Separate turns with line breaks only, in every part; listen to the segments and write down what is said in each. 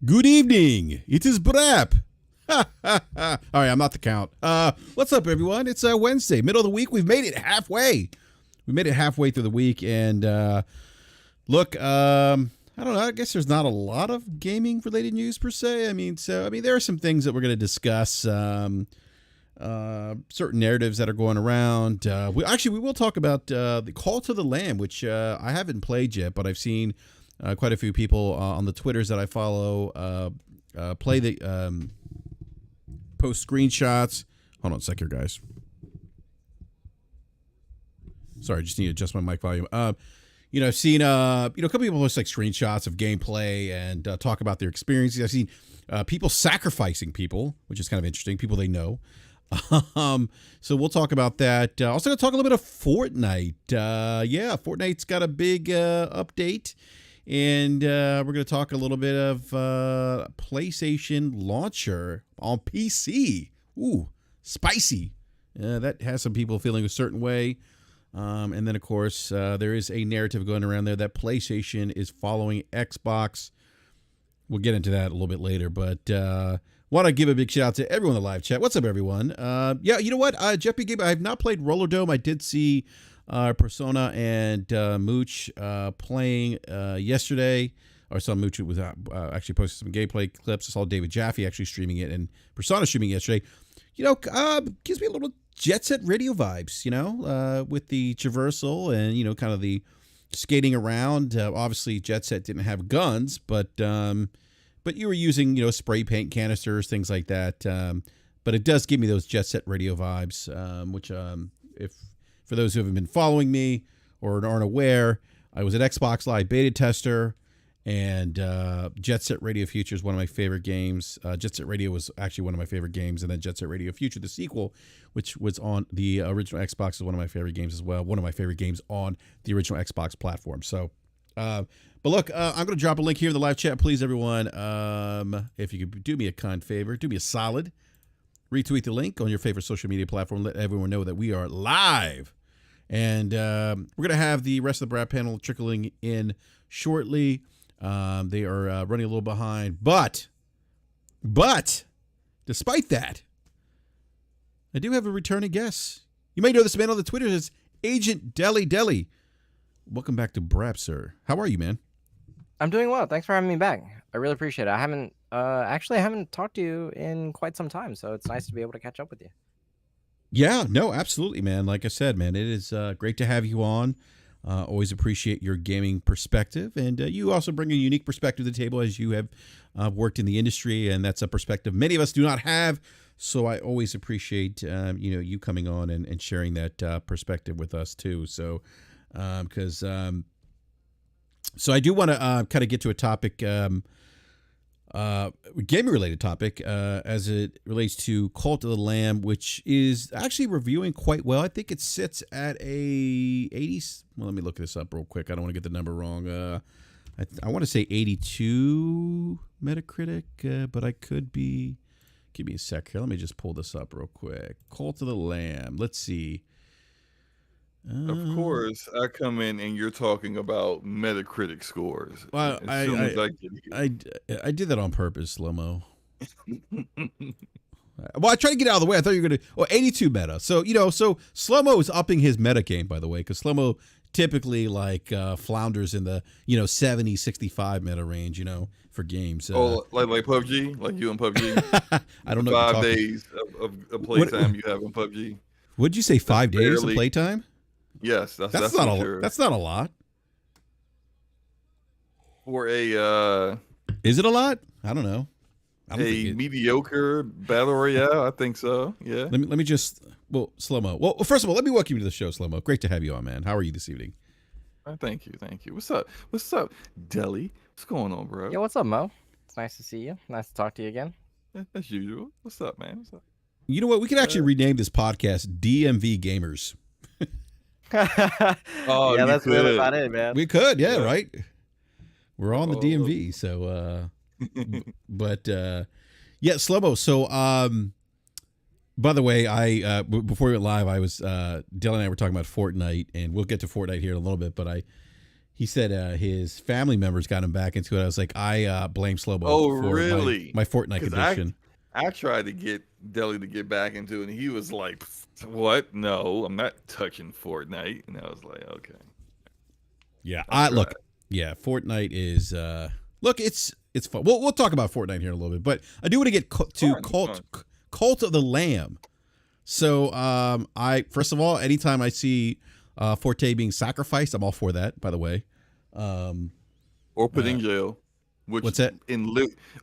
Good evening. It is BRAP. All right, I'm not the count. What's up, everyone? It's Wednesday, middle of the week. We've made it halfway. We made it halfway through the week, and look, I don't know. I guess there's not a lot of gaming-related news per se. I mean, there are some things that we're going to discuss. Certain narratives that are going around. We will talk about the Call to the Lamb, which I haven't played yet, but I've seen quite a few people on the Twitters that I follow play the post screenshots. Hold on a sec here, guys. Sorry, I just need to adjust my mic volume. I've seen a couple people post like screenshots of gameplay and talk about their experiences. I've seen people sacrificing people, which is kind of interesting. People they know. So we'll talk about that. Also, going to talk a little bit of Fortnite. Fortnite's got a big update, and we're going to talk a little bit of PlayStation launcher on PC. Ooh, spicy. That has some people feeling a certain way. And then, of course, there is a narrative going around there that PlayStation is following Xbox. We'll get into that a little bit later, but want to give a big shout out to everyone in the live chat. What's up, everyone? You know what? Jeff B. Gabe, I have not played Roller Dome. I did see Persona and Mooch playing yesterday. Or I saw Mooch was actually posted some gameplay clips. I saw David Jaffe actually streaming it and Persona streaming yesterday. Gives me a little Jet Set Radio vibes, with the traversal and, kind of the skating around. Obviously, Jet Set didn't have guns, but you were using, spray paint canisters, things like that. But it does give me those Jet Set Radio vibes, which, if for those who haven't been following me or aren't aware, I was an Xbox Live beta tester, and Jet Set Radio Future is one of my favorite games. Jet Set Radio was actually one of my favorite games, and then Jet Set Radio Future, the sequel, which was on the original Xbox, is one of my favorite games as well. One of my favorite games on the original Xbox platform. So, but look, I'm going to drop a link here in the live chat, please, everyone. If you could do me a kind favor, do me a solid, retweet the link on your favorite social media platform. Let everyone know that we are live. And we're going to have the rest of the BRAP panel trickling in shortly. They are running a little behind, but despite that, I do have a returning guest. You may know this man on the Twitter as Agent Deli Deli. Welcome back to BRAP, sir. How are you, man?
I'm doing well. Thanks for having me back. I really appreciate it. I haven't talked to you in quite some time, so it's nice to be able to catch up with you.
Yeah, no, absolutely, man. Like I said, man, it is great to have you on. Always appreciate your gaming perspective, and you also bring a unique perspective to the table as you have worked in the industry, and that's a perspective many of us do not have. So I always appreciate you coming on and sharing that perspective with us too. So because I do want to kind of get to a topic. Gaming related topic as it relates to Cult of the Lamb, which is actually reviewing quite well. I think it sits at a 80. Well, let me look this up real quick. I don't want to get the number wrong. I want to say 82 Metacritic, but I could be. Give me a sec here. Let me just pull this up real quick. Cult of the Lamb. Let's see.
Of course, I come in and you're talking about Metacritic scores.
Well,
as soon as I get here.
I did that on purpose, Slow-Mo. Well, I tried to get out of the way. I thought you were going to... 82 meta. So, so Slow-Mo is upping his meta game, by the way, because Slow-Mo typically, flounders in the, 70, 65 meta range, for games.
Like PUBG? Like you in PUBG?
I don't know.
5 days of playtime you have in PUBG?
Would you say 5 days of playtime?
Yes, that's
not a that's not a lot.
For a
is it a lot? I don't know.
Mediocre battle royale, I think so. Yeah.
Let me just Slow-Mo. Well, first of all, let me welcome you to the show, Slow-Mo. Great to have you on, man. How are you this evening?
Thank you. What's up, Deli? What's going on, bro?
Yeah, what's up, Mo? It's nice to see you. Nice to talk to you again.
As usual. What's up, man? What's up?
You know what? We could actually rename this podcast DMV Gamers.
Oh, yeah, that's really about it, man.
We could, yeah, right? We're on the DMV, so but yeah, Slow-Mo. So by the way, I before we went live, I was Dylan and I were talking about Fortnite, and we'll get to Fortnite here in a little bit, but he said his family members got him back into it. I was like, I blame Slobo
Oh,
for
really?
my Fortnite
'Cause
addiction.
I tried to get Deli to get back into it, and he was like, "What? No, I'm not touching Fortnite." And I was like, "Okay."
Yeah,
I'll
look.
try.
Yeah, Fortnite is look. It's fun. We'll talk about Fortnite here in a little bit, but I do want to get to
Fun.
Cult of the Lamb. So I first of all, anytime I see Forte being sacrificed, I'm all for that. By the way,
Or put in jail. Which
what's that?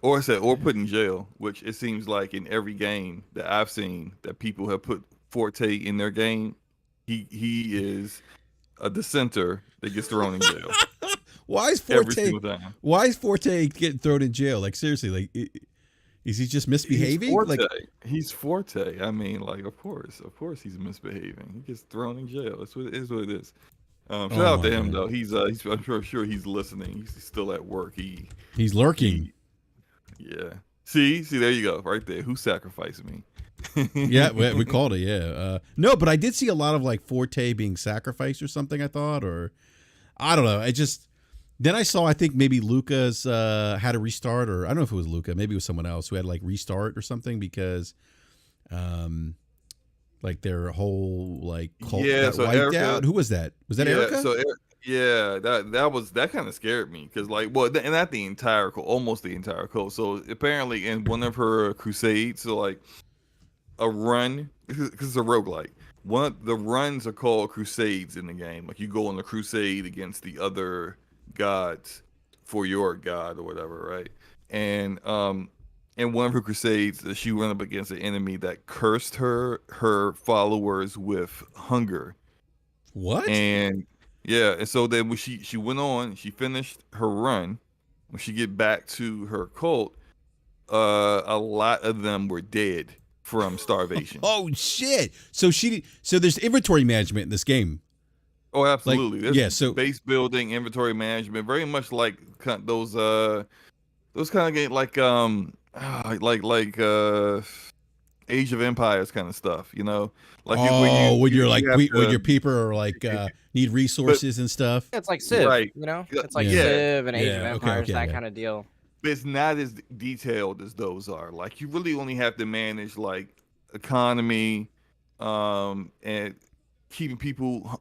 Or put in jail, which it seems like in every game that I've seen that people have put Forte in their game, he is a dissenter that gets thrown in jail
Why is
every
Forte?
single time.
Why is Forte getting thrown in jail? Like seriously, like is he just misbehaving?
He's Forte. I mean, like, of course he's misbehaving. He gets thrown in jail. That's what it is. What it is. Shout out to him though. He's I'm sure he's listening. He's still at work.
He's lurking.
Yeah. See, there you go, right there. Who sacrificed me?
Yeah, we called it. Yeah. No, but I did see a lot of like Forte being sacrificed or something. I thought, or I don't know. Then I saw. I think maybe Luca's had to restart, or I don't know if it was Luca. Maybe it was someone else who had to like restart or something because, like their whole like cult got wiped out. Who was that? Was that Erica?
So that kind of scared me because and not the entire cult, almost the entire cult. So apparently in one of her crusades, so like a run, because it's a roguelike. The runs are called crusades in the game. Like you go on a crusade against the other gods for your god or whatever, right? And in one of her crusades, she went up against an enemy that cursed her followers with hunger.
What?
And so then when she went on, she finished her run. When she get back to her cult, a lot of them were dead from starvation.
Oh shit! So there's inventory management in this game.
Oh, absolutely.
Like, so
base building, inventory management, very much like those kind of games, like Age of Empires kind of stuff, you know. Like
when your people are like need resources and stuff.
It's like Civ,
right?
You know, it's like Civ and Age of Empires, that
okay.
kind of deal.
But it's not as detailed as those are. Like you really only have to manage like economy, and keeping people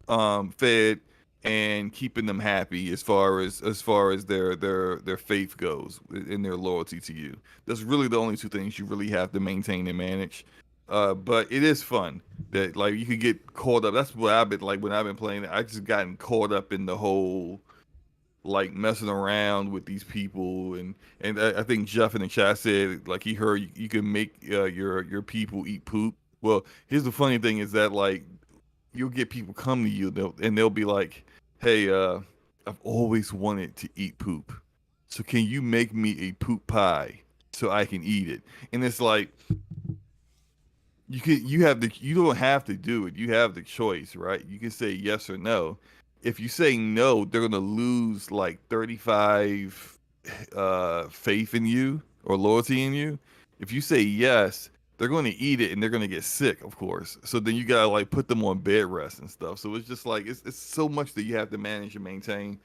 fed and keeping them happy as far as their faith goes and their loyalty to you. That's really the only two things you really have to maintain and manage. But it is fun that like you could get caught up. That's what I've been like when I've been playing. I just gotten caught up in the whole like messing around with these people, and I think Jeff in the chat said like he heard you can make your people eat poop. Well, here's the funny thing is that like you'll get people come to you and they'll be like, "Hey, I've always wanted to eat poop, so can you make me a poop pie so I can eat it?" And it's like you don't have to do it. You have the choice, right? You can say yes or no. If you say no, they're gonna lose like 35 faith in you or loyalty in you. If you say yes, they're going to eat it and they're going to get sick, of course. So then you gotta like put them on bed rest and stuff. So it's just like it's so much that you have to manage and maintain.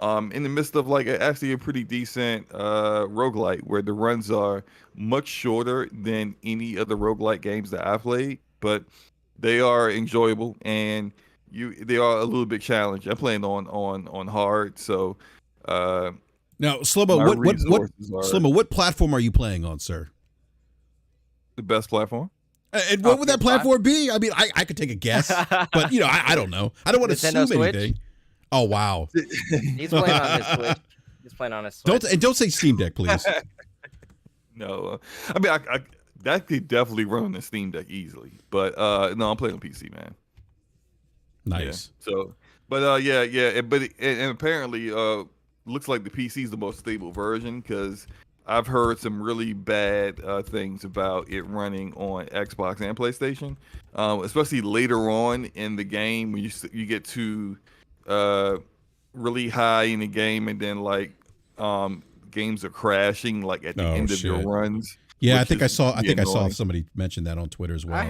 In the midst of like actually a pretty decent roguelite where the runs are much shorter than any other roguelite games that I've played, but they are enjoyable and they are a little bit challenging. I'm playing on hard, so
now Slobo, what platform are you playing on, sir?
The best platform.
And what would that platform be? I mean, I could take a guess, but you know, I don't know. I don't want to assume anything. Oh wow.
He's playing on his Switch. He's playing on his Switch.
Don't say Steam Deck, please.
No, I mean I that could definitely run on the Steam Deck easily, but no, I'm playing on PC, man.
Nice.
Yeah, so, but and apparently looks like the PC is the most stable version because I've heard some really bad things about it running on Xbox and PlayStation, especially later on in the game when you get to really high in the game and then like games are crashing like at the end of your runs.
Yeah, I think I saw somebody mention that on Twitter as well.
I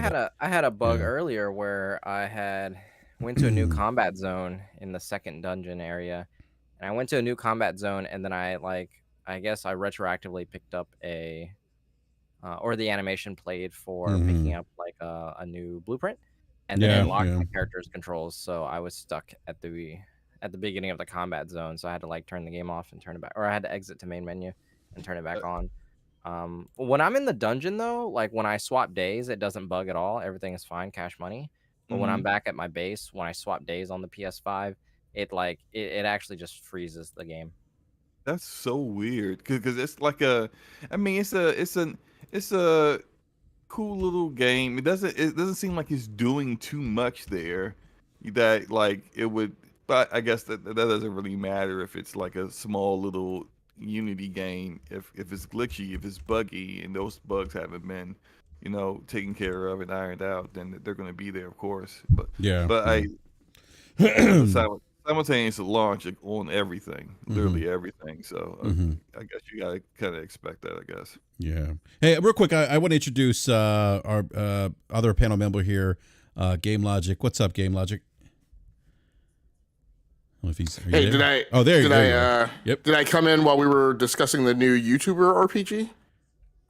had a bug earlier where I had went to a new combat zone in the second dungeon area, and I went to a new combat zone, and then I guess I retroactively picked up or the animation played for
Mm-hmm.
picking up like a new blueprint, and then it
Yeah,
locked
yeah.
my character's controls, so I was stuck at the beginning of the combat zone, so I had to like turn the game off and turn it back, or I had to exit to main menu and turn it back on. When I'm in the dungeon though, like when I swap days, it doesn't bug at all. Everything is fine, cash money. But when I'm
Mhm.
back at my base, when I swap days on the PS5, it actually just freezes the game.
That's so weird because it's like I mean, it's a cool little game. It doesn't seem like it's doing too much there that like it would. But I guess that doesn't really matter if it's like a small little Unity game. If it's glitchy, if it's buggy, and those bugs haven't been, taken care of and ironed out, then they're going to be there, of course. But
Yeah.
but
Yeah.
I it was a simultaneous launch on everything,
Mm-hmm.
literally everything. So
Mm-hmm.
I guess you gotta kind of expect that, I guess.
Yeah. Hey, real quick, I want to introduce our other panel member here, Game Logic. What's up, Game Logic? I don't know if he's. Are you
Hey,
there? Oh, there you go. Yep.
did I come in while we were discussing the new YouTuber RPG?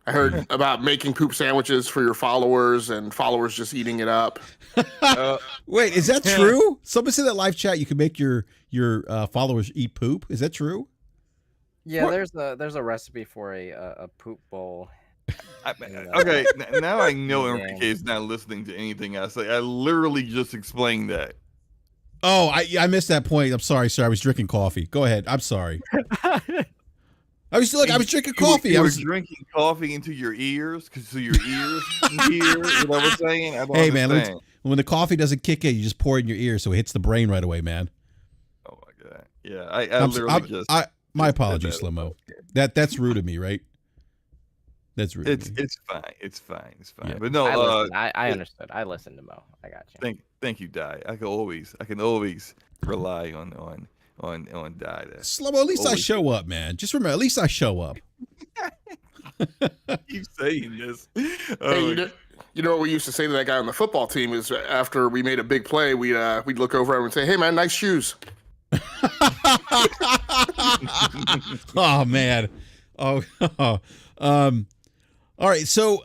I heard about making poop sandwiches for your followers and followers just eating it up.
Wait, is that true? Somebody said that live chat you can make your followers eat poop. Is that true?
Yeah,
What?
there's a recipe for a poop bowl.
Okay, now I know
Yeah.
Enrique is not listening to anything I say. I literally just explained that.
Oh, I missed that point. I'm sorry, sir. I was drinking coffee. Go ahead. I'm sorry. I was drinking coffee.
You
I
were
was.
drinking coffee into your ears so your ears can hear. Is that what I'm saying? I don't
Hey, man.
understand.
When the coffee doesn't kick in, you just pour it in your ear so it hits the brain right away, man.
Oh my god. Yeah, I literally just.
My
just said
apologies,
that.
Slimo. That's rude of me, right? That's rude. of me.
It's fine. It's fine. It's fine.
Yeah.
But no,
I understood. I listened to Mo. I got you.
thank you, Di. I can always rely on Di. To
Slimo, at least I
always
show up, man. Just remember, at least I show up.
keep saying this.
Hey, you know what we used to say to that guy on the football team is after we made a big play, we'd look over at him and say, "Hey, man, nice shoes."
Oh man. Oh. All right. So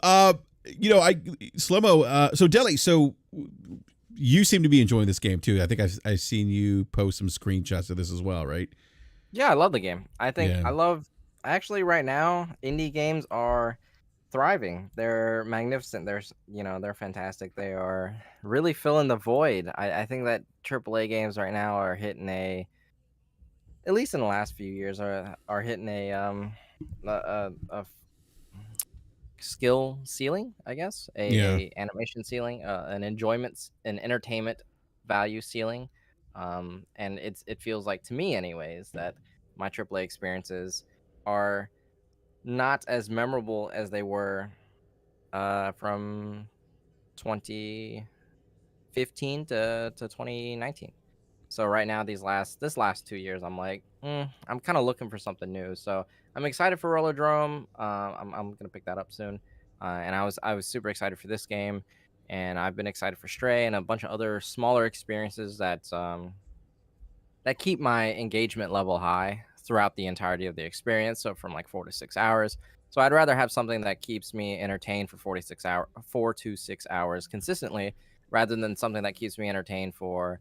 Slimo. So Deli. So you seem to be enjoying this game too. I think I've seen you post some screenshots of this as well, right?
Yeah, I love the game. I think
Yeah.
actually right now indie games are thriving. They're magnificent. They're fantastic. They are really filling the void. I think that AAA games right now are hitting at least in the last few years are hitting a skill ceiling, I guess, a animation ceiling, an entertainment value ceiling, and it feels like to me, anyways, that my AAA experiences are not as memorable as they were from 2015 to 2019. So right now, this last 2 years, I'm like, I'm kind of looking for something new. So I'm excited for Rollerdrome. I'm gonna pick that up soon, and I was super excited for this game, and I've been excited for Stray and a bunch of other smaller experiences that keep my engagement level high throughout the entirety of the experience. So from like 4 to 6 hours. So I'd rather have something that keeps me entertained for 4 to 6 hours consistently, rather than something that keeps me entertained for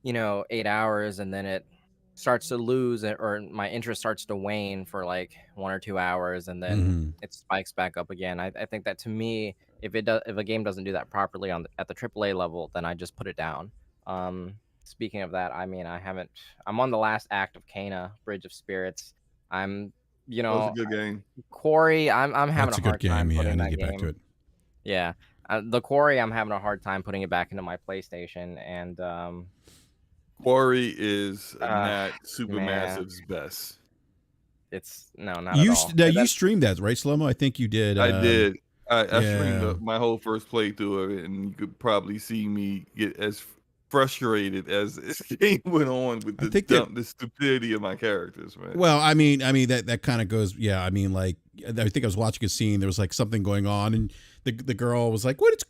8 hours, and then it starts to lose or my interest starts to wane for like 1 or 2 hours, and then
Mhm.
it spikes back up again. I think that to me, if a game doesn't do that properly at the AAA level, then I just put it down. Speaking of that, I mean, I'm on the last act of Kana, Bridge of Spirits. I'm
That was a good game.
Quarry. I'm having
That's
a
a good
hard time
game. Yeah, I
putting
need to
that
get back to
game.
it.
Yeah, the Quarry, I'm having a hard time putting it back into my PlayStation, and
Quarry is not
man.
Supermassive's best.
It's not at all.
You streamed that, right, Slomo? I think you did.
I did. I
yeah.
streamed my whole first playthrough of it, and you could probably see me get as frustrated as this game went on with the stupidity of my characters, man.
Well, I mean that kind of goes. Yeah, I mean, like I think I was watching a scene. There was like something going on, and the girl was like, "What? It's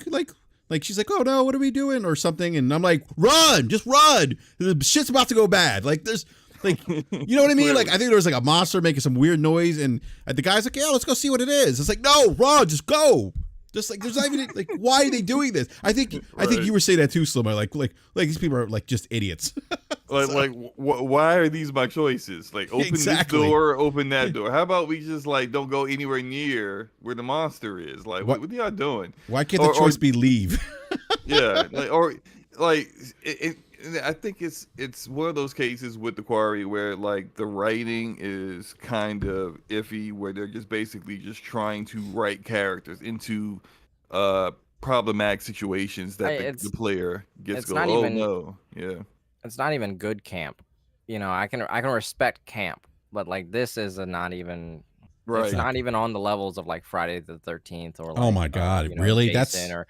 like she's like, oh no, what are we doing?" or something, and I'm like, "Run, just run! The shit's about to go bad." Like there's Like, you know what I mean? Like, I think there was like a monster making some weird noise, and the guy's like, "Yeah, let's go see what it is." It's like, no, Ron, just go. Just like, there's not even like, why are they doing this? I think you were saying that too, Slim. Like these people are like just idiots.
Why are these my choices? Like, open this door, open that door. How about we just like don't go anywhere near where the monster is? Like, what are y'all doing?
Why can't the choice be leave?
Yeah, I think it's one of those cases with the Quarry where like the writing is kind of iffy, where they're just basically just trying to write characters into problematic situations that the player gets no, yeah.
It's not even good camp. You know, I can respect camp, but like this is not even
right.
It's not even on the levels of like Friday the 13th or like,
oh my God, really?
Jason,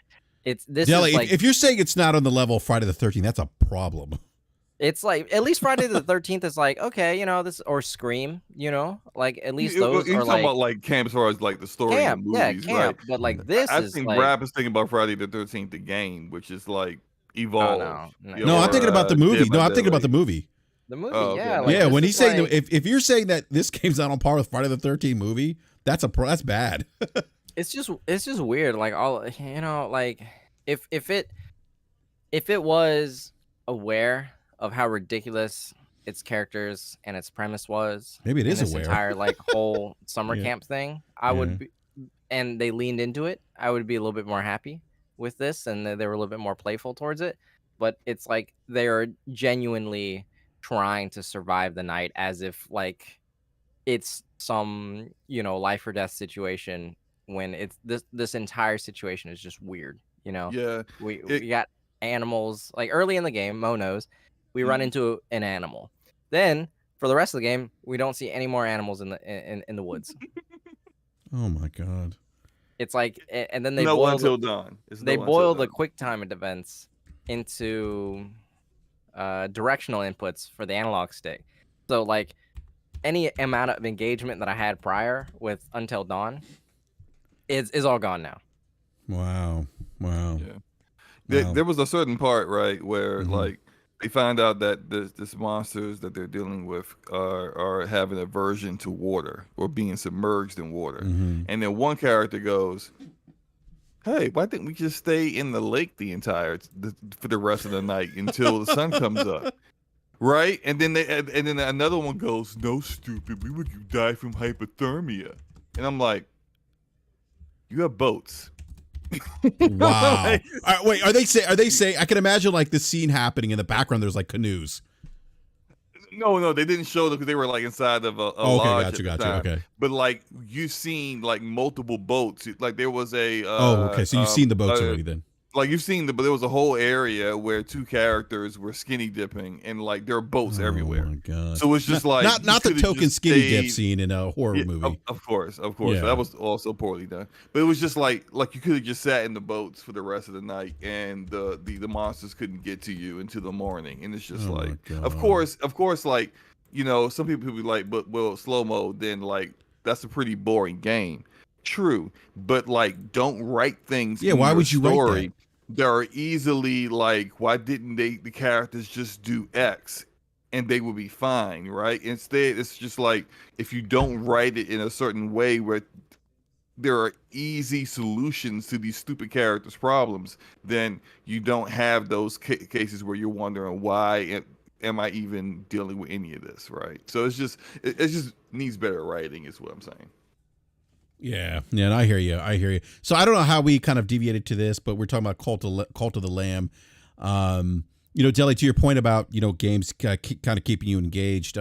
this
Deli,
is like,
if you're saying it's not on the level of Friday the 13th, that's a problem.
It's like at least Friday the 13th is like, okay, this or Scream, like at least those
you're
are
talking about like camp as far as like the story
camp,
of the movies,
camp,
right?
But like this
I
is
think
like
BRAP is thinking about Friday the 13th, the game, which is like evolved.
No, I'm thinking about the movie. No, I'm thinking about the movie.
The movie,
okay.
yeah.
Like,
yeah, when he's saying if you're saying that this game's not on par with Friday the 13th movie, that's bad.
It's just weird. Like all like if it was aware of how ridiculous its characters and its premise was,
maybe it is
this
aware.
entire like whole summer camp thing, I would be, and they leaned into it, I would be a little bit more happy with this, and they were a little bit more playful towards it. But it's like they are genuinely trying to survive the night as if like it's some life or death situation, when it's this entire situation is just weird.
Yeah,
we got animals like early in the game. Mo knows we run into an animal, then for the rest of the game we don't see any more animals in the woods.
Oh my God.
It's like, and then they
until dawn.
They boil the quick time events into directional inputs for the analog stick. So like any amount of engagement that I had prior with Until Dawn is all gone now.
Wow.
Yeah. There was a certain part, right, where like they find out that this monsters that they're dealing with are having aversion to water or being submerged in water. And then one character goes, "Hey, why didn't we just stay in the lake for the rest of the night until the sun comes up?" Right? And then another one goes, "No, stupid, we would die from hypothermia." And I'm like, you have boats.
Wow. Like, wait, are they saying I can imagine like this scene happening in the background, there's like canoes.
No, they didn't show them because they were like inside of a lodge.
Gotcha. Okay.
But like you've seen like multiple boats. Like there was a
so you've seen the boats already then.
Like you've seen but there was a whole area where two characters were skinny dipping, and like there are boats everywhere.
Oh my God.
So it's just like
not the token skinny dip scene in a horror movie.
Of course.
Yeah.
That was also poorly done. But it was just like you could have just sat in the boats for the rest of the night, and the monsters couldn't get to you until the morning. And it's just of course, like some people be like, but slow mo, then like that's a pretty boring game. True, but like don't write things.
Yeah, why would you write that?
There are easily like, why didn't the characters just do X and they would be fine, right? Instead, it's just like if you don't write it in a certain way where there are easy solutions to these stupid characters' problems, then you don't have those cases where you're wondering why am I even dealing with any of this, right? So it just needs better writing, is what I'm saying.
Yeah, and I hear you. So I don't know how we kind of deviated to this, but we're talking about Cult of the Lamb. Deli, to your point about games kind of keeping you engaged.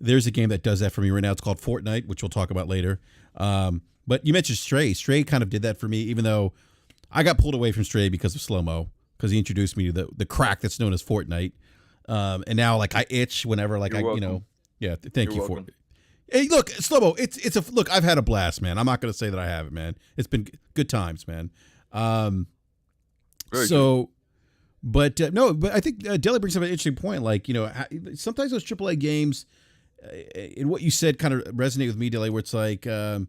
There's a game that does that for me right now. It's called Fortnite, which we'll talk about later. But you mentioned Stray. Stray kind of did that for me, even though I got pulled away from Stray because of Slow-Mo, because he introduced me to the crack that's known as Fortnite. And now like I itch whenever like thank you for it. Hey, look, Slow-Mo, it's a look. I've had a blast, man. I'm not going to say that I haven't, man. It's been good times, man. But I think Deli brings up an interesting point. Like, sometimes those AAA games, and what you said kind of resonate with me, Deli, where it's like, like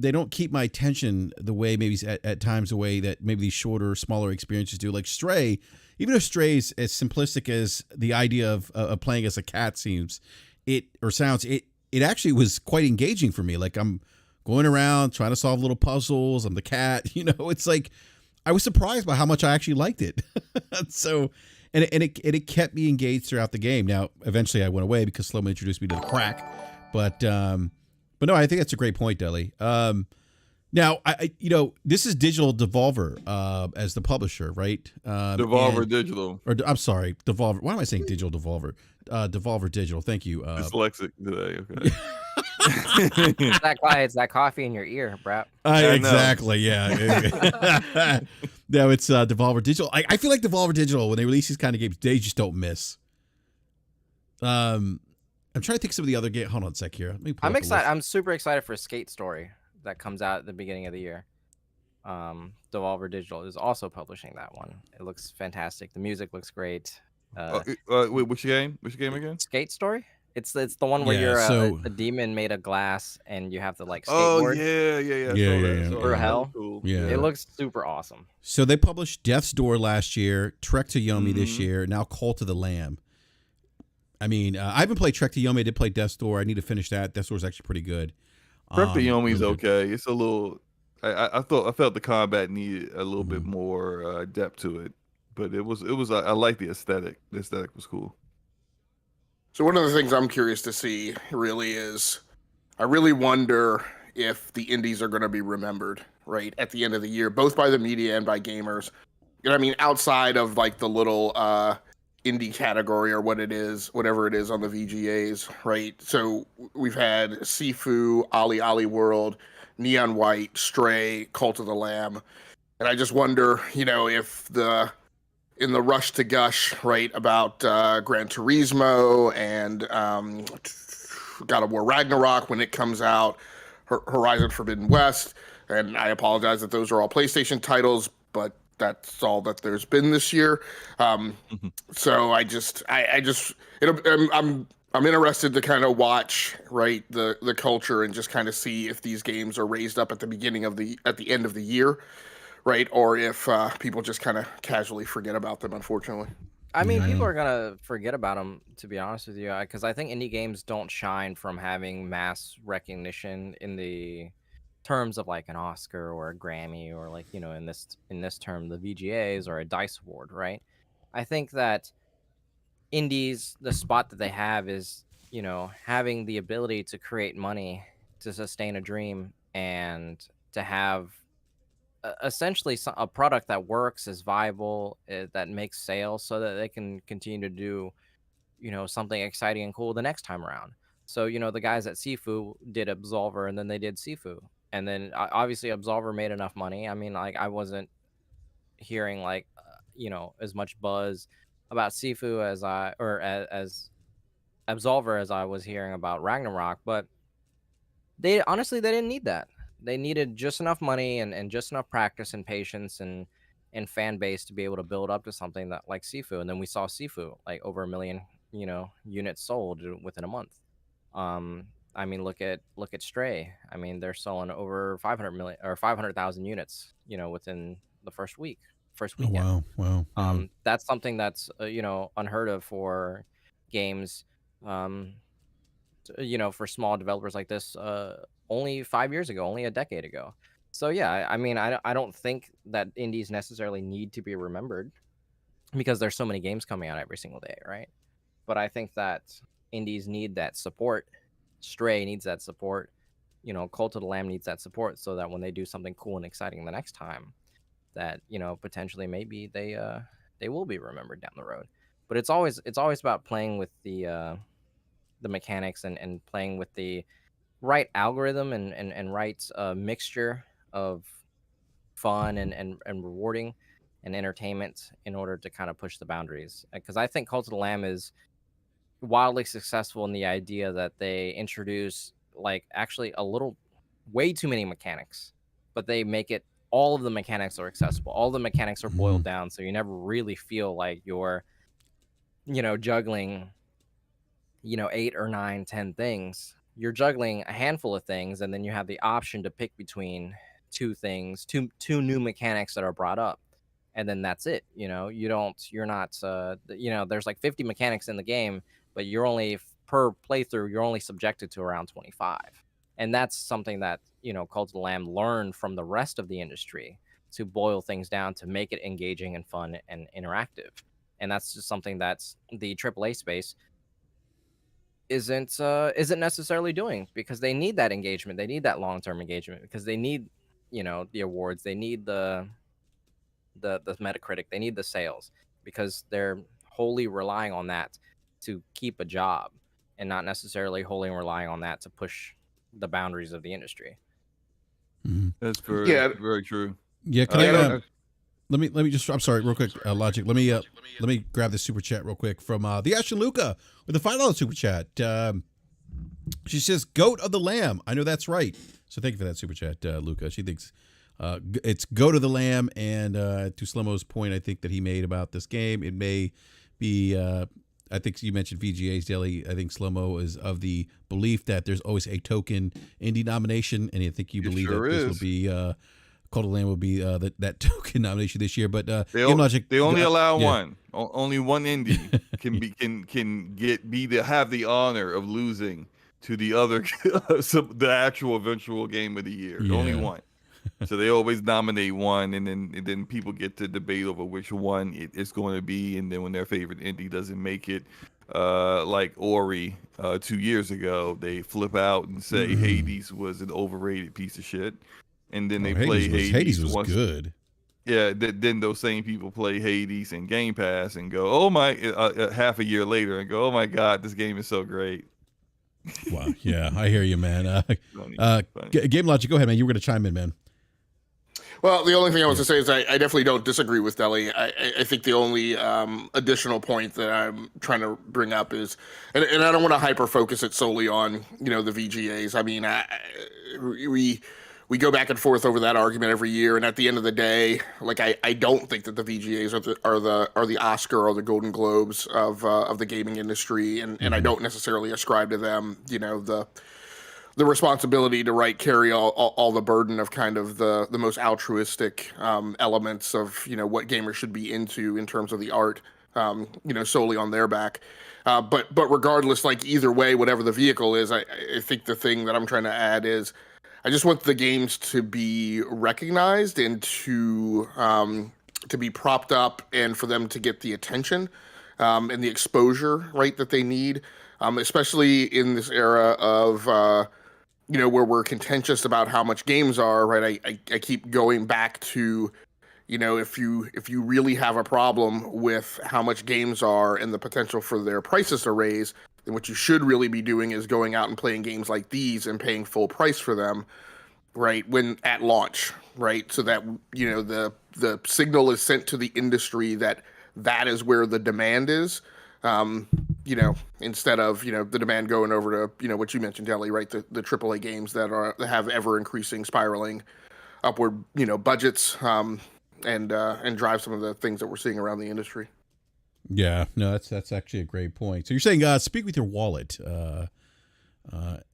they don't keep my attention the way maybe at times the way that maybe these shorter, smaller experiences do. Like Stray, even if Stray is as simplistic as the idea of playing as a cat sounds, it actually was quite engaging for me. Like I'm going around trying to solve little puzzles. I'm the cat, it's like I was surprised by how much I actually liked it. So, and it kept me engaged throughout the game. Now, eventually I went away because Sloman introduced me to the crack, but no, I think that's a great point, Deli. Now, I this is Digital Devolver as the publisher, right?
Devolver Digital.
Or I'm sorry, Devolver. Why am I saying Digital Devolver? Devolver Digital. Thank you.
Dyslexic today. Okay.
It's that coffee in your ear, BRAP.
Exactly. Yeah. No, it's Devolver Digital. I feel like Devolver Digital, when they release these kind of games, they just don't miss. I'm trying to think of some of the other games. Hold on a sec here. Let me pull
I'm
up the
excited.
list.
I'm super excited for Skate Story that comes out at the beginning of the year. Devolver Digital is also publishing that one. It looks fantastic. The music looks great.
Wait, which game? Which game again?
Skate Story. It's the one where you're a demon made of glass and you have to like skateboard.
Yeah.
Through hell.
Cool.
Yeah.
It looks super awesome.
So they published Death's Door last year, Trek to Yomi this year, now Cult of the Lamb. I mean, I haven't played Trek to Yomi. I did play Death's Door. I need to finish that. Death's Door is actually pretty good.
Trek to Yomi's
really good.
okay. It's a little. I felt the combat needed a little bit more depth to it, but it was. I like the aesthetic. The aesthetic was cool.
So one of the things I'm curious to see really is, I really wonder if the indies are going to be remembered right at the end of the year, both by the media and by gamers. I mean, outside of like the little indie category or whatever it is on the VGAs, right? So we've had Sifu, Ali World, Neon White, Stray, Cult of the Lamb, and I just wonder, if in the rush to gush, right, about Gran Turismo and God of War Ragnarok when it comes out, Horizon Forbidden West, and I apologize that those are all PlayStation titles, but that's all that there's been this year. So I'm interested to kind of watch, right, the culture and just kind of see if these games are raised up at the end of the year, right, or if people just kind of casually forget about them, unfortunately.
I mean, people are gonna forget about them, to be honest with you, because I think indie games don't shine from having mass recognition in the terms of like an Oscar or a Grammy or like in this term the VGAs or a DICE award, right? I think that indies, the spot that they have is having the ability to create money, to sustain a dream, and to have essentially a product that works, is viable, that makes sales, so that they can continue to do something exciting and cool the next time around. So the guys at Sifu did Absolver, and then they did Sifu, and then obviously Absolver made enough money. I mean, like, I wasn't hearing like as much buzz about Sifu as Absolver as I was hearing about Ragnarok, but they didn't need that. They needed just enough money and just enough practice and patience and fan base to be able to build up to something that like Sifu. And then we saw Sifu like over 1 million units sold within a month. I mean, look at Stray. I mean, they're selling over 500,000 units within the first weekend.
Oh, wow.
That's something that's unheard of for games, for small developers like this, only 5 years ago, only a decade ago. So yeah, I mean, I don't think that indies necessarily need to be remembered because there's so many games coming out every single day, right? But I think that indies need that support. Stray needs that support. Cult of the Lamb needs that support, so that when they do something cool and exciting the next time, that potentially maybe they will be remembered down the road. But it's always about playing with the mechanics and playing with the right algorithm and right mixture of fun and rewarding and entertainment in order to kind of push the boundaries. Because I think Cult of the Lamb is wildly successful in the idea that they introduce like actually way too many mechanics, but they make it, all of the mechanics are accessible. All the mechanics are boiled down, so you never really feel like you're juggling 8 or 9, 10 things. you're juggling a handful of things, and then you have the option to pick between two things, two new mechanics that are brought up, and then that's it. You're not there's like 50 mechanics in the game, but you're only per playthrough you're only subjected to around 25. And that's something that Cult of the Lamb learned from the rest of the industry, to boil things down to make it engaging and fun and interactive. And that's just something that's the AAA space isn't necessarily doing, because they need that engagement, they need that long-term engagement, because they need the awards, they need the Metacritic, they need the sales, because they're wholly relying on that to keep a job, and not necessarily wholly relying on that to push the boundaries of the industry.
Mm-hmm.
That's very true.
Yeah, can let me just, I'm sorry, real quick, Logic. Let me grab this super chat real quick from the Ashton Luca with the $5 super chat. She says, "Goat of the Lamb." I know that's right. So thank you for that super chat, Luca. She thinks it's Goat of the Lamb, and to Slomo's point, I think that he made about this game, it may be. I think you mentioned VGA's Daily. I think Slomo is of the belief that there's always a token indie nomination, and I think you believe that this will be Cult of the Lamb will be that token nomination this year. But
they only allow one. Only one indie can have the honor of losing to the other the actual eventual game of the year. Yeah. Only one. So they always nominate one, and then people get to debate over which one it's going to be. And then when their favorite indie doesn't make it, like Ori 2 years ago, they flip out and say Hades was an overrated piece of shit. And then they play Hades.
Hades was good.
Yeah, then those same people play Hades and Game Pass and go, oh my, half a year later and go, oh my God, this game is so great.
Wow. Yeah, I hear you, man. Game Logic, go ahead, man. You were going to chime in, man.
Well, the only thing I was to say is I definitely don't disagree with Deli. I think the only additional point that I'm trying to bring up is, and I don't want to hyper focus it solely on the VGAs. I mean, we go back and forth over that argument every year, and at the end of the day, like I don't think that the VGAs are the Oscar or the Golden Globes of the gaming industry, and I don't necessarily ascribe to them the responsibility to carry all the burden of kind of the most altruistic elements of what gamers should be into in terms of the art, solely on their back. But regardless, like either way, whatever the vehicle is, I think the thing that I'm trying to add is I just want the games to be recognized and to be propped up, and for them to get the attention and the exposure that they need, especially in this era of where we're contentious about how much games are, right? I keep going back to, if you really have a problem with how much games are and the potential for their prices to raise, then what you should really be doing is going out and playing games like these and paying full price for them, right? When at launch, right? So that, the signal is sent to the industry that is where the demand is. Instead of, the demand going over to, what you mentioned, Deli, right? The AAA games that have ever increasing, spiraling upward, budgets, and drive some of the things that we're seeing around the industry.
Yeah, no, that's actually a great point. So you're saying, speak with your wallet,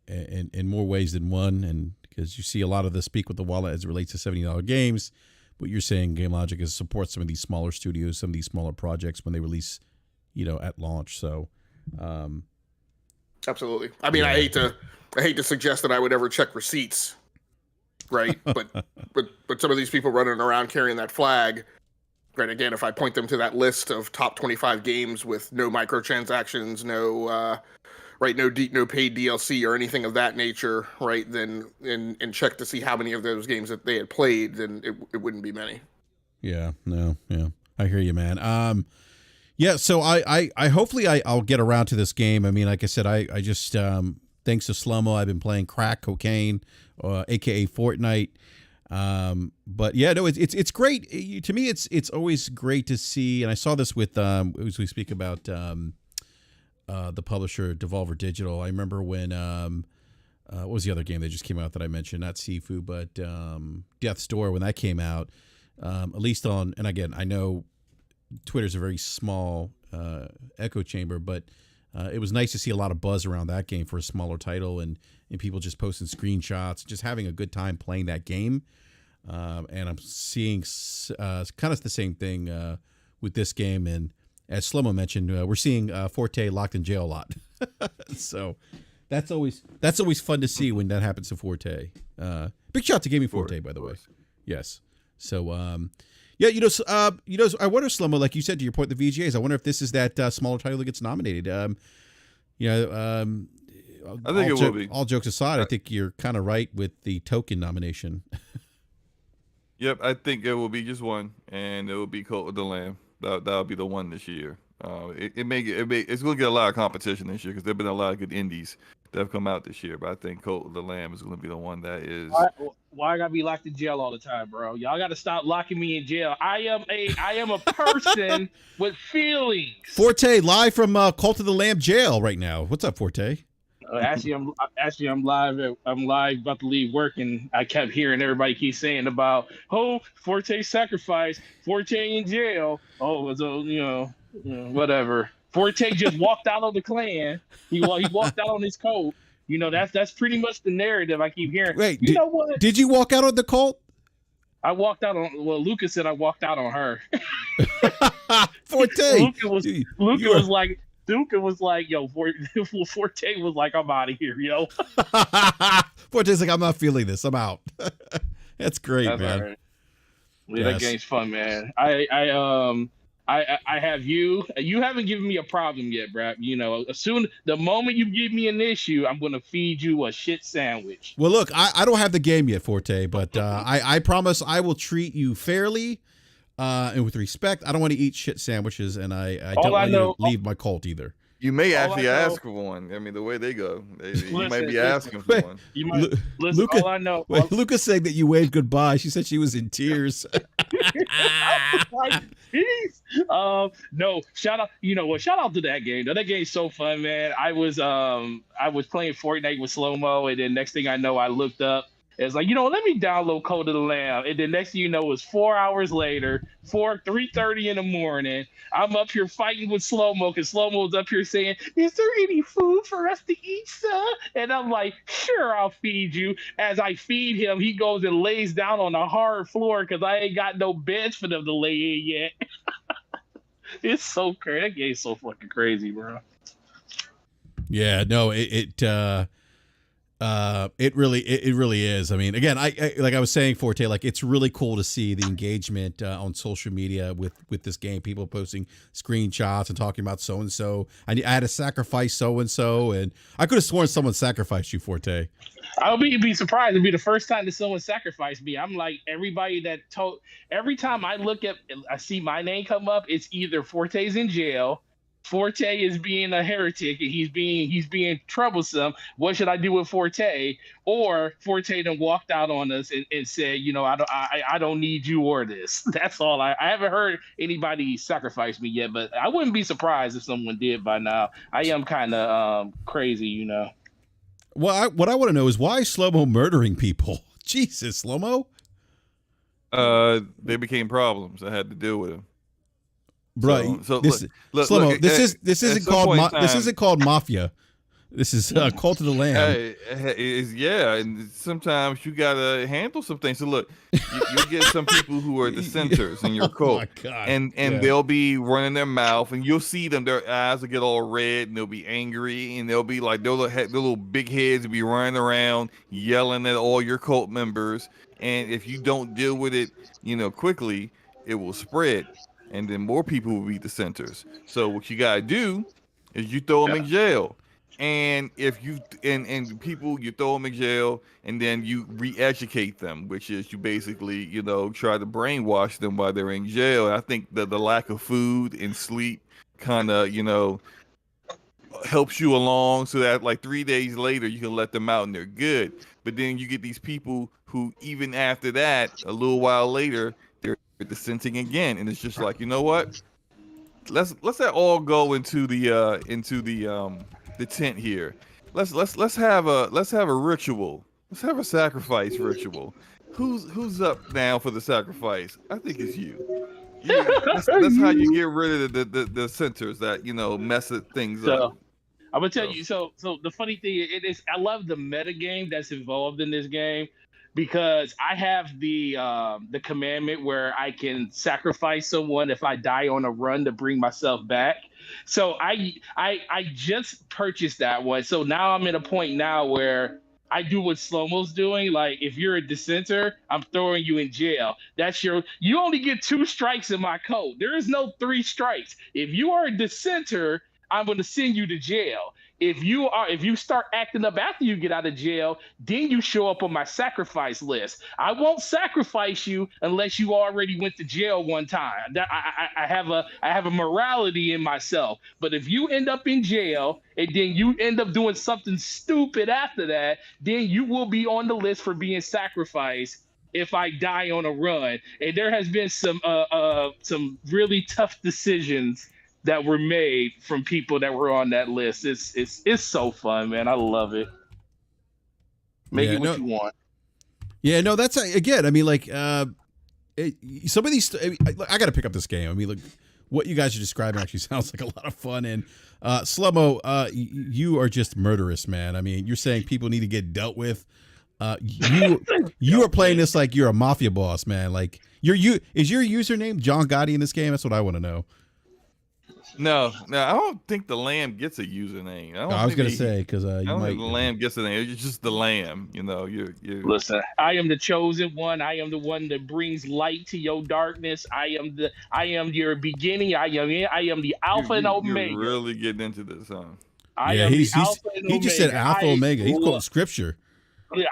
in more ways than one, and because you see a lot of the speak with the wallet as it relates to $70 games, but you're saying Game Logic is support some of these smaller studios, some of these smaller projects when they release, at launch. So,
absolutely. I mean, I hate to suggest that I would ever check receipts, right? but some of these people running around carrying that flag, right? Again, if I point them to that list of top 25 games with no microtransactions, no paid DLC or anything of that nature, right? Then and check to see how many of those games that they had played, then it wouldn't be many.
Yeah, no, yeah, I hear you, man. Yeah, so I hopefully I'll get around to this game. I mean, like I said, I just thanks to Slomo, I've been playing crack cocaine, aka Fortnite. But yeah, no, it's great. To me, it's always great to see, and I saw this with as we speak about the publisher Devolver Digital. I remember when what was the other game that just came out that I mentioned? Not Sifu, but Death's Door. When that came out, at least on, and again, I know Twitter's a very small echo chamber, but it was nice to see a lot of buzz around that game for a smaller title, and people just posting screenshots, just having a good time playing that game. And I'm seeing kind of the same thing with this game. And as Slow-Mo mentioned, we're seeing Forte locked in jail a lot. So that's always fun to see when that happens to Forte. Big shout to Gaming Forte, by the way. Yes. So yeah, I wonder, Slow-Mo, like you said to your point, the VGAs. I wonder if this is that smaller title that gets nominated. I
think it will be.
All jokes aside, I think you're kind of right with the token nomination.
Yep, I think it will be just one, and it will be Cult of the Lamb. That'll be the one this year. It's going to get a lot of competition this year because there've been a lot of good indies that have come out this year. But I think Cult of the Lamb is going to be the one that is.
Why I gotta be locked in jail all the time, bro? Y'all gotta stop locking me in jail. I am a person with feelings.
Forte, live from Cult of the Lamb jail right now. What's up, Forte?
Actually, I'm live. I'm live, about to leave work, and I kept hearing everybody keep saying about, oh, Forte sacrifice, Forte in jail. Oh, so whatever. Forte just walked out of the clan. He walked out on his coat. That's pretty much the narrative I keep hearing.
Wait,
know what?
Did you walk out on the cult?
I walked out on. Well, Lucas said I walked out on her.
Forte.
Luca was like, yo, Forte was like, I'm out of here, yo.
Forte's like, I'm not feeling this. I'm out. That's great,
That's
man.
right. Yeah, That game's fun, man. I have you. You haven't given me a problem yet, Brap. The moment you give me an issue, I'm gonna feed you a shit sandwich.
Well, look, I don't have the game yet, Forte, but I promise I will treat you fairly. And with respect, I don't want to eat shit sandwiches, and I don't want to leave my cult either.
You may actually ask for one. I mean, the way they go, you might be asking for one.
You might listen. All I know.
Luca said that you waved goodbye. She said she was in tears.
No, shout out. You know what? Shout out to that game. That game's so fun, man. I was playing Fortnite with Slow-Mo, and then next thing I know, I looked up. It's like, let me download Code of the Lamb. And then next thing you know, it was 4 hours later, 3:30 in the morning. I'm up here fighting with Slow-Mo because Slow-Mo's up here saying, is there any food for us to eat, sir? And I'm like, sure, I'll feed you. As I feed him, he goes and lays down on the hard floor because I ain't got no beds for them to lay in yet. It's so crazy. That game's so fucking crazy, bro.
Yeah, no, it really is. I mean, again, I like I was saying, Forte, like it's really cool to see the engagement on social media with this game. People posting screenshots and talking about so and so. I had to sacrifice so and so, and I could have sworn someone sacrificed you, Forte.
I'll be surprised. It'll be the first time that someone sacrificed me. I'm like everybody every time I see my name come up, it's either Forte's in jail. Forte is being a heretic and he's being troublesome. What should I do with Forte? Or Forte then walked out on us and said, I don't need you or this. That's all. I haven't heard anybody sacrifice me yet, but I wouldn't be surprised if someone did by now. I am kind of crazy,
Well, what I want to know is why is Slow-Mo murdering people? Jesus, Slow-Mo.
They became problems. I had to deal with them.
Bro,
so
this
look,
this isn't called mafia. This is Cult of the Lamb.
And sometimes you gotta handle some things. So look, you get some people who are dissenters in your cult,
my God.
and they'll be running their mouth, and you'll see them. Their eyes will get all red, and they'll be angry, and they'll be like their little big heads will be running around, yelling at all your cult members. And if you don't deal with it, quickly, it will spread. And then more people will be dissenters. So what you gotta do is you throw them in jail, and if you people you throw them in jail, and then you re-educate them, which is you basically try to brainwash them while they're in jail. And I think that the lack of food and sleep kind of helps you along, so that like 3 days later you can let them out and they're good. But then you get these people who even after that, a little while later, dissenting again, and it's just like, you know what? Let's all go into the tent here. Let's have a ritual. Let's have a sacrifice ritual. Who's up now for the sacrifice? I think it's you. That's how you get rid of the centers that mess things up.
I'm gonna tell you. So the funny thing is, I love the meta game that's involved in this game because I have the commandment where I can sacrifice someone if I die on a run to bring myself back. So I just purchased that one. So now I'm in a point now where I do what Slow-Mo's doing. Like, if you're a dissenter, I'm throwing you in jail. You only get 2 strikes in my code. There is no 3 strikes. If you are a dissenter, I'm going to send you to jail. If you start acting up after you get out of jail, then you show up on my sacrifice list. I won't sacrifice you unless you already went to jail one time. I have a morality in myself. But if you end up in jail and then you end up doing something stupid after that, then you will be on the list for being sacrificed if I die on a run. And there has been some really tough decisions that were made from people that were on that list. It's so fun, man. I love it. Make it what you want.
Yeah, no, that's again. I mean, like some of these. I got to pick up this game. I mean, look, what you guys are describing actually sounds like a lot of fun. And Slow-Mo, you are just murderous, man. I mean, you're saying people need to get dealt with. You are playing this like you're a mafia boss, man. Like is your username John Gotti in this game? That's what I want to know.
No, I don't think the lamb gets a username.
I was gonna say because
I don't think the lamb gets a name. It's just the lamb. You know, you.
Listen, I am the chosen one. I am the one that brings light to your darkness. I am your beginning. I am the Alpha and Omega.
You're really getting into this, huh?
He just said Alpha Omega. He's quoting scripture.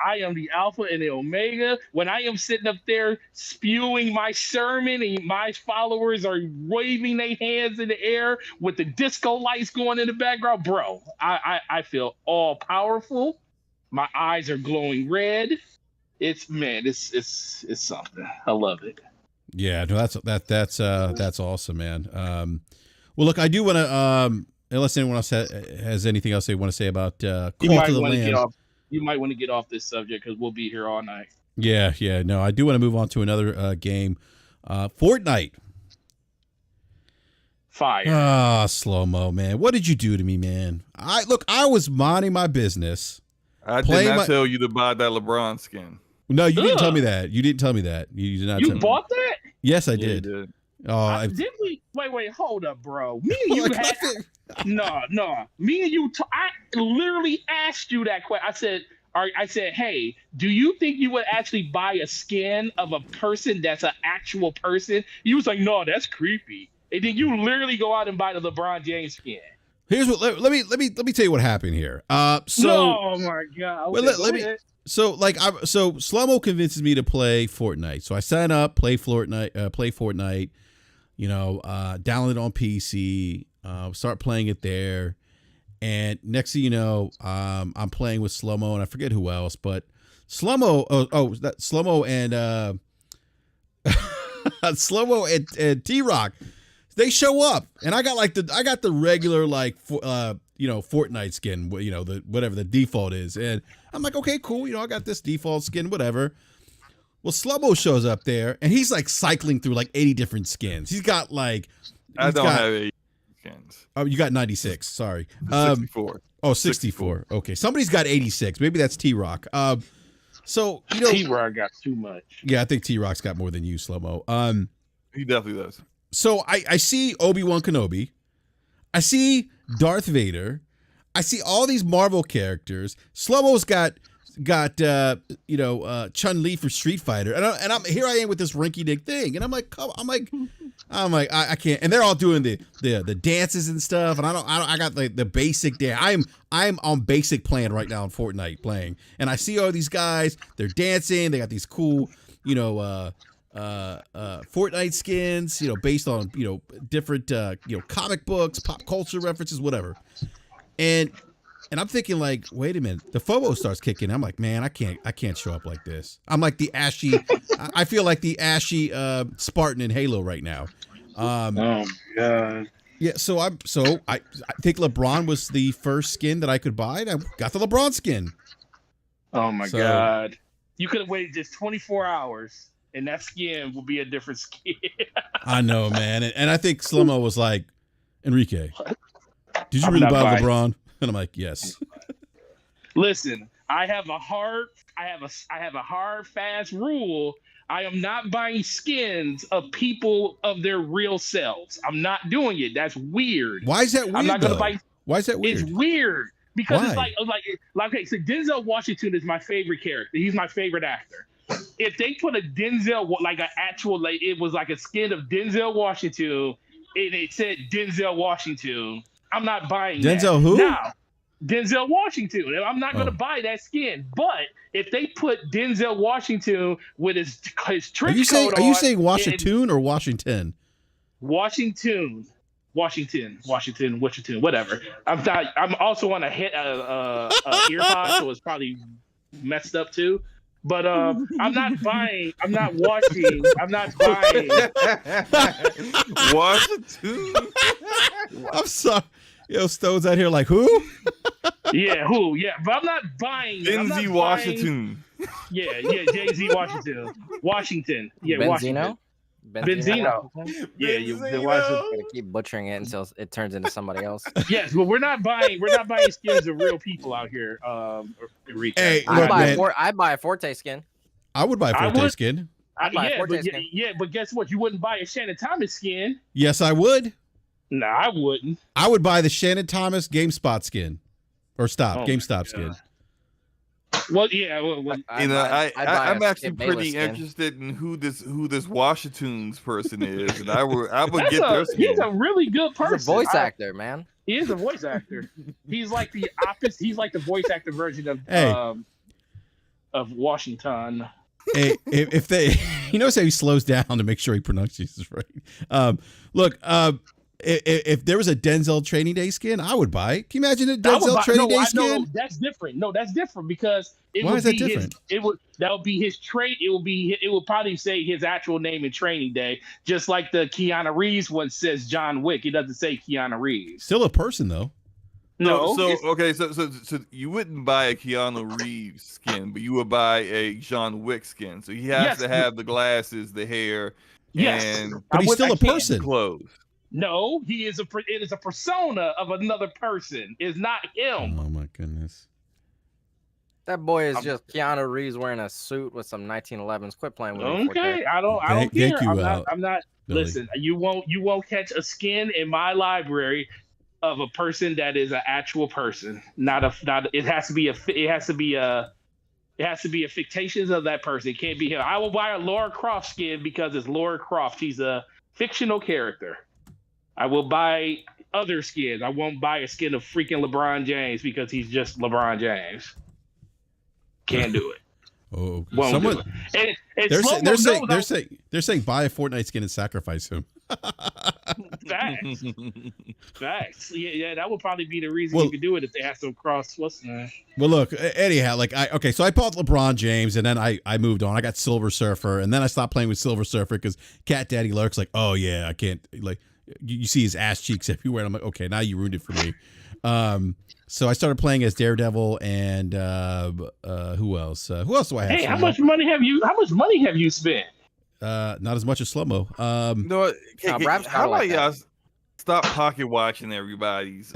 I am the Alpha and the Omega. When I am sitting up there spewing my sermon and my followers are waving their hands in the air with the disco lights going in the background, bro, I feel all powerful. My eyes are glowing red. It's something. I love it.
Yeah, no, that's awesome, man. Well, look, I do want to unless anyone else has anything else they want to say about Call to the Lamb.
You might want to get off this subject because we'll be here all night.
Yeah. No, I do want to move on to another game. Fortnite.
Fire.
Slow-Mo, man. What did you do to me, man? I was minding my business.
I did not tell you to buy that LeBron skin.
No, you didn't tell me that. You didn't tell me that. You did not tell me.
You bought that?
Yes, I did.
You did.
Oh,
did we? Wait, hold up, bro. Me and you had no. Me and you. I literally asked you that question. I said, hey, do you think you would actually buy a skin of a person that's an actual person? You was like, no, that's creepy. And then you literally go out and buy the LeBron James skin.
Here's what. Let me tell you what happened here.
Oh my god. Okay,
well, let me. So Slow-Mo convinces me to play Fortnite. So I sign up, play Fortnite. You know, download it on PC, start playing it there, and next thing you know, I'm playing with Slow-Mo and I forget who else, but Slow-Mo. Slow-Mo and Slow-Mo and T-Rock, they show up, and I got the regular Fortnite skin, the default is, and I'm like, okay, cool, I got this default skin, whatever. Well, Slow-Mo shows up there, and he's like cycling through like 80 different skins. He's got like...
I don't have 80 skins.
Oh, you got 96. Sorry.
64.
Oh, 64. Okay. Somebody's got 86. Maybe that's T-Rock. So,
T-Rock got too much.
Yeah, I think T-Rock's got more than you, Slow-Mo.
He definitely does.
So I see Obi-Wan Kenobi. I see Darth Vader. I see all these Marvel characters. Slow-Mo's got Chun-Li for Street Fighter, and I'm here. I am with this rinky-dink thing, and I'm like, I can't. And they're all doing the dances and stuff, and I got the basic dance. I'm on basic plan right now in Fortnite playing, and I see all these guys. They're dancing. They got these cool, Fortnite skins, based on different comic books, pop culture references, whatever, And I'm thinking, like, wait a minute. The FOMO starts kicking. I'm like, man, I can't show up like this. I'm like the ashy. I feel like the ashy Spartan in Halo right now.
Oh my god.
Yeah. So I think LeBron was the first skin that I could buy. And I got the LeBron skin.
Oh my god. You could have waited just 24 hours, and that skin will be a different skin.
I know, man. And I think Slow-Mo was like, Enrique, did you really buy LeBron? And I'm like, yes.
Listen, I have a hard fast rule. I am not buying skins of people of their real selves. I'm not doing it. That's weird.
Why is that weird?
I'm not gonna buy.
Why is that weird?
It's weird because
Why?
it's like okay. So Denzel Washington is my favorite character. He's my favorite actor. If they put a Denzel like an actual like it was like a skin of Denzel Washington and it said Denzel Washington, I'm not buying
Denzel
that.
who?
Now, Denzel Washington. I'm not going to buy that skin. But if they put Denzel Washington with his trench coat on,
are you saying Washington or Washington?
Washington, whatever. I'm also on a earpod, so it's probably messed up too. But I'm not buying. I'm not watching. I'm not buying.
Washington.
I'm sorry. Yo, Stone's out here like who?
Yeah, who? Yeah, but I'm not buying.
Denzel Washington.
Yeah, Jay-Z Washington. Yeah,
Benzino?
Washington. Benzino. Yeah, you watch it.
Gonna keep butchering it until it turns into somebody else.
Yes, but we're not buying skins of real people out here. Enrique.
Hey,
I'd
look, man,
buy a Forte skin.
I would buy a Forte skin.
But guess what? You wouldn't buy a Shannon Thomas skin.
Yes, I would.
No, I wouldn't.
I would buy the Shannon Thomas GameSpot skin. Or GameStop skin.
Well, yeah.
I'm actually pretty interested in who this Washington's person is, and I would get their skin.
He's a really good person.
He's a voice actor, man.
He is a voice actor. He's like the opposite. He's like the voice actor version of Washington.
Hey, if they, he knows how he slows down to make sure he pronounces it right. Look, if there was a Denzel Training Day skin, I would buy it. Can you imagine a Denzel Training Day skin?
No, that's different. No, that's different because
Why is that different?
That would be his trade. It would probably say his actual name in Training Day, just like the Keanu Reeves one says John Wick. It doesn't say Keanu Reeves.
Still a person though.
No.
So you wouldn't buy a Keanu Reeves skin, but you would buy a John Wick skin. So he has to have the glasses, the hair,
but he's still a person.
Clothes.
No, it is a persona of another person. It's not him.
Oh my goodness.
That
boy is just Keanu Reeves wearing a suit with some 1911s. Quit playing with me.
Okay, I don't care. I'm not.
Billy.
Listen, you won't catch a skin in my library of a person that is an actual person. It has to be a fictitious of that person. It can't be him. I will buy a Lara Croft skin because it's Lara Croft. She's a fictional character. I will buy other skins. I won't buy a skin of freaking LeBron James because he's just LeBron James. Can't do it.
Oh,
won't do it. And
they're saying buy a Fortnite skin and sacrifice him.
Facts. Yeah, that would probably be the reason you could do it if they have some cross.
Well, look, anyhow, so I bought LeBron James, and then I moved on. I got Silver Surfer, and then I stopped playing with Silver Surfer because Cat Daddy Lurk's like, oh yeah, I can't you see his ass cheeks everywhere. And I'm like, okay, now you ruined it for me. So I started playing as Daredevil and who else? Who else do I have?
Hey, how much money have you spent?
Not as much as Slow-Mo.
How about y'all stop pocket watching everybody's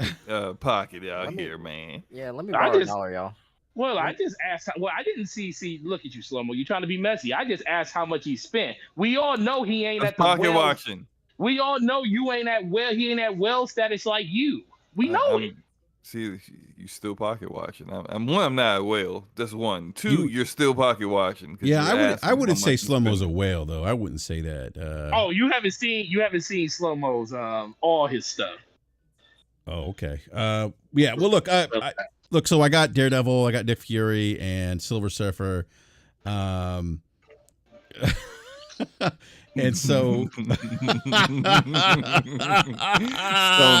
pocket out here, man?
Yeah, let me borrow $1, y'all.
Well, I just asked. Well, I didn't see. Look at you, Slow-Mo. You're trying to be messy. I just asked how much he spent. We all know he ain't at the
pocket watching.
We all know you ain't at well. He ain't at well status like you. We know it.
See, you still pocket watching. I'm not a whale. That's one. Two, you're still pocket watching.
Yeah, I wouldn't say Slow-Mo's a whale though. I wouldn't say that.
You haven't seen Slow-Mo's all his stuff.
Oh, okay. Yeah. Well, look. Look. So I got Daredevil. I got Nick Fury and Silver Surfer. And so
Stone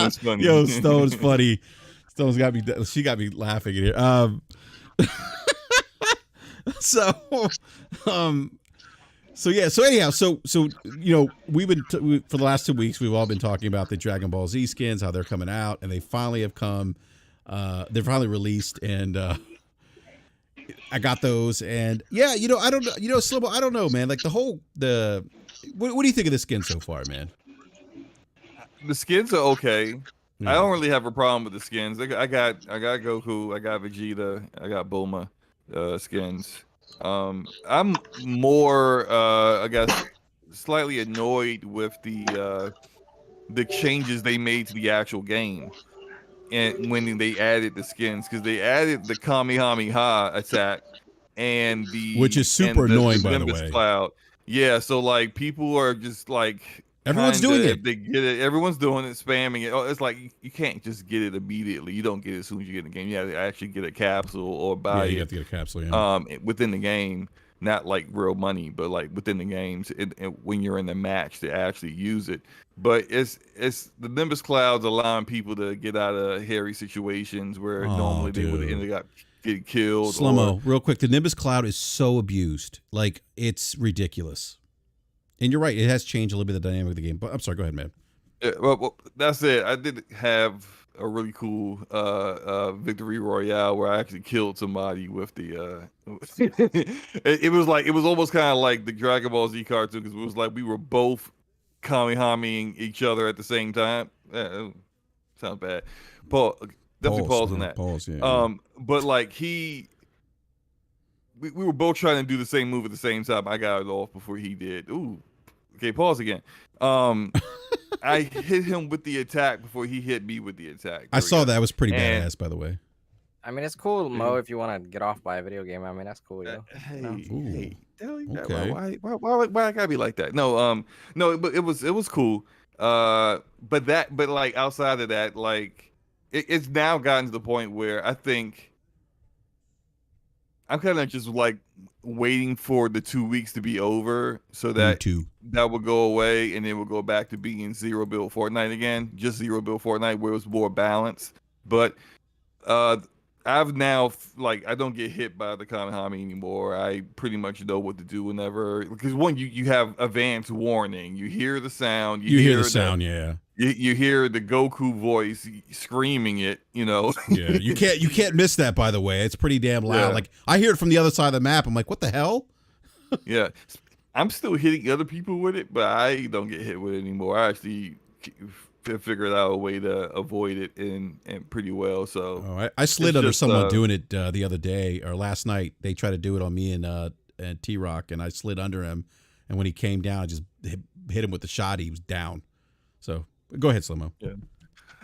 is funny.
Yo, Stone's funny. Stone's got me. She got me laughing in here. So yeah. So anyhow. So we've been for the last 2 weeks we've all been talking about the Dragon Ball Z skins, how they're coming out, and they finally have come. They're finally released, and I got those, and yeah, I don't know, Slow-Mo, I don't know, man. Like what do you think of the skin so far, man?
The skins are okay. I don't really have a problem with the skins. I got Goku, I got Vegeta, I got Bulma skins. I'm more I guess slightly annoyed with the changes they made to the actual game. And when they added the skins, because they added the Kamehameha attack and
Which is super
the
annoying, by the
Nimbus
way.
Cloud. Yeah, so like people are just like
Everyone's doing it.
if they get it, everyone's doing it, spamming it. Oh, it's like you can't just get it immediately. You don't get it as soon as you get in the game. You have to actually get a capsule or buy
Yeah, you
it.
have to get a capsule. Yeah.
Within the game, not like real money, but like within the games, when you're in the match to actually use it. But it's the Nimbus Clouds allowing people to get out of hairy situations where normally they would have ended up get killed.
Slow-mo, real quick. The Nimbus Cloud is so abused. Like, it's ridiculous. And you're right. It has changed a little bit of the dynamic of the game. But I'm sorry. Go ahead, man.
Yeah, well, that's it. I did have a really cool victory royale where I actually killed somebody with the it was almost kind of like the Dragon Ball Z cartoon, because it was like we were both Kamehameing each other at the same time. Sounds bad. Definitely pause on that.
Pause, yeah.
But like we were both trying to do the same move at the same time. I got it off before he did. Ooh. Okay, pause again. I hit him with the attack before he hit me with the attack.
I saw that. It was pretty badass, by the way.
I mean, it's cool, Mo, if you want to get off by a video game. I mean, that's cool, yo.
Hey,
okay.
Why I gotta be like that? No, but it was cool. But like outside of that, like it's now gotten to the point where I think I'm kind of just like waiting for the 2 weeks to be over so that that will go away, and then we'll go back to being zero build Fortnite again, just zero build Fortnite where it was more balanced. But I've now I don't get hit by the Kamehameha anymore. I pretty much know what to do whenever, because one, you have advanced warning. You hear the sound.
You hear the sound, yeah.
You hear the Goku voice screaming it, you know.
Yeah, you can't miss that, by the way. It's pretty damn loud.
Yeah.
Like, I hear it from the other side of the map. I'm like, what the hell?
Yeah. I'm still hitting other people with it, but I don't get hit with it anymore. I actually figured out a way to avoid it and pretty well. So
I slid under someone doing it the other day or last night. They tried to do it on me and T-Rock, and I slid under him. And when he came down, I just hit him with the shot. He was down. So go ahead, Slow-mo.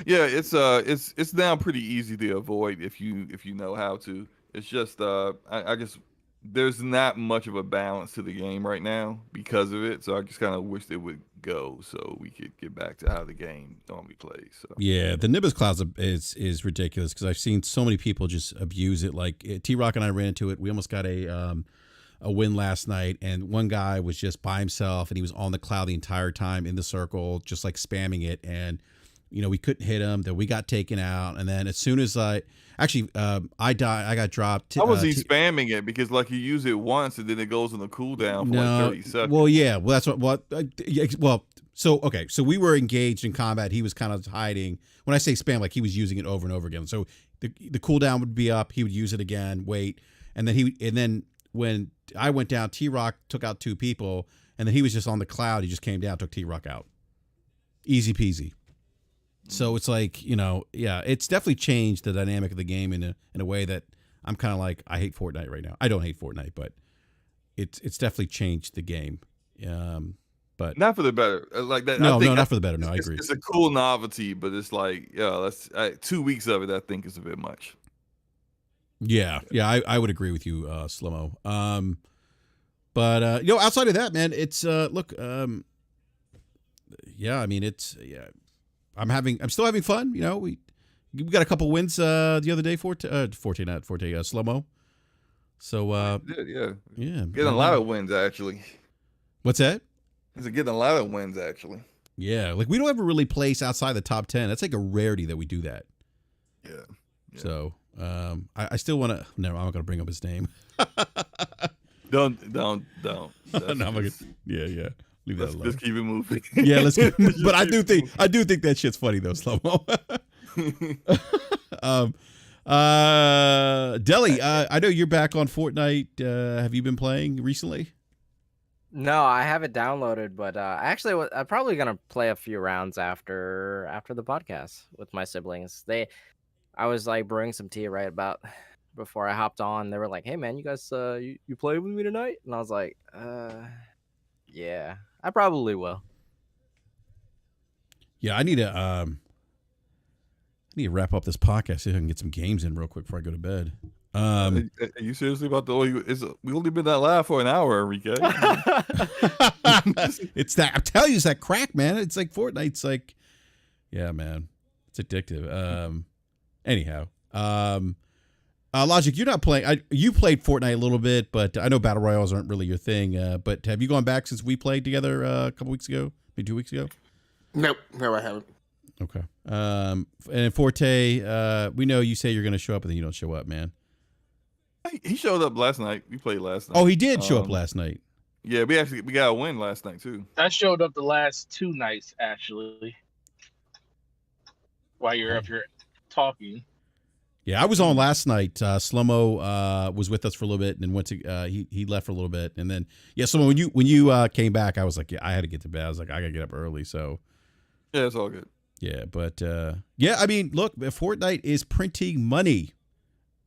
Yeah. It's now pretty easy to avoid if you know how to. It's just I just there's not much of a balance to the game right now because of it. So I just kind of wish they would go so we could get back to how the game normally plays. So
yeah, the Nimbus Clouds is ridiculous because I've seen so many people just abuse it. Like T-Rock and I ran into it. We almost got a win last night, and one guy was just by himself and he was on the cloud the entire time in the circle, just like spamming it. And we couldn't hit him. Then we got taken out, and then as soon as I died, I got dropped.
How was he spamming it? Because like you use it once and then it goes on the cooldown for like 30 seconds.
Well, yeah. Well, that's so we were engaged in combat. He was kind of hiding. When I say spam, like he was using it over and over again. So the cooldown would be up. He would use it again, wait, and then when I went down, T-Rock took out 2 people, and then he was just on the cloud. He just came down, took T-Rock out. Easy peasy. So it's like, it's definitely changed the dynamic of the game in a way that I'm kind of like, I hate Fortnite right now. I don't hate Fortnite, but it's definitely changed the game. But
not for the better. Like that.
No, not for the better. No, I agree.
It's a cool novelty, but it's like, 2 weeks of it, I think, is a bit much.
Yeah, I would agree with you, Slow-mo. But outside of that, man, it's look, yeah, I mean, it's I'm still having fun. We got a couple wins the other day Forte, Slow-mo. So
yeah,
getting
a lot of wins actually.
What's that?
He's getting a lot of wins actually.
Yeah, like we don't ever really place outside the top 10. That's like a rarity that we do that.
Yeah.
So I still want to. No, I'm not gonna bring up his name.
Don't.
No, I'm gonna. Yeah. Leave that alone.
Let's keep it moving.
Yeah, let's get. But I do think that shit's funny though, Slow-mo. Deli, I know you're back on Fortnite. Have you been playing recently?
No, I have it downloaded, but actually, I'm probably gonna play a few rounds after the podcast with my siblings. I was like brewing some tea right about before I hopped on. They were like, "Hey man, you guys, you play with me tonight?" And I was like, yeah, I probably will."
Yeah, I need to wrap up this podcast so I can get some games in real quick before I go to bed.
Are you seriously about to? We only been that live for an hour, Enrique.
It's that, I'm telling you, it's that crack, man. It's like Fortnite. It's like, yeah, man, it's addictive. Anyhow, Logic, you're not playing. You played Fortnite a little bit, but I know battle royales aren't really your thing. But have you gone back since we played together a couple weeks ago, maybe 2 weeks ago?
No, I haven't.
Okay. And Forte, we know you say you're going to show up, and then you don't show up, man.
He showed up last night. We played last night.
Oh, he did show up last night.
Yeah, we got a win last night too.
I showed up the last 2 nights actually. While you're up here talking.
Yeah, I was on last night. Slow-mo was with us for a little bit, and then went to he left for a little bit, and then Slow-mo, when you came back, I was like, I had to get to bed. I was like, I gotta get up early, so
yeah, it's all good.
Yeah, but I mean, look, Fortnite is printing money.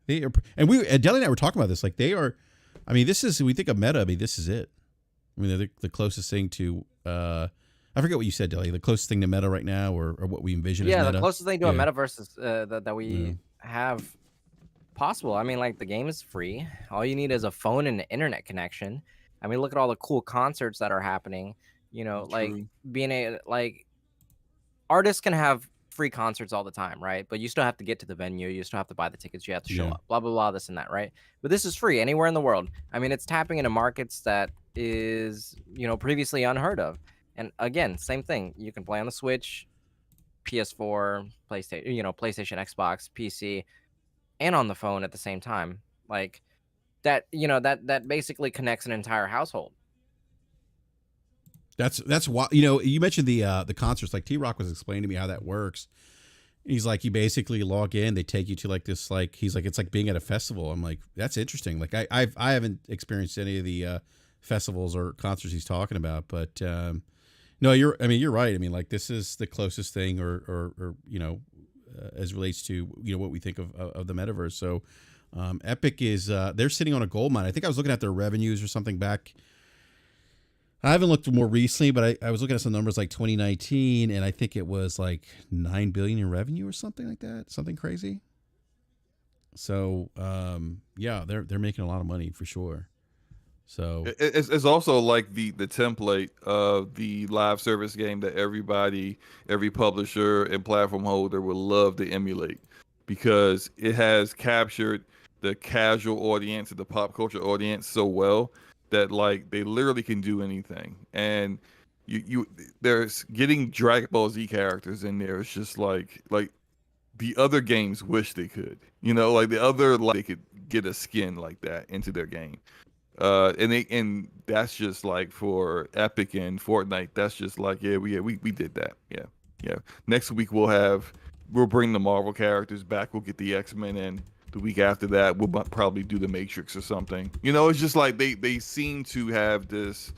They are, and Deli and I were talking about this. Like they are, I mean, we think of meta. I mean, this is it. I mean, they're the closest thing to. I forget what you said, Deli. The closest thing to meta right now, or what we envision.
Yeah,
as meta.
the closest thing to a metaverse is, that we have possible. I mean, like the game is free. All you need is a phone and an internet connection. I mean, look at all the cool concerts that are happening. You know, like artists can have free concerts all the time, right? But you still have to get to the venue. You still have to buy the tickets. You have to show up, blah, blah, blah, this and that, right? But this is free anywhere in the world. I mean, it's tapping into markets that is, previously unheard of. And again, same thing. You can play on the Switch, PS4, PlayStation, Xbox, PC, and on the phone at the same time. Like that, that basically connects an entire household.
That's why, you mentioned the concerts. Like T-Rock was explaining to me how that works. He's like, you basically log in, they take you to like this, like, he's like, it's like being at a festival. I'm like, that's interesting. Like I haven't experienced any of the festivals or concerts he's talking about, but no, you're right. I mean, like this is the closest thing or as relates to, what we think of the metaverse. So Epic is, they're sitting on a gold mine. I think I was looking at their revenues or something back. I haven't looked more recently, but I was looking at some numbers like 2019, and I think it was like $9 billion in revenue or something like that, something crazy. So, they're making a lot of money for sure. So
it's also like the template of the live service game that every publisher and platform holder would love to emulate, because it has captured the casual audience and the pop culture audience so well that like they literally can do anything. And there's getting Dragon Ball Z characters in there. It's just like the other games wish they could, like they could get a skin like that into their game. And that's just like for Epic and Fortnite. That's just like, we did that. Yeah. Next week we'll bring the Marvel characters back. We'll get the X-Men in. The week after that, we'll probably do the Matrix or something. It's just like they seem to have this,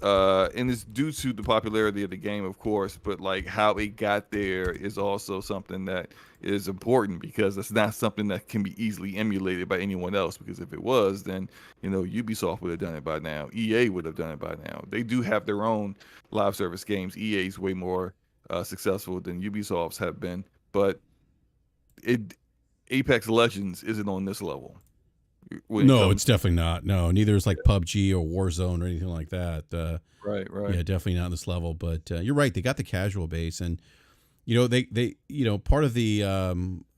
and it's due to the popularity of the game, of course, but like how it got there is also something that is important, because it's not something that can be easily emulated by anyone else. Because if it was, then Ubisoft would have done it by now. EA would have done it by now. They do have their own live service games. EA's way more successful than Ubisoft's have been, but Apex Legends isn't on this level.
No, it's definitely not. No, neither is like PUBG or Warzone or anything like that.
Right.
Yeah, definitely not on this level. But you're right; they got the casual base, and they part of the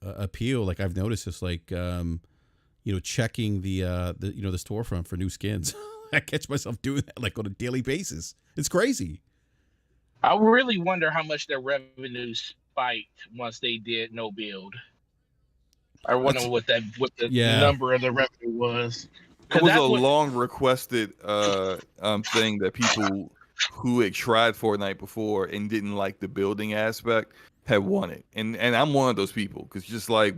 appeal. Like I've noticed, is like checking the storefront for new skins. I catch myself doing that like on a daily basis. It's crazy.
I really wonder how much their revenue spiked once they did no build. I wonder what the number of the revenue was.
It was long requested thing that people who had tried Fortnite before and didn't like the building aspect had wanted. And I'm one of those people, because just like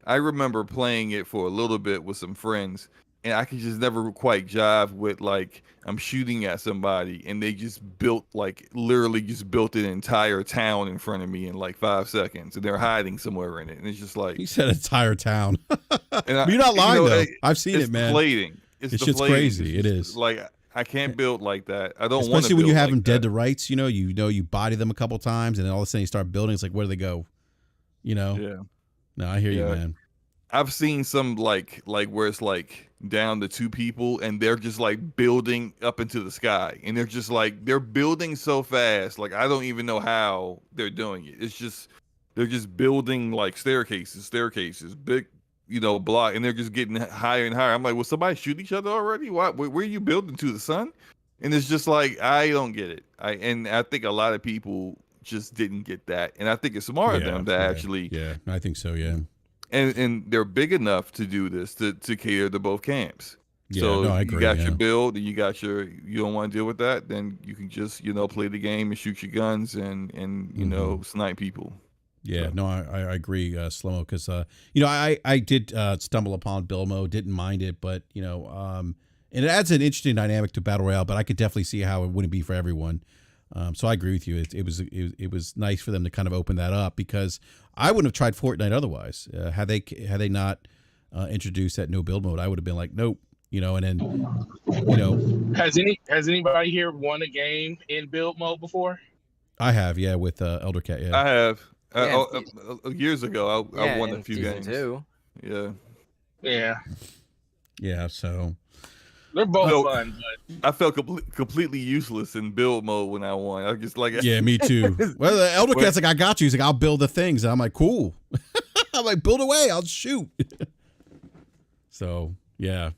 I remember playing it for a little bit with some friends, and I could just never quite jive with like I'm shooting at somebody and they just built like literally just built an entire town in front of me in like 5 seconds, and they're hiding somewhere in it, and it's just like
He said entire town.
and
But you're not lying though. I've seen
it's
it, man.
deflating. It's
Shit's
deflating.
crazy.
It's
It
just,
is.
like I can't build like that. I don't want to.
Especially when you have them
like
dead
that.
to rights. You body them a couple times, and then all of a sudden you start building. It's like, where do they go?
Yeah.
No, I hear you,
Yeah.
man.
I've seen some like where it's like down to 2 people and they're just like building up into the sky, and they're just like they're building so fast, like I don't even know how they're doing it. It's just they're just building like staircases, big, block, and they're just getting higher and higher. I'm like, will somebody shoot each other already? Where are you building to, the sun? And it's just like I don't get it. I think a lot of people just didn't get that, and I think it's smart of them to actually.
Yeah, I think so. Yeah.
And they're big enough to do this to cater to both camps.
Yeah,
So
no, I agree,
you got
yeah.
your build, and you don't want to deal with that, then you can just play the game and shoot your guns and snipe people.
Yeah,
So.
no, I agree, Slow-mo, because I did stumble upon build mode, didn't mind it, but and it adds an interesting dynamic to Battle Royale, but I could definitely see how it wouldn't be for everyone. So I agree with you. It was nice for them to kind of open that up, because I wouldn't have tried Fortnite otherwise. Had they not introduced that no build mode, I would have been like, nope. And then
Has anybody here won a game in build mode before?
I have, yeah, with Elder Cat, yeah.
I have.
Yeah,
Years ago, I won a
in
few
season
games.
2.
Yeah.
Yeah,
Yeah, so
they're both
No.
fun, but
I felt completely useless in build mode when I won. I was just like,
yeah, me too. Well, the Elder Cat's like, I got you. He's like, I'll build the things. And I'm like, cool. I'm like, build away. I'll shoot. So, yeah.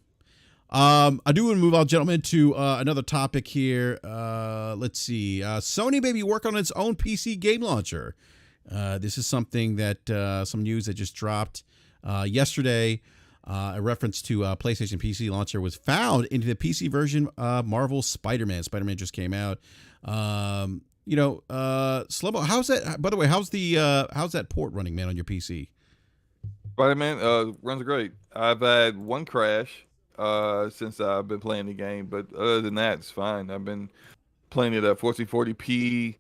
I do want to move on, gentlemen, to another topic here. Let's see. Sony may be working on its own PC game launcher. This is something that some news that just dropped yesterday. A reference to PlayStation PC launcher was found into the PC version of Marvel's Spider-Man. Spider-Man just came out. Slow-mo, how's that? By the way, how's that port running, man, on your PC?
Spider-Man runs great. I've had one crash since I've been playing the game, but other than that, it's fine. I've been playing it at 1440p,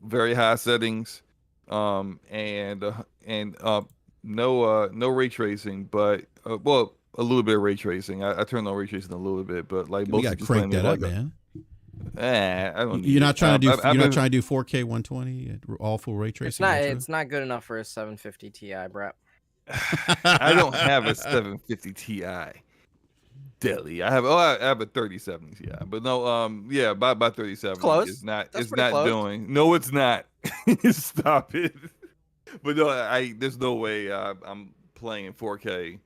very high settings, and no ray tracing, but well, a little bit of ray tracing. I turned on ray tracing a little bit, but like
You
most
got to
just
crank
playing
that
it
up, man.
I don't.
You're not trying to do.
I've
You're not
been-
trying to do 4K 120 all full ray tracing.
It's not good enough for a 750 Ti, BRAP.
I don't have a 750 Ti. Deli. I have a 3070 Ti, but no, yeah, by 3070
Close.
is not
That's
it's
pretty
not
close.
doing. No, it's not. Stop it. But no, there's no way I'm playing 4K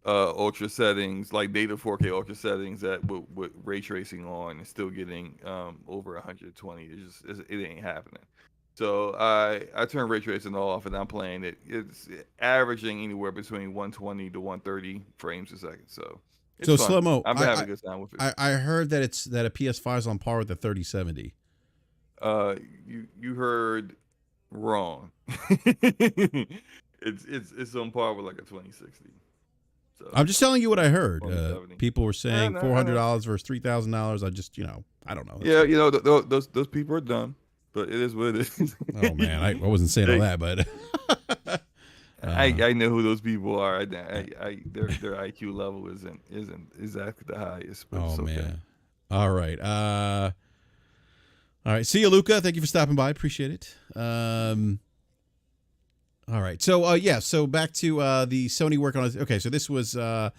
ultra settings, like native 4K ultra settings that with ray tracing on and still getting over 120. It ain't happening. So I turn ray tracing off and I'm playing it. It's averaging anywhere between 120 to 130 frames a second. So it's
So
fun.
Slow-mo,
I'm having a good time with it.
I heard that a PS5 is on par with the 3070.
You heard wrong. It's on par with like a 2060. So
I'm just telling you what I heard.
2070.
People were saying
no,
$400 versus $3,000. I just, I don't know.
yeah, those people are dumb, but it is what it is.
Oh man, I wasn't saying all that, but
I know who those people are. Their IQ level isn't exactly the highest. But
oh
it's okay.
man. All right. All right. See you, Luca. Thank you for stopping by. Appreciate it. All right. So so back to the Sony work on it. Okay, so this was there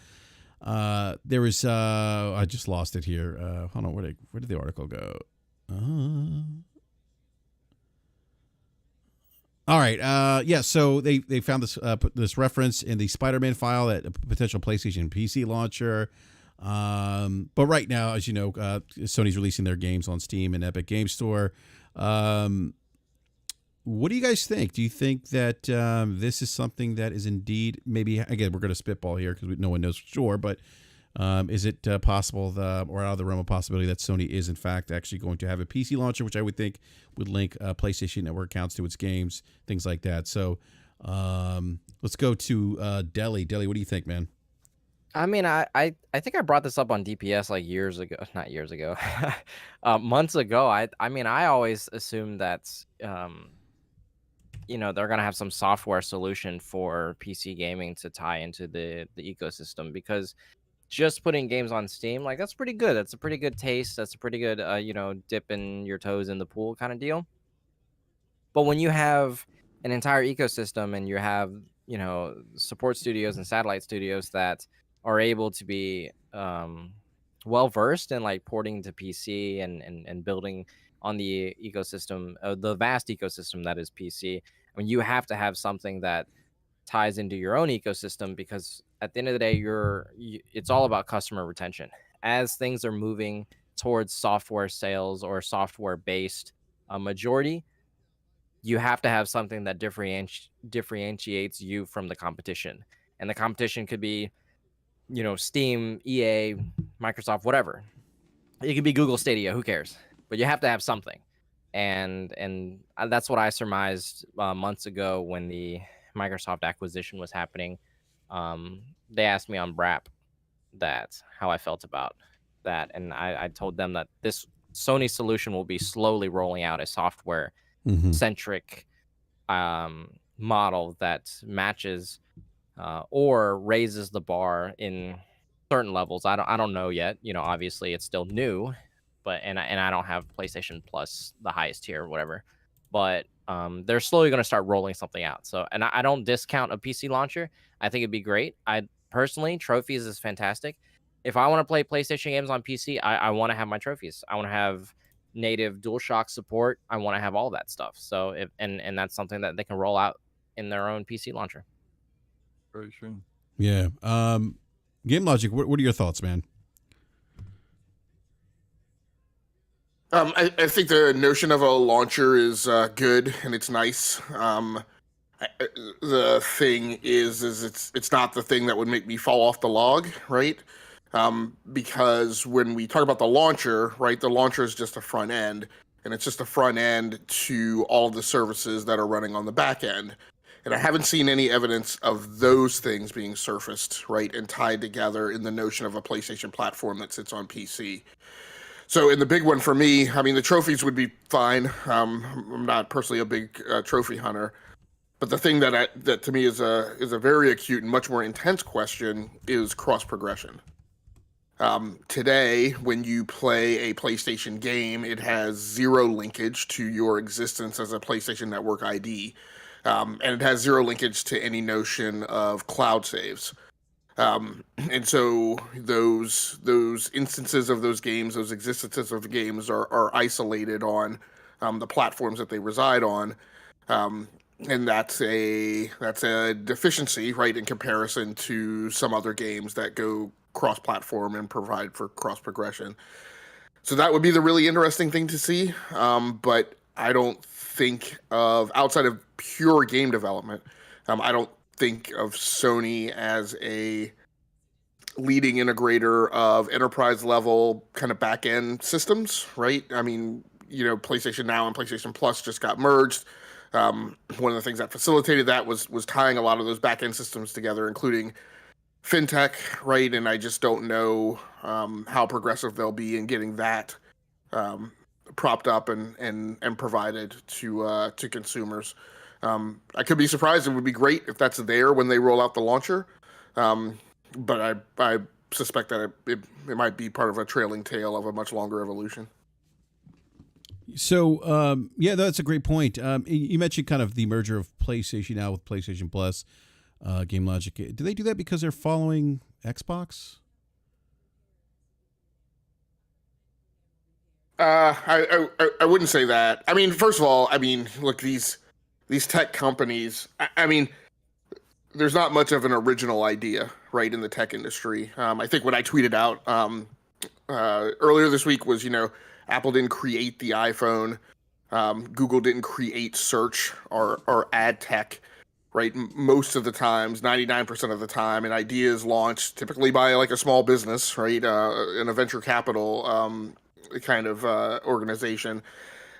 was I just lost it here. Hold on, where did the article go? All right. Yeah, so they found this reference in the Spider-Man file at a potential PlayStation PC launcher. But right now, as you know, Sony's releasing their games on Steam and Epic Game Store. What do you guys think? Do you think that this is something that is indeed, maybe, again, we're going to spitball here because no one knows for sure, but is it possible or out of the realm of possibility that Sony is in fact actually going to have a PC launcher, which I would think would link PlayStation Network accounts to its games, things like that. So let's go to Deli. Deli, what do you think, man?
I mean, I think I brought this up on DPS like years ago, not years ago, months ago. I mean, I always assumed that they're gonna have some software solution for PC gaming to tie into the ecosystem, because just putting games on Steam, like, that's pretty good. That's a pretty good taste. That's a pretty good dipping your toes in the pool kind of deal. But when you have an entire ecosystem and you have, support studios and satellite studios that are able to be well versed in like porting to PC and building on the ecosystem, the vast ecosystem that is PC, I mean, you have to have something that ties into your own ecosystem, because at the end of the day, it's all about customer retention. As things are moving towards software sales or software based majority, you have to have something that differentiates you from the competition. And the competition could be, Steam, EA, Microsoft, whatever. It could be Google Stadia, who cares? But you have to have something. And that's what I surmised months ago when the Microsoft acquisition was happening. They asked me on BRAP that how I felt about that, and I told them that this Sony solution will be slowly rolling out a software
Mm-hmm.
centric model that matches or raises the bar in certain levels. I don't know yet. Obviously it's still new, but and I don't have PlayStation Plus, the highest tier or whatever. But they're slowly going to start rolling something out. So, and I don't discount a PC launcher. I think it'd be great. I personally, trophies is fantastic. If I want to play PlayStation games on PC, I want to have my trophies. I want to have native DualShock support. I want to have all that stuff. So if and that's something that they can roll out in their own PC launcher.
Very true.
Yeah. Game Logic, what are your thoughts, man?
I think the notion of a launcher is good and it's nice. The thing is it's not the thing that would make me fall off the log, right? Because when we talk about the launcher, right, the launcher is just a front end, and it's just a front end to all of the services that are running on the back end. And I haven't seen any evidence of those things being surfaced, right, and tied together in the notion of a PlayStation platform that sits on PC. So in the big one for me, I mean, the trophies would be fine. I'm not personally a big trophy hunter. But the thing that to me is a very acute and much more intense question is cross progression. Today, when you play a PlayStation game, it has zero linkage to your existence as a PlayStation Network ID, and it has zero linkage to any notion of cloud saves. And so those instances of those games, those existences of games are isolated on the platforms that they reside on. And that's a deficiency, right, in comparison to some other games that go cross-platform and provide for cross-progression. So that would be the really interesting thing to see. But I don't think of, outside of pure game development, I don't think of Sony as a leading integrator of enterprise-level kind of back-end systems, right? I mean, PlayStation Now and PlayStation Plus just got merged. One of the things that facilitated that was tying a lot of those back-end systems together, including fintech, right? And I just don't know how progressive they'll be in getting that propped up and provided to consumers. I could be surprised. It would be great if that's there when they roll out the launcher, but I suspect that it might be part of a trailing tail of a much longer evolution.
So, yeah, that's a great point. You mentioned kind of the merger of PlayStation Now with PlayStation Plus, Game Logic. Do they do that because they're following Xbox?
I wouldn't say that. I mean, first of all, I mean, look, these tech companies, I mean, there's not much of an original idea, right, in the tech industry. I think what I tweeted out earlier this week was, Apple didn't create the iPhone. Google didn't create search or ad tech, right? Most of the times, 99% of the time, an idea is launched typically by like a small business, right? In a venture capital kind of organization.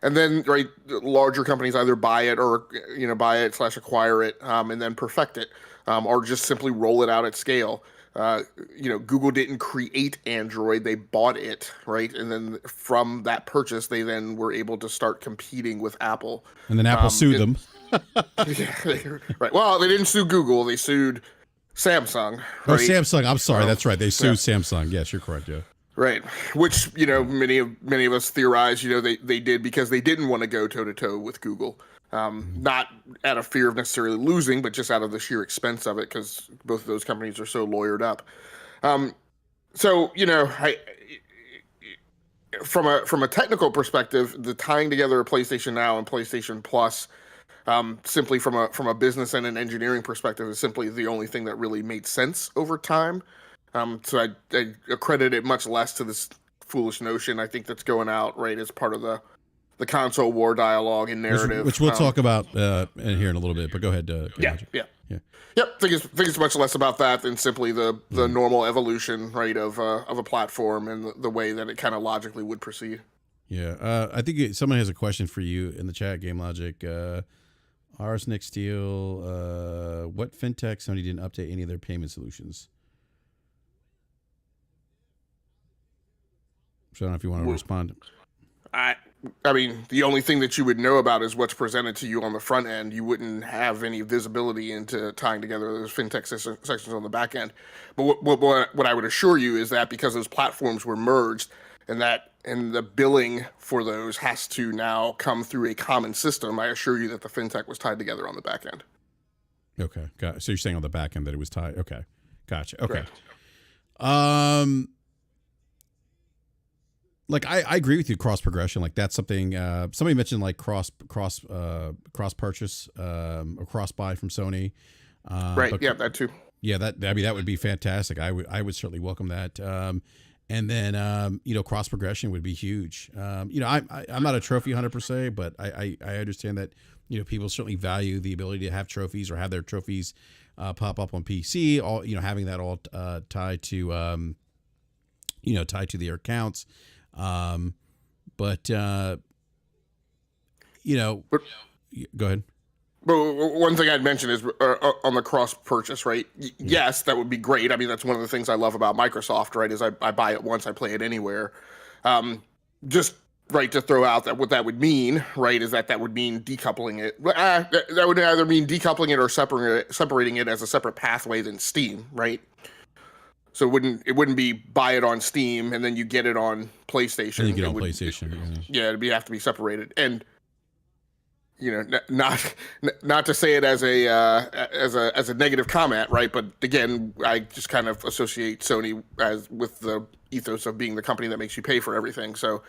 And then, right, larger companies either buy it or, buy it / acquire it and then perfect it, or just simply roll it out at scale. Google didn't create Android; they bought it, right? And then from that purchase, they then were able to start competing with Apple.
And then Apple sued them.
Right. Well, they didn't sue Google; they sued Samsung. Right?
Oh, Samsung. I'm sorry. That's right. They sued Samsung. Yes, you're correct. Yeah.
Right. Which many of us theorize they did because they didn't want to go toe to toe with Google. Not out of fear of necessarily losing, but just out of the sheer expense of it, because both of those companies are so lawyered up. From a technical perspective, the tying together of PlayStation Now and PlayStation Plus, simply from a business and an engineering perspective, is simply the only thing that really made sense over time. So I accredit it much less to this foolish notion I think that's going out right as part of the console war dialogue and narrative,
which we'll talk about here in a little bit. But go ahead.
Yep. Think it's much less about that than simply the normal evolution, right, of a platform and the way that it kind of logically would proceed.
Yeah, I think someone has a question for you in the chat. Game Logic, ours Nick Steele. What fintech Sony didn't update any of their payment solutions? So I don't know if you want to respond.
I mean, the only thing that you would know about is what's presented to you on the front end. You wouldn't have any visibility into tying together those fintech sections on the back end. But what I would assure you is that because those platforms were merged, and the billing for those has to now come through a common system, I assure you that the fintech was tied together on the back end.
Okay, got it. So you're saying on the back end that it was tied. Okay, gotcha. Okay.
Correct.
Like I agree with you, cross progression. Like that's something somebody mentioned, like cross purchase or cross buy from Sony.
Right. Yeah, that too.
Yeah, that would be fantastic. I would certainly welcome that. And then cross progression would be huge. I'm not a trophy hunter per se, but I understand that people certainly value the ability to have trophies or have their trophies pop up on PC. All having that all tied to their accounts. But go ahead.
But one thing I'd mention is on the cross purchase, right? Yes, that would be great. I mean, that's one of the things I love about Microsoft, right? Is I buy it once, I play it anywhere. Just right to throw out that what that would mean, right, is that would mean decoupling it. That would either mean decoupling it or separating it as a separate pathway than Steam, right? So it wouldn't be buy it on Steam and then you get it on PlayStation.
You get it on PlayStation.
Yeah, it'd have to be separated. And not to say it as a negative comment, right? But again, I just kind of associate Sony with the ethos of being the company that makes you pay for everything. So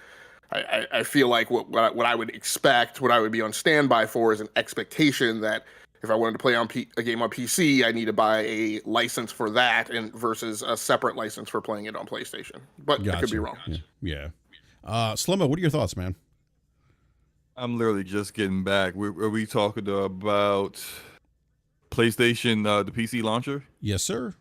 I feel like what I would expect, what I would be on standby for, is an expectation that if I wanted to play a game on PC, I need to buy a license for that, and versus a separate license for playing it on PlayStation. But I could be wrong.
Yeah. Slow-mo, what are your thoughts, man?
I'm literally just getting back. Are we talking about PlayStation, the PC launcher?
Yes, sir.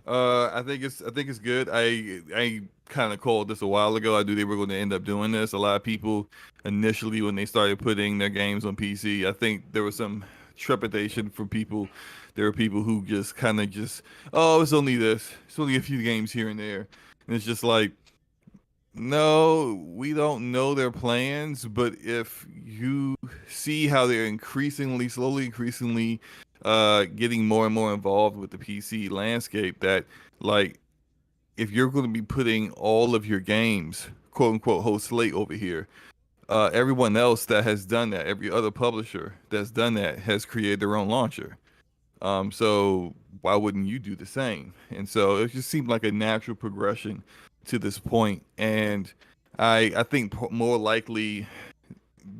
I think it's good. I kind of called this a while ago. I knew they were going to end up doing this. A lot of people initially, when they started putting their games on PC, I think there was some trepidation for people. There were people who just kind of it's only this. It's only a few games here and there. And it's just like, no, we don't know their plans, but if you see how they're slowly increasingly getting more and more involved with the PC landscape, that like if you're going to be putting all of your games, quote unquote, whole slate over here, everyone else that has done that, every other publisher that's done that has created their own launcher. So why wouldn't you do the same? And so it just seemed like a natural progression to this point. And I think more likely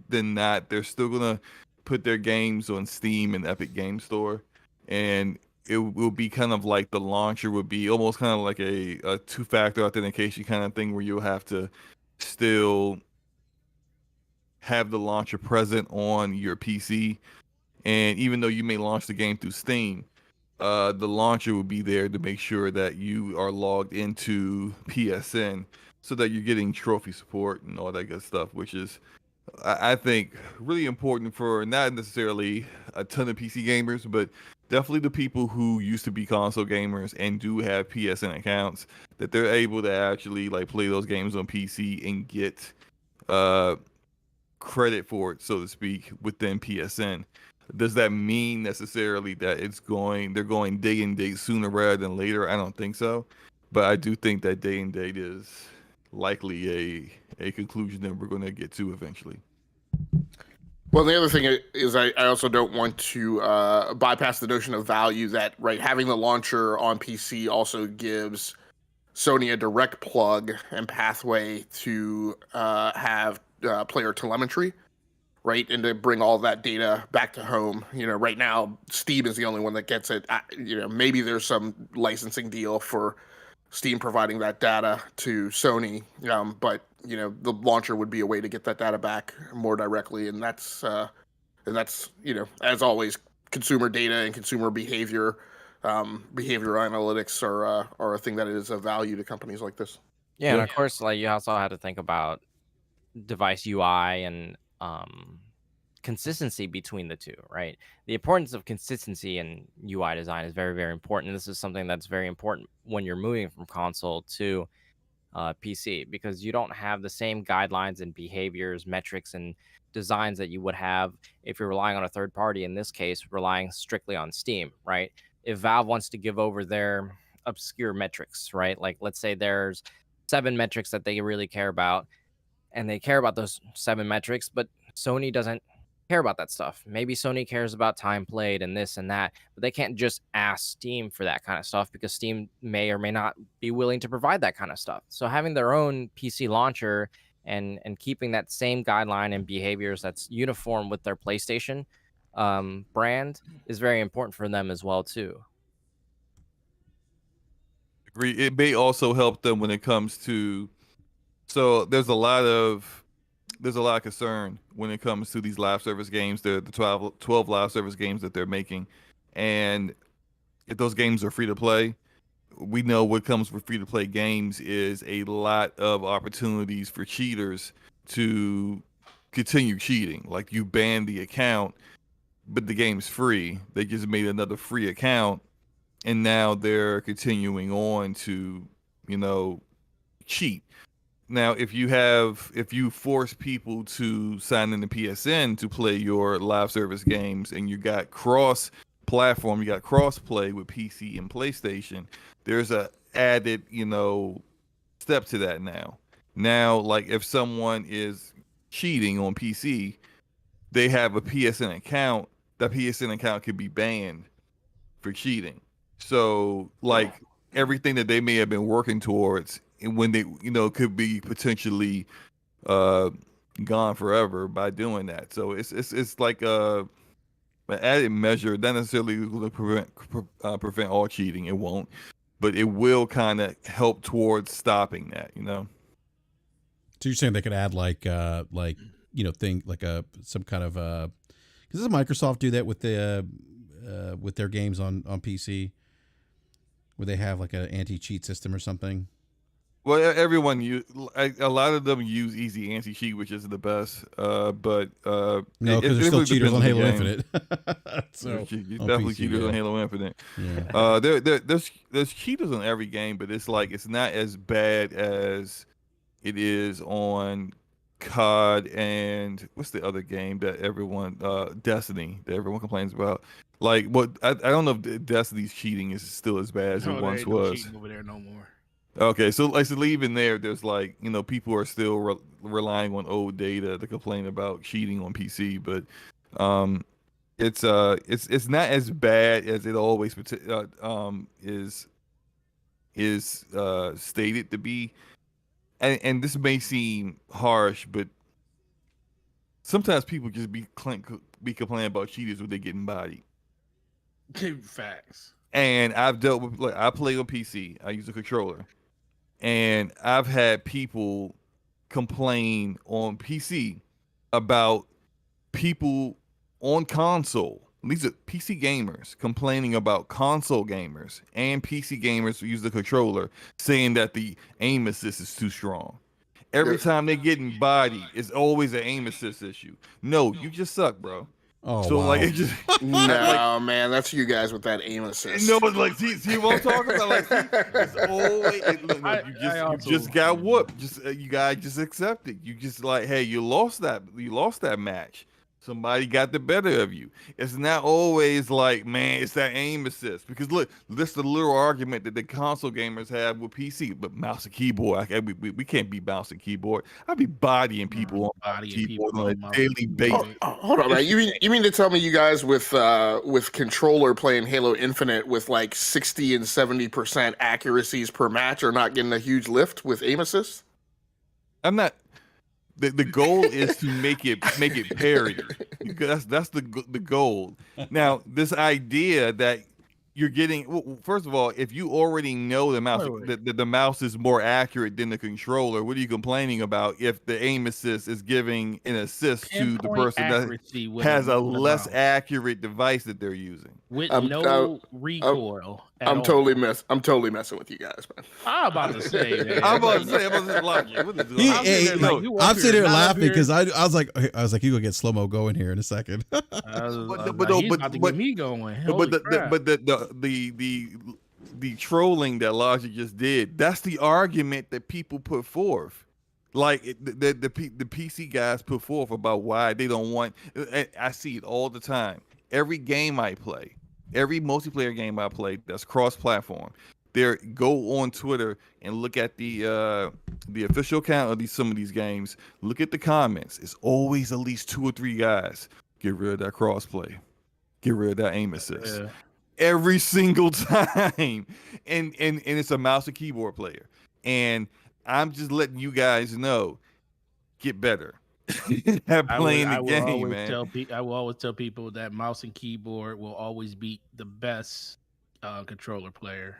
than not, they're still going to put their games on Steam and Epic Game Store. And it will be kind of like the launcher would be almost kind of like a two-factor authentication kind of thing, where you'll have to still have the launcher present on your PC. And even though you may launch the game through Steam, the launcher will be there to make sure that you are logged into PSN so that you're getting trophy support and all that good stuff, which is, I think, really important for not necessarily a ton of PC gamers, but definitely the people who used to be console gamers and do have PSN accounts, that they're able to actually like play those games on PC and get credit for it, so to speak, within PSN. Does that mean necessarily that they're going day and date sooner rather than later? I don't think so, but I do think that day and date is likely a conclusion that we're going to get to eventually.
Well, the other thing is I also don't want to bypass the notion of value that, right, having the launcher on PC also gives Sony a direct plug and pathway to have player telemetry, right, and to bring all that data back to home. You know, right now, Steam is the only one that gets it. Maybe there's some licensing deal for Steam providing that data to Sony, but the launcher would be a way to get that data back more directly, and that's as always, consumer data and consumer behavior, behavioral analytics are a thing that is of value to companies like this.
Yeah, and of course, like, you also had to think about device UI and consistency between the two, right? The importance of consistency in UI design is very, very important. And this is something that's very important when you're moving from console to PC, because you don't have the same guidelines and behaviors, metrics, and designs that you would have if you're relying on a third party, in this case, relying strictly on Steam, right? If Valve wants to give over their obscure metrics, right? Like, let's say there's 7 metrics that they really care about, and they care about those 7 metrics, but Sony doesn't care about that stuff. Maybe Sony cares about time played and this and that, but they can't just ask Steam for that kind of stuff, because Steam may or may not be willing to provide that kind of stuff. So having their own PC launcher and keeping that same guideline and behaviors that's uniform with their PlayStation brand is very important for them as well too.
Agree. It may also help them when it comes to, so there's a lot of concern when it comes to these live service games. The 12 live service games that they're making, and if those games are free to play, we know what comes with free to play games is a lot of opportunities for cheaters to continue cheating. Like, you ban the account, but the game's free. They just made another free account, and now they're continuing on to, cheat. Now, if you force people to sign into PSN to play your live service games, and you got cross-platform, you got cross-play with PC and PlayStation, there's a added, step to that now. Now, like, if someone is cheating on PC, they have a PSN account. That PSN account could be banned for cheating. So, like, everything that they may have been working towards, and when they, could be potentially gone forever by doing that. So it's like an added measure, not necessarily to prevent all cheating. It won't, but it will kind of help towards stopping that.
So you're saying they could add some kind of because doesn't Microsoft do that with their games on PC, where they have like an anti-cheat system or something?
Well, everyone a lot of them use easy anti-cheat, which is the best. But
no, because there's still cheaters on Halo Infinite.
So definitely cheaters on Halo Infinite.
Yeah.
There's cheaters on every game, but it's not as bad as it is on COD and what's the other game that everyone Destiny that everyone complains about. Like, what I don't know if Destiny's cheating is still as bad as it once was.
Cheating over there no more.
Okay, so even there's like, people are still relying on old data to complain about cheating on PC, but it's not as bad as it always is stated to be. And this may seem harsh, but sometimes people just be complaining about cheaters when they're getting bodied.
Facts.
And I've dealt with, like, I play on PC. I use a controller. And I've had people complain on PC about people on console. These are PC gamers complaining about console gamers and PC gamers who use the controller, saying that the aim assist is too strong. Every time they're getting bodied, it's always an aim assist issue. No, you just suck, bro.
Oh,
So
wow.
like it just
No, man, that's you guys with that aim assist.
no, but like see what I'm talking about? Like it's always look, you just got whooped. Just you guys just accept it. You just like, hey, you lost that match. Somebody got the better of you. It's not always like, man, it's that aim assist. Because look, this is the little argument that the console gamers have with PC, but mouse and keyboard. We can't be mouse and keyboard. I'd be bodying people on mouse and keyboard on a daily basis.
Hold on, man. You mean to tell me you guys with controller playing Halo Infinite with like 60 and 70% accuracies per match are not getting a huge lift with aim assist?
I'm not. The goal is to make it parity. That's the goal. Now, this idea that you're getting, well, first of all, if you already know the mouse, the mouse is more accurate than the controller, what are you complaining about if the aim assist is giving an assist to the person that has a less accurate device that they're using?
With no recoil.
I'm totally messing with you guys, man.
I'm about to say, man.
I'm about to say, like,
I'm sitting here laughing because I was like, you gonna get slow mo going here in a second.
He's about to get me going.
But the trolling that Logic just did, that's the argument that people put forth. Like the PC guys put forth about why they don't want. I see it all the time. Every game I play, every multiplayer game I play that's cross-platform, go on Twitter and look at the official account of some of these games. Look at the comments. It's always at least 2 or 3 guys. Get rid of that crossplay. Get rid of that aim assist. Yeah. Every single time, and it's a mouse and keyboard player. And I'm just letting you guys know, get better at playing the game, man.
I will always tell people that mouse and keyboard will always beat the best controller player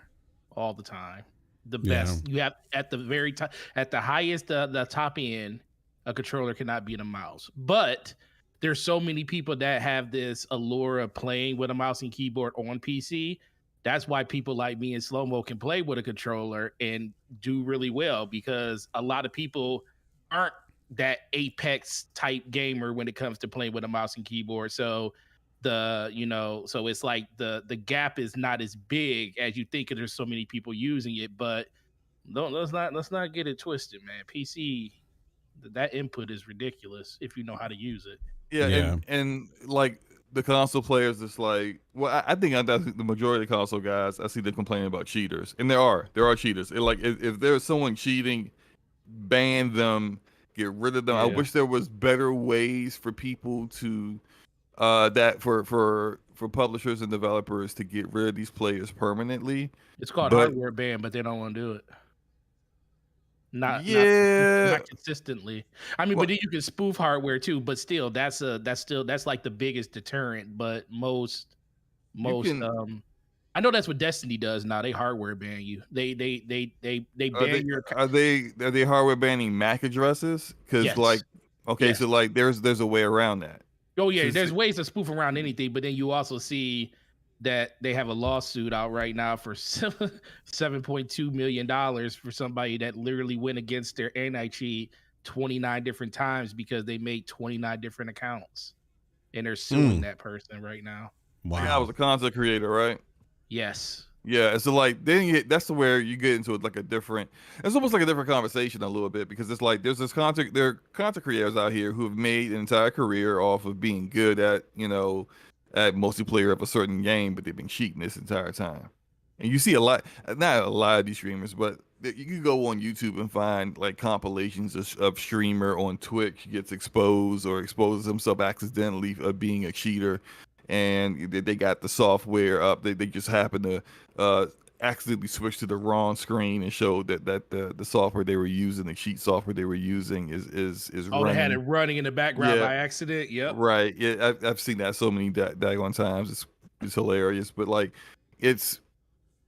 all the time. The best. You have at the very top, at the highest, the top end, a controller cannot beat a mouse. But there's so many people that have this allure of playing with a mouse and keyboard on PC. That's why people like me and Slow-Mo can play with a controller and do really well, because a lot of people aren't that Apex type gamer when it comes to playing with a mouse and keyboard. So so it's like the gap is not as big as you think, because there's so many people using it. But let's not get it twisted, man. PC, that input is ridiculous if you know how to use it.
Yeah. And like the console players, it's like, well, I think the majority of the console guys, I see them complaining about cheaters, and there are cheaters. If there's someone cheating, ban them, get rid of them. Yeah. I wish there was better ways for people to for publishers and developers to get rid of these players permanently.
It's called hardware ban, but they don't want to do it. Not consistently. I mean, but then you can spoof hardware too, but still that's like the biggest deterrent. But most I know that's what Destiny does now. They hardware ban you. They ban your.
Are they hardware banning MAC addresses? Because so like there's a way around that.
Oh yeah, there's ways to spoof around anything, but then you also see that they have a lawsuit out right now for $7.2 million for somebody that literally went against their anti-cheat 29 different times because they made 29 different accounts, and they're suing that person right now.
Wow, I was a content creator, right?
Yes.
Yeah, so like that's where you get into like it's almost like a different conversation a little bit, because it's like there are content creators out here who have made an entire career off of being good at at multiplayer of a certain game, but they've been cheating this entire time. And you see not a lot of these streamers, but you can go on YouTube and find like compilations of streamer on Twitch gets exposed or exposes himself accidentally of being a cheater, and they got the software up. They just happen to accidentally switch to the wrong screen and show that the software they were using, the cheat software they were using, is running.
They had it running in the background by accident. Yep.
Right. Yeah, I've seen that so many daggone times. It's hilarious, but like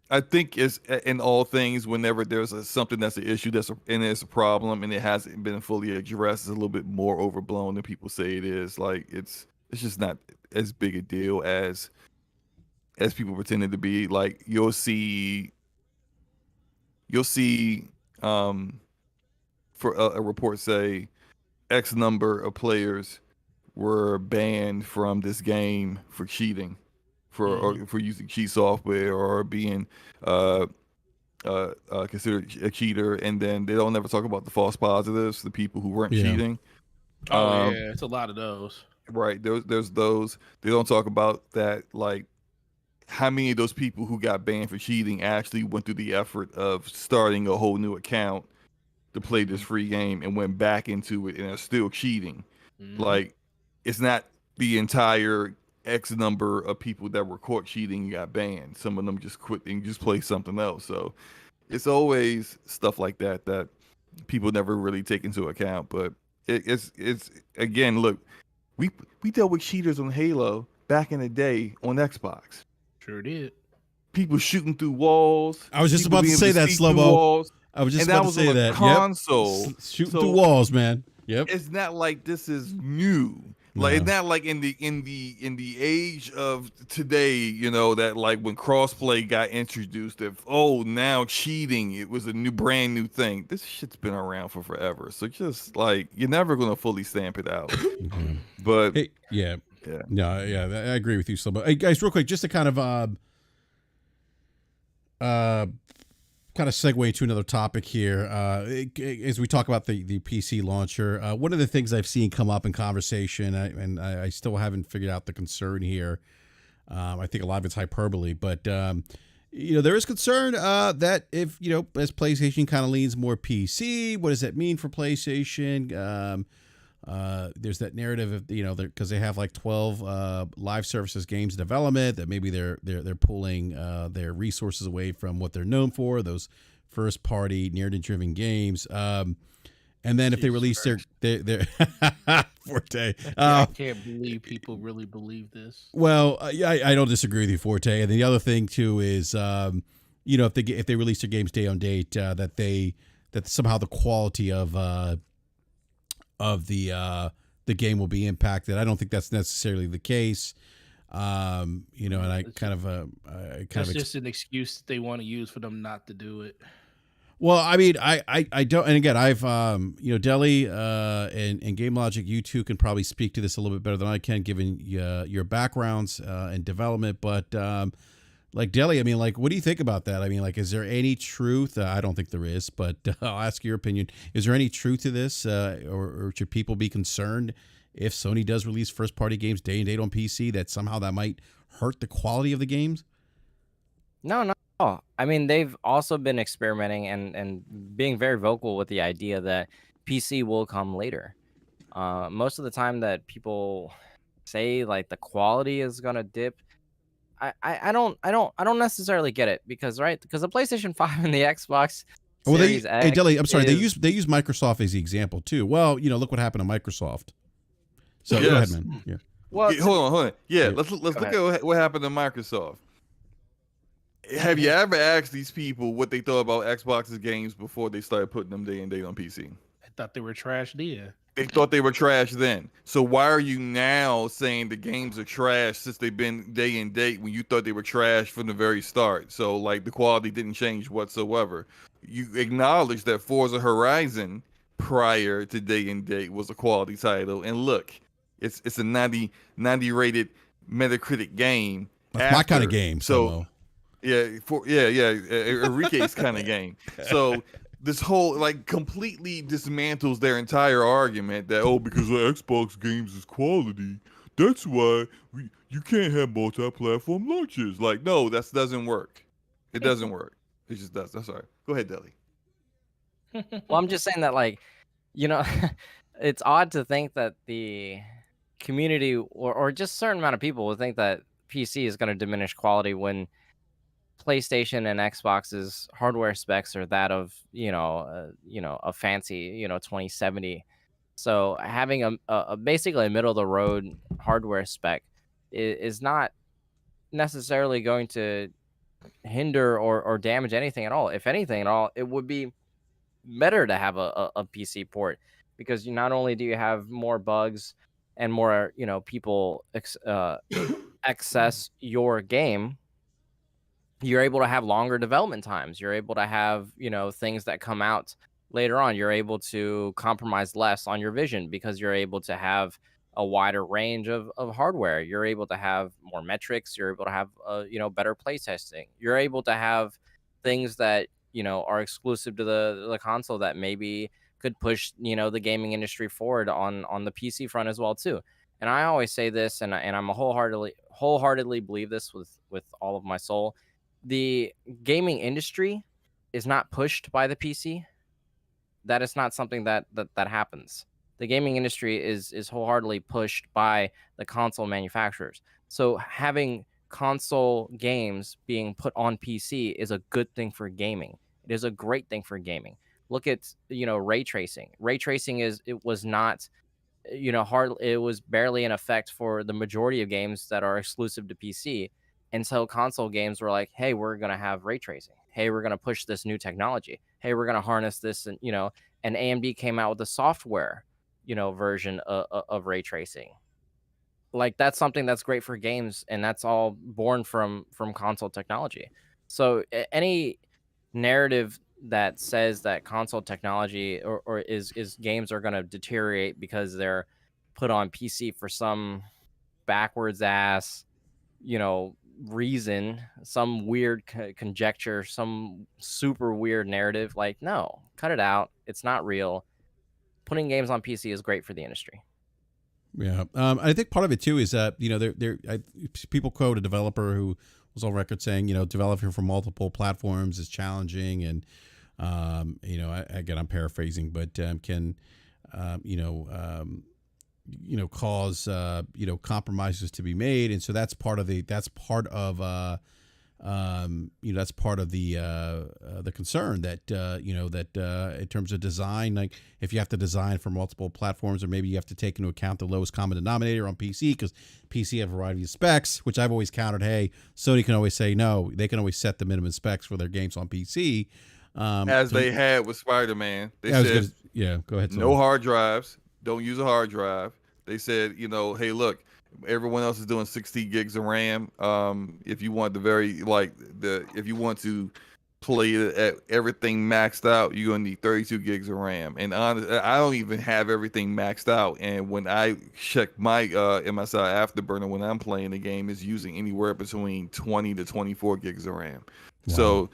I think it's in all things, whenever there's something that's an issue and it's a problem and it hasn't been fully addressed, it's a little bit more overblown than people say it is. Like it's just not as big a deal as people pretend it to be. Like you'll see for a report say X number of players were banned from this game for cheating, or for using cheat software or being considered a cheater, and then they don't ever talk about the false positives, the people who weren't cheating.
Oh yeah, it's a lot of those.
Right. There's those. They don't talk about that, like how many of those people who got banned for cheating actually went through the effort of starting a whole new account to play this free game and went back into it and are still cheating. Like, it's not the entire X number of people that were caught cheating and got banned. Some of them just quit and just play something else. So it's always stuff like that that people never really take into account. But it's again, look, we dealt with cheaters on Halo back in the day on Xbox.
Sure did.
People shooting through walls.
I was just about to say that, Slow-Mo. I was just about to say that.
Console.
Yep. Shooting through walls, man. Yep.
It's not like this is new. Like, it's not like in the age of today, you know, that like when Crossplay got introduced, now cheating, it was a brand new thing. This shit's been around for forever. So just like, you're never gonna fully stamp it out. But
hey, I agree with you, Slow-Mo. Hey guys, real quick, just to kind of segue to another topic here. As we talk about the PC launcher, one of the things I've seen come up in conversation, and I still haven't figured out the concern here. I think a lot of it's hyperbole, but there is concern that if as PlayStation kind of leans more PC, what does that mean for PlayStation? There's that narrative of because they have like 12 live services games in development, that maybe they're pulling their resources away from what they're known for, those first party narrative driven games. And then if they release their Forte,
I can't believe people really believe this.
Well, I don't disagree with you, Forte. And the other thing too is if they release their games day on date, that somehow the quality of the game will be impacted. I don't think that's necessarily the case. And
That's just an excuse they want to use for them not to do it.
Well, I mean, I don't, and again, I've Deli and Game Logic, you two can probably speak to this a little bit better than I can, given your backgrounds in development. But like Deli, I mean, like, what do you think about that? I mean, like, is there any truth? I don't think there is, but I'll ask your opinion. Is there any truth to this, or should people be concerned if Sony does release first-party games day and date on PC, that somehow that might hurt the quality of the games?
No. I mean, they've also been experimenting and being very vocal with the idea that PC will come later. Most of the time that people say like the quality is gonna dip, I don't necessarily get it, because the PlayStation 5 and the Xbox Series X.
Hey, Deli, I'm sorry. They use Microsoft as the example too. Well, look what happened to Microsoft. So go ahead, man. Yeah.
Well, hold on. Yeah, let's look at what happened to Microsoft. Have you ever asked these people what they thought about Xbox's games before they started putting them day and date on PC?
I thought they were trash then.
They thought they were trash then. So why are you now saying the games are trash since they've been day and date when you thought they were trash from the very start? So like the quality didn't change whatsoever. You acknowledge that Forza Horizon prior to day and date was a quality title, and look, it's a 90 rated Metacritic game.
That's my kind of game. So.
Enrique's kind of game. So this whole like completely dismantles their entire argument that because the Xbox games is quality, that's why you can't have multi-platform launches. Like, no, that doesn't work. It doesn't work. It just does. I'm sorry. Go ahead, Deli.
Well, I'm just saying that, like, it's odd to think that the community or just a certain amount of people would think that PC is going to diminish quality when PlayStation and Xbox's hardware specs are that of a fancy 2070. So having a basically a middle of the road hardware spec is not necessarily going to hinder or damage anything at all. If anything at all, it would be better to have a PC port, because not only do you have more bugs and more people access your game, you're able to have longer development times. You're able to have, things that come out later on. You're able to compromise less on your vision because you're able to have, a wider range of hardware. You're able to have more metrics. You're able to have better play testing. You're able to have things that are exclusive to the console that maybe could push the gaming industry forward on the PC front as well too. And I always say this, and I'm a wholeheartedly believe this with all of my soul. The gaming industry is not pushed by the PC. That is not something that happens. The gaming industry is wholeheartedly pushed by the console manufacturers. So having console games being put on PC is a good thing for gaming. It is a great thing for gaming. Look at ray tracing. Ray tracing was not hard. It was barely in effect for the majority of games that are exclusive to PC. And so console games were like, hey, we're going to have ray tracing. Hey, we're going to push this new technology. Hey, we're going to harness this. And, and AMD came out with the software, version of ray tracing. Like, that's something that's great for games. And that's all born from console technology. So any narrative that says that console technology or is games are going to deteriorate because they're put on PC for some backwards ass, reason, some weird conjecture, some super weird narrative. Like, no, cut it out. It's not real. Putting games on PC is great for the industry.
Yeah. I think part of it too is that, people quote a developer who was on record saying, developing for multiple platforms is challenging. And, again, I'm paraphrasing, but can, cause, compromises to be made. And so that's part of the concern that, in terms of design, like if you have to design for multiple platforms, or maybe you have to take into account the lowest common denominator on PC, because PC have a variety of specs, which I've always countered. Hey, Sony can always say no. They can always set the minimum specs for their games on PC.
They had with Spider-Man. They said,
go ahead.
No hard drives. Don't use a hard drive. They said, hey, look, everyone else is doing 60 gigs of RAM. If you want if you want to play it at everything maxed out, you're gonna need 32 gigs of RAM. And honestly, I don't even have everything maxed out. And when I check my MSI Afterburner when I'm playing the game, is using anywhere between 20 to 24 gigs of RAM. Wow. So,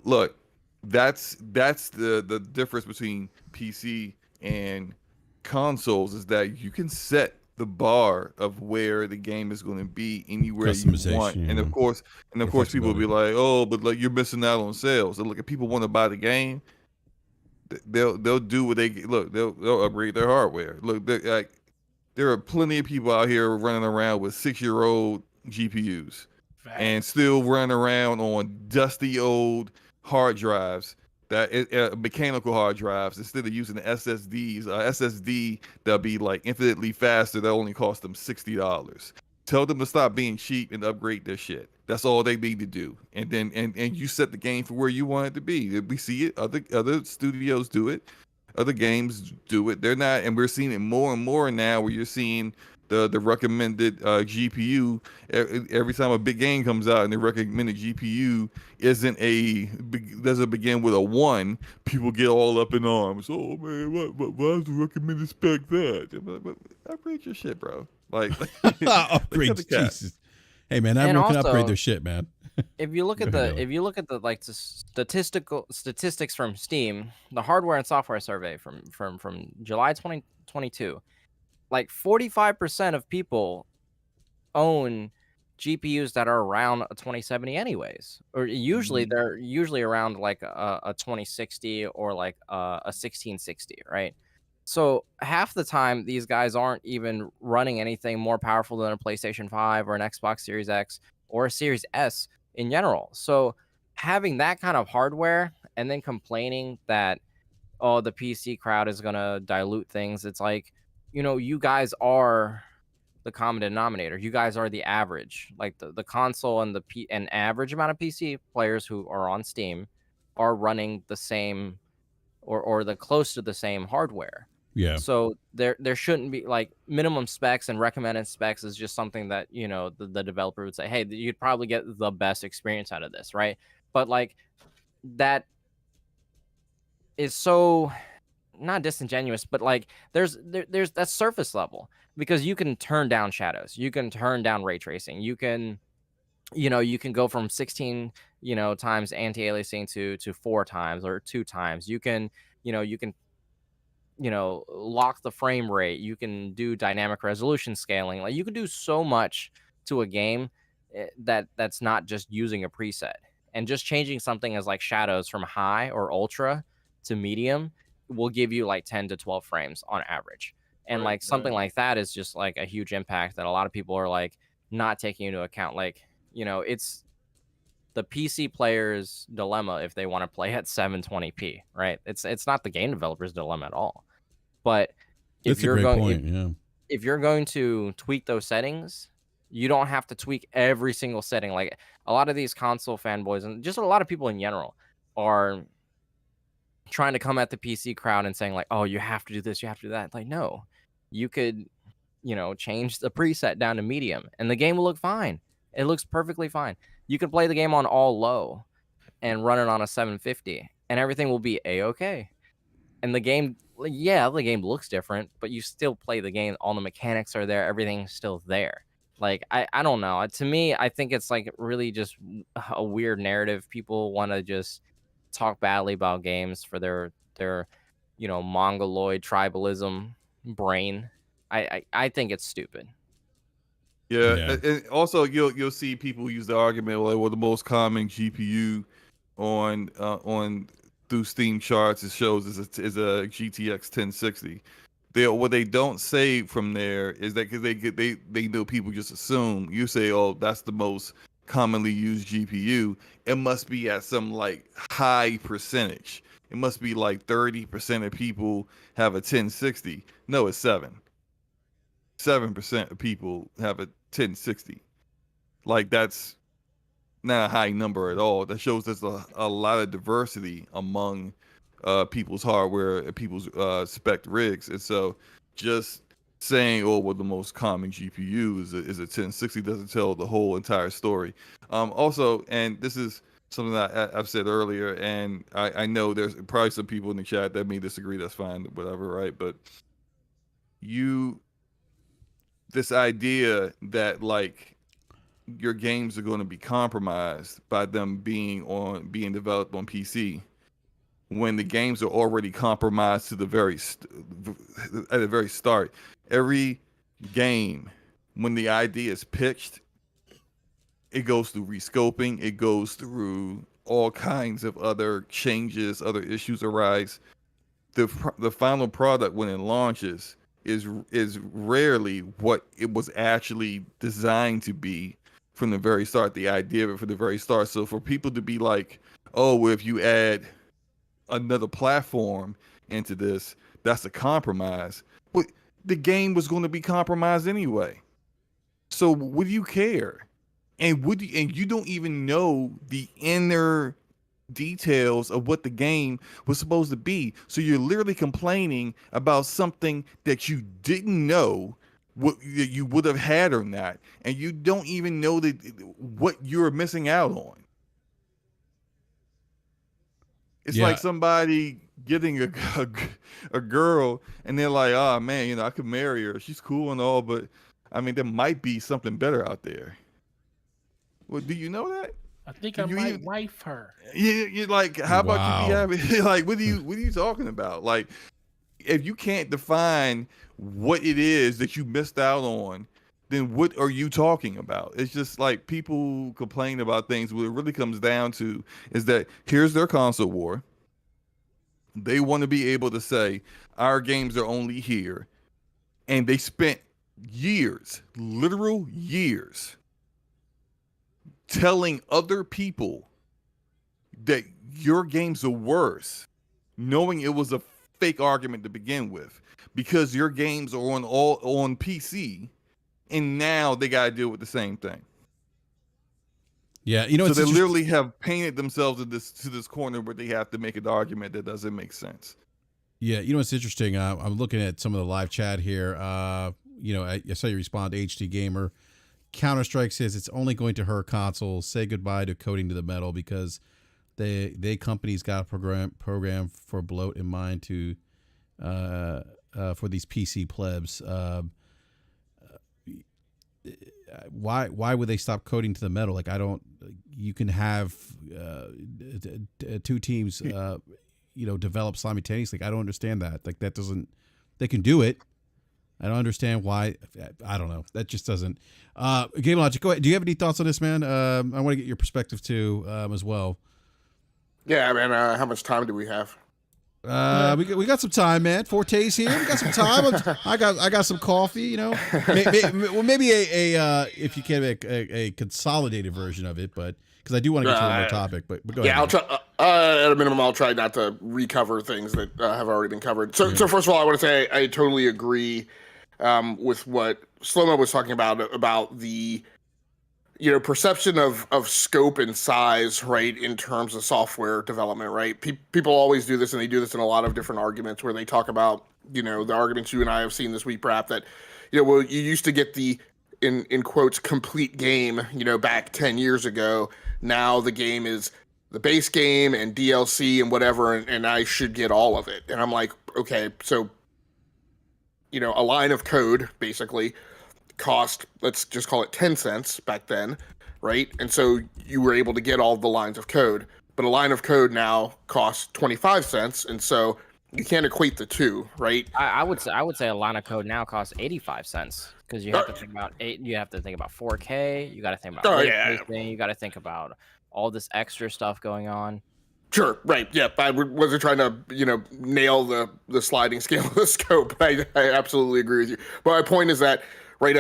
look, that's the difference between PC and consoles, is that you can set the bar of where the game is going to be anywhere you want. And of course people will be like, oh, but like you're missing out on sales. And look, if people want to buy the game, they'll do what they'll upgrade their hardware. Look, there are plenty of people out here running around with 6-year-old GPUs and still running around on dusty old hard drives, mechanical hard drives, instead of using the SSDs. SSD that'll be like infinitely faster, that only cost them $60. Tell them to stop being cheap and upgrade their shit. That's all they need to do. And then and you set the game for where you want it to be. We see it. Other studios do it. Other games do it. They're not, and we're seeing it more and more now, where you're seeing the recommended GPU every time a big game comes out, and the recommended GPU doesn't begin with a 1. People get all up in arms. Oh man, why's the recommended spec that? Upgrade your shit, bro. Like
upgrade, Jesus. Hey man, everyone can upgrade their shit, man.
If you look at the like statistics from Steam, the hardware and software survey from July 2022. Like 45% of people own GPUs that are around a 2070 anyways, or they're usually around like a 2060 or like a 1660, right? So half the time these guys aren't even running anything more powerful than a PlayStation 5 or an Xbox Series X or a Series S in general. So having that kind of hardware and then complaining that, oh, the PC crowd is going to dilute things. It's like, you guys are the common denominator. You guys are the average. Like the console and an average amount of PC players who are on Steam are running the same or the close to the same hardware.
Yeah.
So there shouldn't be like minimum specs, and recommended specs is just something that, the developer would say, hey, you'd probably get the best experience out of this, right? But like that is so not disingenuous, but like there's that surface level. because you can turn down shadows, you can turn down ray tracing, you can, you can go from 16, times anti-aliasing to 4 times or 2 times. You can, you can, lock the frame rate. You can do dynamic resolution scaling. Like you can do so much to a game that's not just using a preset. And just changing something as like shadows from high or ultra to medium will give you like 10 to 12 frames on average. And like something like that is just like a huge impact that a lot of people are like not taking into account. Like, it's the PC player's dilemma if they want to play at 720p, right? It's not the game developer's dilemma at all. But if
That's a
you're
great
going
point. Yeah.
if you're going to tweak those settings, you don't have to tweak every single setting. Like a lot of these console fanboys and just a lot of people in general are trying to come at the PC crowd and saying like, oh, you have to do this, you have to do that. Like, no, you could, change the preset down to medium and the game will look fine. It looks perfectly fine. You can play the game on all low and run it on a 750 and everything will be a-okay. And the game, the game looks different, but you still play the game. All the mechanics are there. Everything's still there. Like, I don't know. To me, I think it's like really just a weird narrative. People want to just talk badly about games for their mongoloid tribalism brain. I think it's stupid.
Yeah. And also you'll see people use the argument like, well, the most common GPU on through Steam charts it shows is a GTX 1060. What they don't say from there is that because they know people just assume you say, oh, that's the most commonly used GPU. It must be at some like high percentage. It must be like 30% of people have a 1060. No, it's 7% of people have a 1060. Like that's not a high number at all. That shows there's a lot of diversity among people's hardware and people's spec rigs. And so just saying, oh, well, the most common GPU is a 1060 doesn't tell the whole entire story. Also, and this is something that I've said earlier, and I know there's probably some people in the chat that may disagree. That's fine, whatever, right? But this idea that like your games are going to be compromised by them being developed on PC when the games are already compromised to the at the very start. Every game, when the idea is pitched, it goes through rescoping, it goes through all kinds of other changes, other issues arise. The final product when it launches is rarely what it was actually designed to be from the very start, the idea of it from the very start. So for people to be like, oh, well, if you add another platform into this, that's a compromise. But the game was going to be compromised anyway. So would you care? And you don't even know the inner details of what the game was supposed to be. So you're literally complaining about something that you didn't know what you would have had or not, and you don't even know what you're missing out on. It's like somebody getting a girl and they're like, oh man, I could marry her. She's cool and all, but I mean, there might be something better out there. Well, do you know that?
I think I might wife her.
Yeah, you're like, how about you be having like, what are you talking about? Like, if you can't define what it is that you missed out on, then what are you talking about? It's just like people complain about things. What it really comes down to is that here's their console war. They want to be able to say our games are only here, and they spent years, literal years, telling other people that your games are worse, knowing it was a fake argument to begin with, because your games are on PC, and now they got to deal with the same thing.
Yeah,
so they literally have painted themselves to this corner where they have to make an argument that doesn't make sense.
Yeah, what's interesting? I'm looking at some of the live chat here. I saw you respond to HD Gamer. Counter-Strike says it's only going to hurt consoles. Say goodbye to coding to the metal because they companies got a program for bloat in mind to for these PC plebs. why would they stop coding to the metal? Like, I don't. You can have two teams, develop simultaneously. I don't understand that. Like, that doesn't. They can do it. I don't understand why. I don't know. That just doesn't. Game Logic, go ahead. Do you have any thoughts on this, man? I want to get your perspective too, as well.
Yeah, man. How much time do we have?
We got some time, man. Forte's here. We got some time. I got some coffee. Maybe a if you can make a consolidated version of it, but because I do want to get to one more topic. But go ahead.
Yeah, I'll try. At a minimum, I'll try not to recover things that have already been covered. So first of all, I want to say I totally agree with what Slow-Mo was talking about the perception of scope and size, right, in terms of software development, right? People always do this, and they do this in a lot of different arguments where they talk about, the arguments you and I have seen this week, BRAP, that, well, you used to get the, in quotes, complete game, back 10 years ago. Now the game is the base game and DLC and whatever, and I should get all of it. And I'm like, okay, so, a line of code, basically, cost, let's just call it 10 cents back then, right? And so you were able to get all the lines of code, but a line of code now costs 25 cents, and so you can't equate the two, right?
I would say a line of code now costs 85 cents because you have to think about 4K, you got to think about you got to think about all this extra stuff going on.
Sure, right. Yeah, I wasn't trying to, nail the sliding scale of the scope. I absolutely agree with you. But my point is that, right,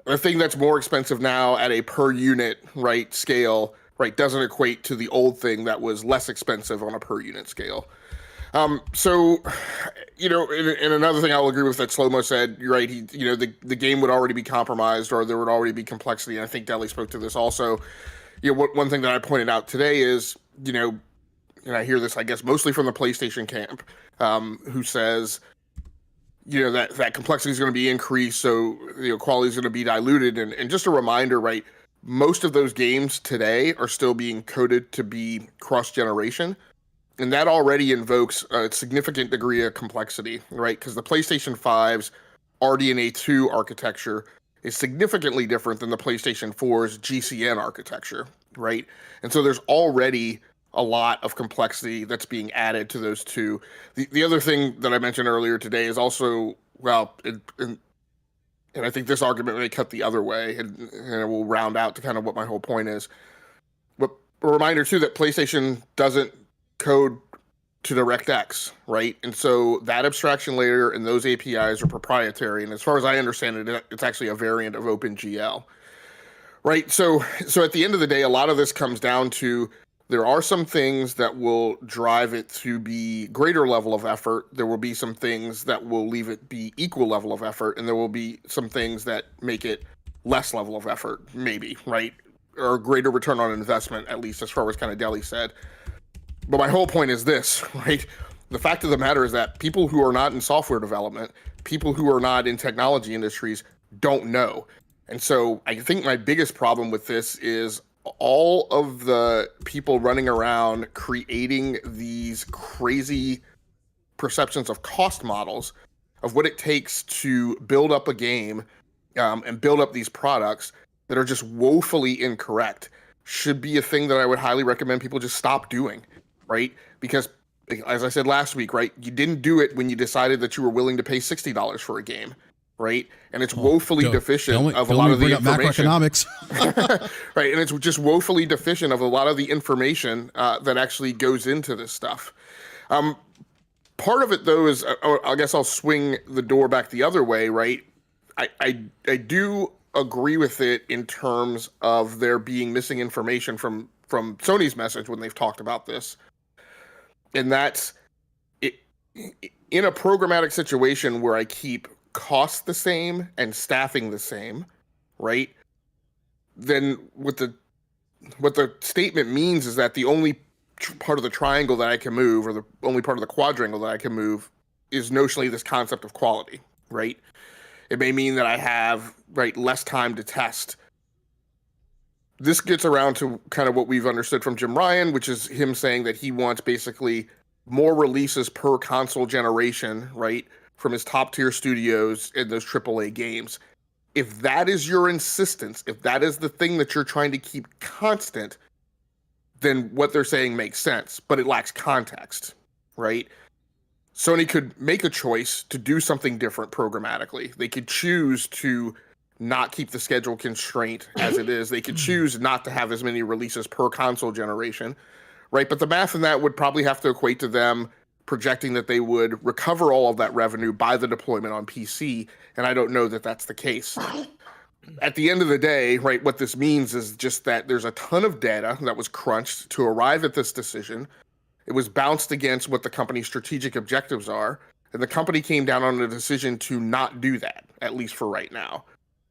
a thing that's more expensive now at a per unit, right, scale, right, doesn't equate to the old thing that was less expensive on a per unit scale. So, and another thing I'll agree with that Slow-Mo said, you're right, the game would already be compromised or there would already be complexity. And I think Deli spoke to this also. One thing that I pointed out today is, and I hear this, I guess, mostly from the PlayStation camp, who says, that complexity is going to be increased, so quality is going to be diluted. And just a reminder, right? Most of those games today are still being coded to be cross-generation, and that already invokes a significant degree of complexity, right? Because the PlayStation 5's RDNA 2 architecture is significantly different than the PlayStation 4's GCN architecture, right? And so there's already a lot of complexity that's being added to those two. The other thing that I mentioned earlier today is also, and I think this argument may cut the other way, and it will round out to kind of what my whole point is. But a reminder, too, that PlayStation doesn't code to DirectX, right? And so that abstraction layer and those APIs are proprietary. And as far as I understand it, it's actually a variant of OpenGL, right? So at the end of the day, a lot of this comes down to there are some things that will drive it to be greater level of effort. There will be some things that will leave it be equal level of effort. And there will be some things that make it less level of effort, maybe, right? Or greater return on investment, at least as far as kind of Deli said. But my whole point is this, right? The fact of the matter is that people who are not in software development, people who are not in technology industries don't know. And so I think my biggest problem with this is all of the people running around creating these crazy perceptions of cost models of what it takes to build up a game and build up these products that are just woefully incorrect should be a thing that I would highly recommend people just stop doing, right? Because as I said last week, right, you didn't do it when you decided that you were willing to pay $60 for a game. Right, and it's woefully deficient of a lot of the information. Macroeconomics, right, and it's just woefully deficient of a lot of the information that actually goes into this stuff. Part of it, though, is I guess I'll swing the door back the other way. Right, I do agree with it in terms of there being missing information from Sony's message when they've talked about this, and that's it in a programmatic situation where I keep costs the same and staffing the same, right? Then what the statement means is that the only part of the triangle that I can move, or the only part of the quadrangle that I can move, is notionally this concept of quality, right? It may mean that I have, right, less time to test. This gets around to kind of what we've understood from Jim Ryan, which is him saying that he wants basically more releases per console generation, right, from his top tier studios in those AAA games. If that is your insistence, if that is the thing that you're trying to keep constant, then what they're saying makes sense, but it lacks context, right? Sony could make a choice to do something different programmatically. They could choose to not keep the schedule constraint as it is. They could choose not to have as many releases per console generation, right? But the math in that would probably have to equate to them projecting that they would recover all of that revenue by the deployment on PC, and I don't know that that's the case. At the end of the day, right, what this means is just that there's a ton of data that was crunched to arrive at this decision. It was bounced against what the company's strategic objectives are, and the company came down on a decision to not do that, at least for right now.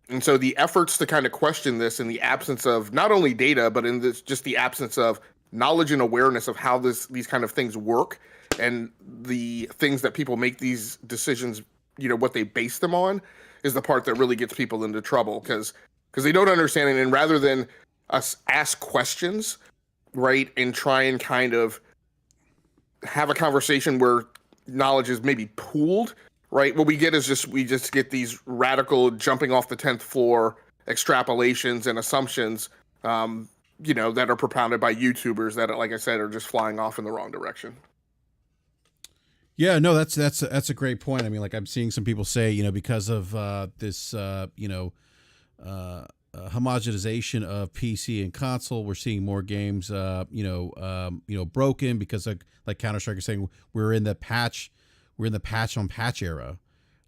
And so the efforts to kind of question this in the absence of not only data, but in this just the absence of knowledge and awareness of how these kind of things work and the things that people make these decisions, you know, what they base them on, is the part that really gets people into trouble because they don't understand it. And rather than us ask questions, right, and try and kind of have a conversation where knowledge is maybe pooled, right, what we get is we just get these radical jumping off the 10th floor extrapolations and assumptions, you know, that are propounded by YouTubers that, like I said, are just flying off in the wrong direction.
Yeah, no, that's a great point. I mean, like I'm seeing some people say, you know, because of this, homogenization of PC and console, we're seeing more games, broken because like Counter-Strike is saying, we're in the patch on patch era.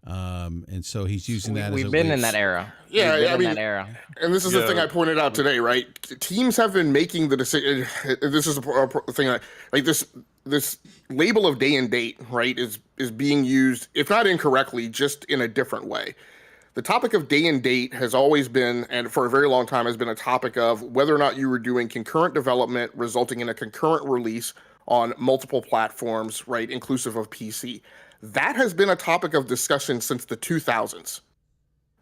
And so he's using that.
We've been in that era.
Yeah, I mean,
that era.
And this is the thing I pointed out today, right? Teams have been making the decision. This is a thing like this label of day and date, right, is being used, if not incorrectly, just in a different way. The topic of day and date has always been, and for a very long time has been, a topic of whether or not you were doing concurrent development resulting in a concurrent release on multiple platforms, right, inclusive of PC. That has been a topic of discussion since the 2000s,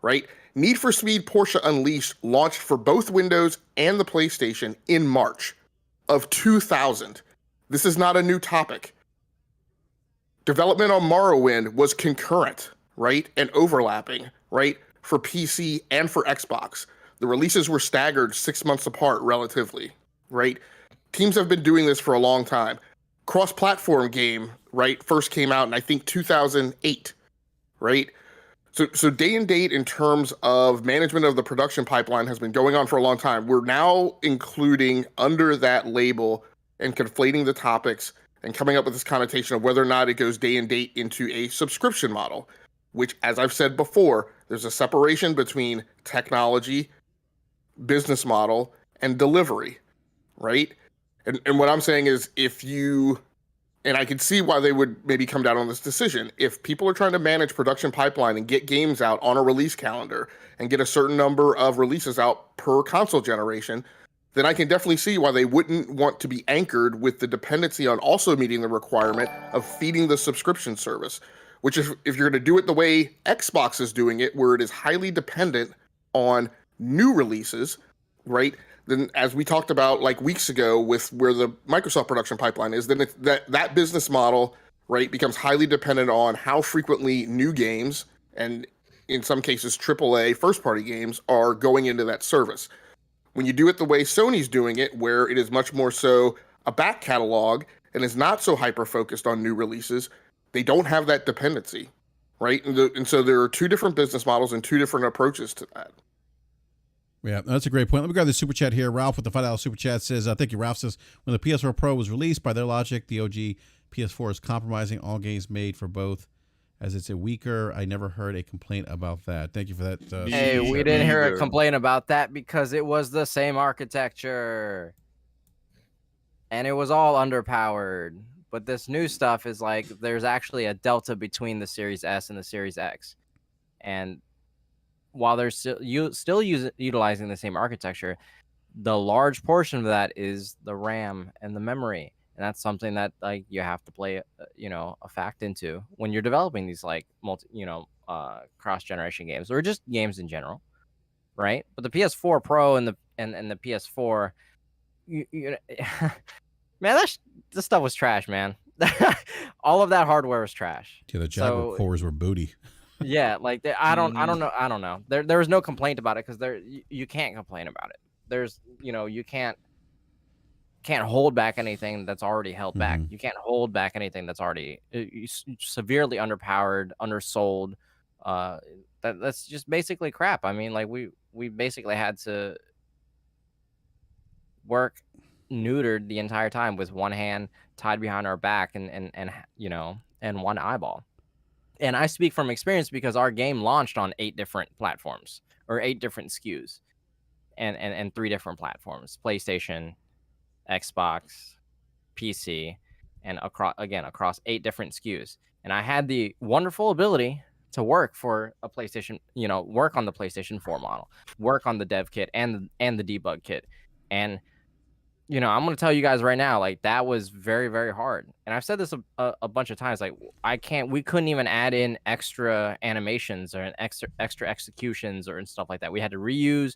right? Need for Speed Porsche Unleashed launched for both Windows and the PlayStation in March of 2000. This is not a new topic. Development on Morrowind was concurrent, right, and overlapping, right, for PC and for Xbox. The releases were staggered 6 months apart relatively, right? Teams have been doing this for a long time. Cross-platform game, right, first came out in, I think, 2008, right? So day and date in terms of management of the production pipeline has been going on for a long time. We're now including under that label and conflating the topics and coming up with this connotation of whether or not it goes day and date into a subscription model, which, as I've said before, there's a separation between technology, business model, and delivery, right? And what I'm saying is and I can see why they would maybe come down on this decision. If people are trying to manage production pipeline and get games out on a release calendar and get a certain number of releases out per console generation, then I can definitely see why they wouldn't want to be anchored with the dependency on also meeting the requirement of feeding the subscription service, which if you're going to do it the way Xbox is doing it, where it is highly dependent on new releases, right? Then, as we talked about like weeks ago with where the Microsoft production pipeline is, then that business model, right, becomes highly dependent on how frequently new games, and in some cases AAA first-party games, are going into that service. When you do it the way Sony's doing it, where it is much more so a back catalog and is not so hyper-focused on new releases, they don't have that dependency, right? And so there are two different business models and two different approaches to that.
Yeah, that's a great point. Let me grab the super chat here. Ralph with the $5 super chat says, thank you, Ralph says, when the PS4 Pro was released, by their logic, the OG PS4 is compromising all games made for both, as it's a weaker. I never heard a complaint about that. Thank you for that.
Hey, we didn't hear a complaint about that because it was the same architecture. And it was all underpowered. But this new stuff is like, there's actually a delta between the Series S and the Series X. And while they're still utilizing the same architecture, the large portion of that is the RAM and the memory. And that's something that like you have to play, a fact into when you're developing these like cross-generation games or just games in general, right? But the PS4 Pro and the PS4, man, this stuff was trash, man. All of that hardware was trash.
Yeah, the Jaguar cores were booty.
Yeah, like I don't know. There was no complaint about it because you can't complain about it. There's you can't hold back anything that's already held back. You can't hold back anything that's already severely underpowered, undersold. That's just basically crap. I mean, like we basically had to work neutered the entire time with one hand tied behind our back and one eyeball. And I speak from experience because our game launched on 8 different platforms or 8 different SKUs and 3 different platforms: PlayStation, Xbox, PC, and across 8 different SKUs. And I had the wonderful ability to work for a PlayStation, work on the PlayStation 4 model, work on the dev kit and the debug kit. And I'm going to tell you guys right now, like, that was very, very hard. And I've said this a bunch of times, like, we couldn't even add in extra animations or extra executions and stuff like that. We had to reuse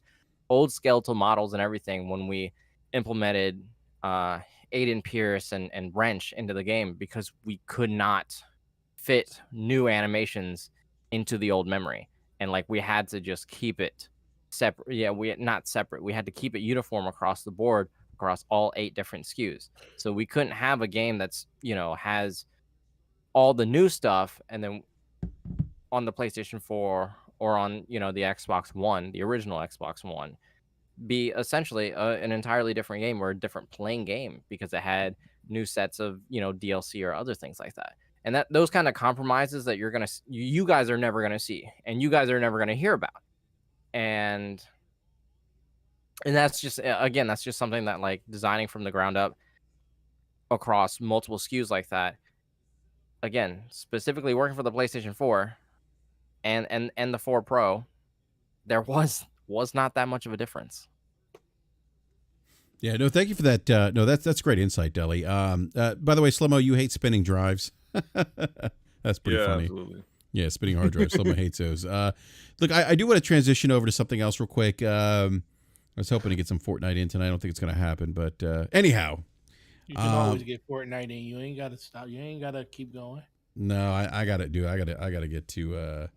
old skeletal models and everything when we implemented Aiden Pierce and Wrench into the game, because we could not fit new animations into the old memory. And like, we had to just keep it separate. Yeah, not separate. We had to keep it uniform across the board, across all 8 different SKUs. So we couldn't have a game that's, has all the new stuff and then on the PlayStation 4 or on, the Xbox One, the original Xbox One, be essentially an entirely different game or a different playing game because it had new sets of, DLC or other things like that. And those kind of compromises that you guys are never going to see and you guys are never going to hear about. And that's just, again, that's just something that, like, designing from the ground up across multiple SKUs like that, again, specifically working for the PlayStation 4 and the 4 Pro, there was not that much of a difference.
Yeah, no, thank you for that. No, that's great insight, Deli. By the way, Slow-Mo, you hate spinning drives. That's pretty funny.
Absolutely.
Yeah, spinning hard drives. Slow-Mo hates those. Look, I do want to transition over to something else real quick. I was hoping to get some Fortnite in tonight. I don't think it's going to happen, but anyhow.
You can always get Fortnite in. You ain't got to stop. You ain't got to keep going.
No, I got to do. I got to get to. I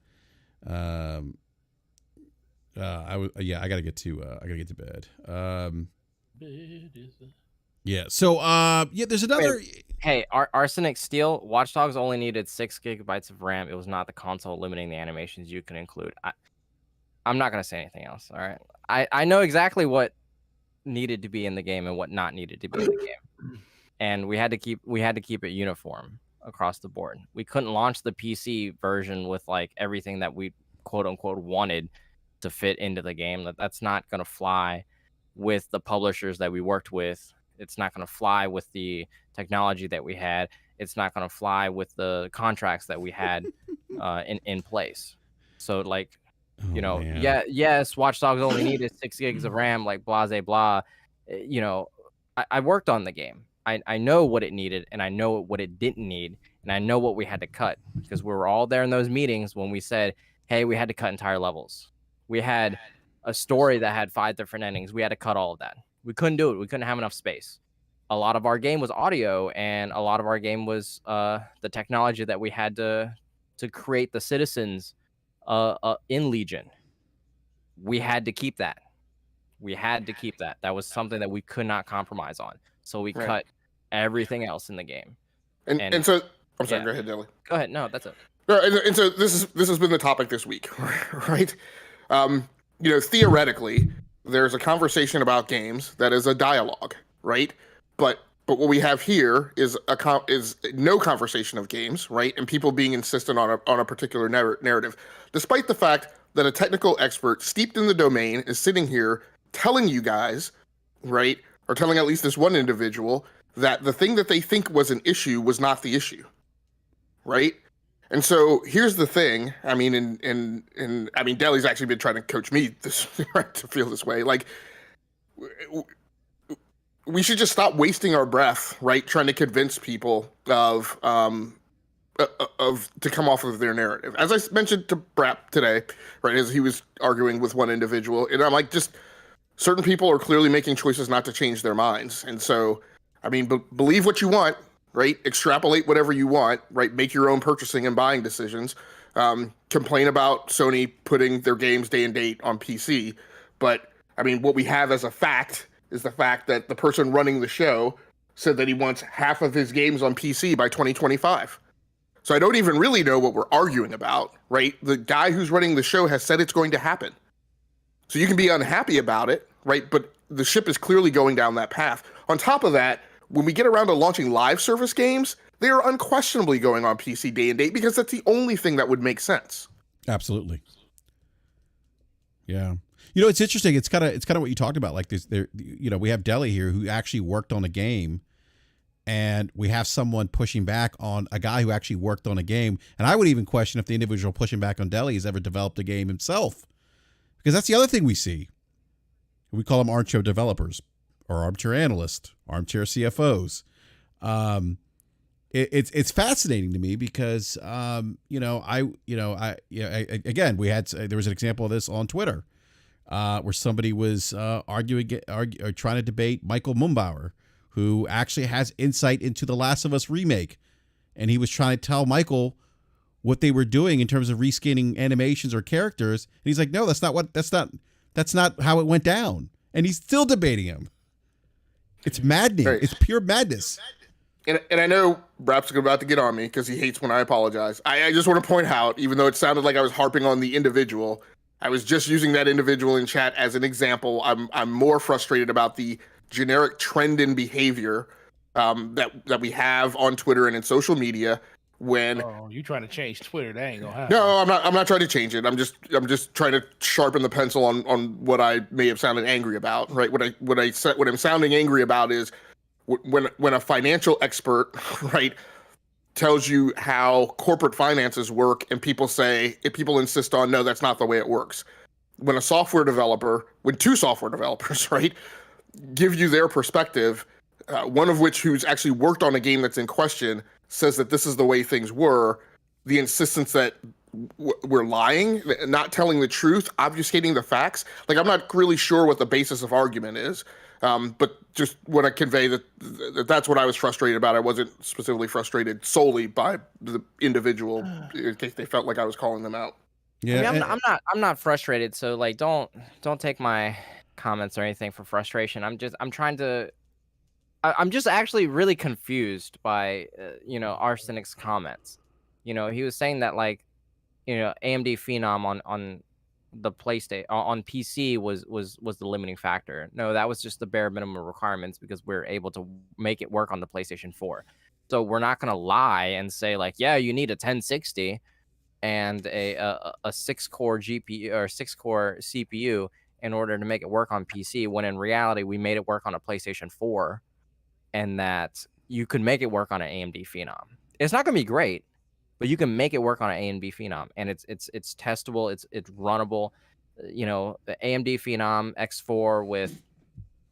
got to get to bed. Yeah. So there's another.
Hey, Arsenic Steel, Watch Dogs only needed 6 gigabytes of RAM. It was not the console limiting the animations you can include. I'm not going to say anything else. All right. I know exactly what needed to be in the game and what not needed to be in the game. And we had to keep it uniform across the board. We couldn't launch the PC version with, like, everything that we quote unquote wanted to fit into the game. That's not going to fly with the publishers that we worked with. It's not going to fly with the technology that we had. It's not going to fly with the contracts that we had in place. So, like, yes, Watch Dogs only needed 6 gigs of RAM, like, blase blah. I worked on the game. I know what it needed and I know what it didn't need, and I know what we had to cut, because we were all there in those meetings when we said, hey, we had to cut entire levels. We had a story that had 5 different endings. We had to cut all of that. We couldn't do it. We couldn't have enough space. A lot of our game was audio, and a lot of our game was the technology that we had to create the citizens in Legion. We had to keep that. That was something that we could not compromise on. So we cut everything else in the game.
And so, I'm sorry, go ahead, Deli.
Go ahead. No, that's it.
And so this has been the topic this week, right? Theoretically, there's a conversation about games that is a dialogue, right? But what we have here is no conversation of games, right? And people being insistent on a particular narrative, despite the fact that a technical expert steeped in the domain is sitting here telling you guys, right, or telling at least this one individual that the thing that they think was an issue was not the issue, right? And so here's the thing. I mean, and I mean, Deli's actually been trying to coach me this to feel this way. Like, we should just stop wasting our breath, right, trying to convince people of to come off of their narrative. As I mentioned to BRAP today, right, as he was arguing with one individual, and I'm like, just certain people are clearly making choices not to change their minds. And so, I mean, believe what you want, right? Extrapolate whatever you want, right? Make your own purchasing and buying decisions. complain about Sony putting their games day and date on PC, but I mean, what we have as a fact is the fact that the person running the show said that he wants half of his games on PC by 2025. So I don't even really know what we're arguing about, right? The guy who's running the show has said it's going to happen. So you can be unhappy about it, right? But the ship is clearly going down that path. On top of that, when we get around to launching live service games, they are unquestionably going on PC day and date because that's the only thing that would make sense.
Absolutely. Yeah. You know, it's interesting. It's kind of what you talked about. Like this, there, you know, we have Deli here who actually worked on a game, and we have someone pushing back on a guy who actually worked on a game. And I would even question if the individual pushing back on Deli has ever developed a game himself, because that's the other thing we see. We call them armchair developers or armchair analysts, armchair CFOs. It's fascinating to me because again, we had there was an example of this on Twitter where somebody was arguing or trying to debate Michael Mumbauer, who actually has insight into the Last of Us remake, and he was trying to tell Michael what they were doing in terms of reskinning animations or characters, and he's like, no, that's not how it went down, and he's still debating him. It's maddening. Right. It's pure madness.
And I know BRAP's about to get on me because he hates when I apologize. I just want to point out, even though it sounded like I was harping on the individual, I was just using that individual in chat as an example. I'm more frustrated about the generic trend in behavior that we have on Twitter and in social media. When
you trying to change Twitter, that ain't gonna happen.
No, I'm not trying to change it. I'm just trying to sharpen the pencil on what I may have sounded angry about. Right? What I'm sounding angry about is when a financial expert, right, tells you how corporate finances work, and people insist on, no, that's not the way it works. When two software developers, right, give you their perspective, one of which who's actually worked on a game that's in question says that this is the way things were, the insistence that we're lying, not telling the truth, obfuscating the facts. Like, I'm not really sure what the basis of argument is. But just want to convey that's what I was frustrated about. I wasn't specifically frustrated solely by the individual in case they felt like I was calling them out.
Yeah, I mean, I'm not frustrated. So like, don't take my comments or anything for frustration. I'm just actually really confused by Arsenic's comments. You know, he was saying that like, AMD Phenom on the PlayStation on PC was the limiting factor. No, that was just the bare minimum requirements because we're able to make it work on the PlayStation 4. So we're not gonna lie and say like, yeah, you need a 1060 and a 6-core GPU or 6-core CPU in order to make it work on PC, when in reality we made it work on a PlayStation 4, and that you could make it work on an AMD Phenom. It's not gonna be great, but you can make it work on an AMD Phenom, and it's testable, it's runnable. The AMD Phenom X4 with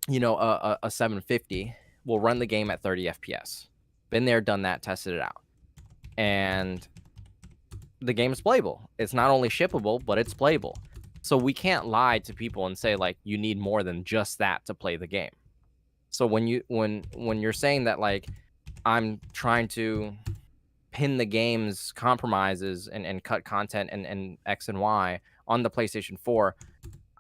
a 750 will run the game at 30 FPS. Been there, done that, tested it out, and the game is playable. It's not only shippable, but it's playable. So we can't lie to people and say like you need more than just that to play the game. So when you're saying that like I'm trying to pin the game's compromises and cut content and X and Y on the PlayStation 4,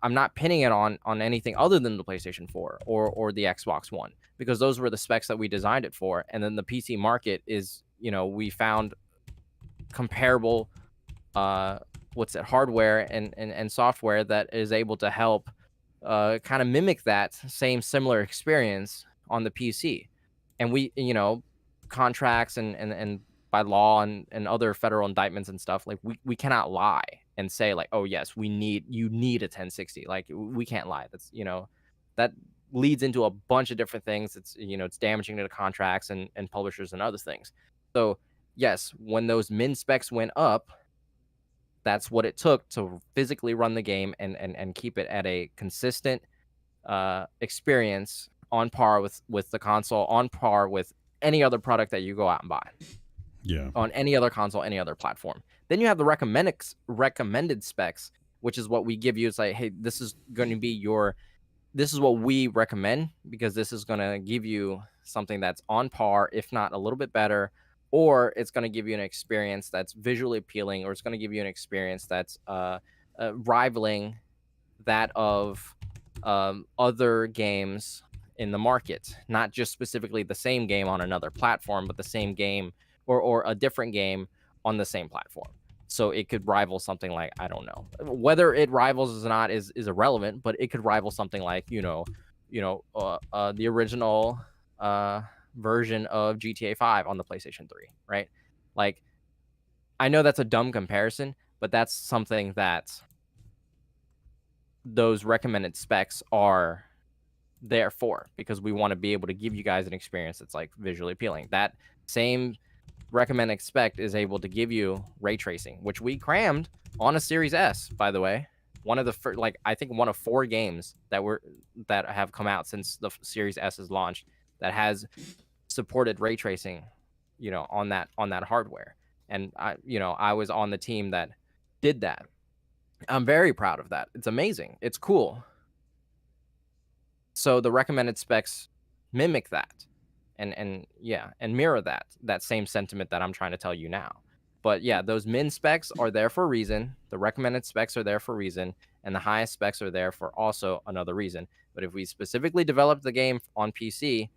I'm not pinning it on anything other than the PlayStation 4 or the Xbox One, because those were the specs that we designed it for. And then the PC market is, we found comparable hardware and software that is able to help kind of mimic that similar experience on the PC. And we, contracts and by law and other federal indictments and stuff, like we cannot lie and say like, oh yes, you need a 1060. Like, we can't lie. That's, that leads into a bunch of different things. It's, it's damaging to the contracts and publishers and other things. So yes, when those min specs went up, that's what it took to physically run the game and keep it at a consistent experience on par with the console, on par with any other product that you go out and buy.
Yeah.
On any other console, any other platform. Then you have the recommended specs, which is what we give you. It's like, hey, this is going to be this is what we recommend, because this is going to give you something that's on par, if not a little bit better, or it's going to give you an experience that's visually appealing, or it's going to give you an experience that's rivaling that of other games in the market, not just specifically the same game on another platform, but the same game or a different game on the same platform. So it could rival something like, I don't know, whether it rivals or not is irrelevant, but it could rival something like, the original version of GTA 5 on the PlayStation 3, right? Like, I know that's a dumb comparison, but that's something that those recommended specs are there for, because we want to be able to give you guys an experience that's like visually appealing. That same recommended spec is able to give you ray tracing, which we crammed on a Series S, by the way. One of the first, I think one of 4 games that have come out since the Series S is launched that has supported ray tracing, on that hardware. And I was on the team that did that. I'm very proud of that. It's amazing. It's cool. So the recommended specs mimic that and mirror that same sentiment that I'm trying to tell you now. But yeah, those min specs are there for a reason. The recommended specs are there for a reason, and the highest specs are there for also another reason. But if we specifically developed the game on PC,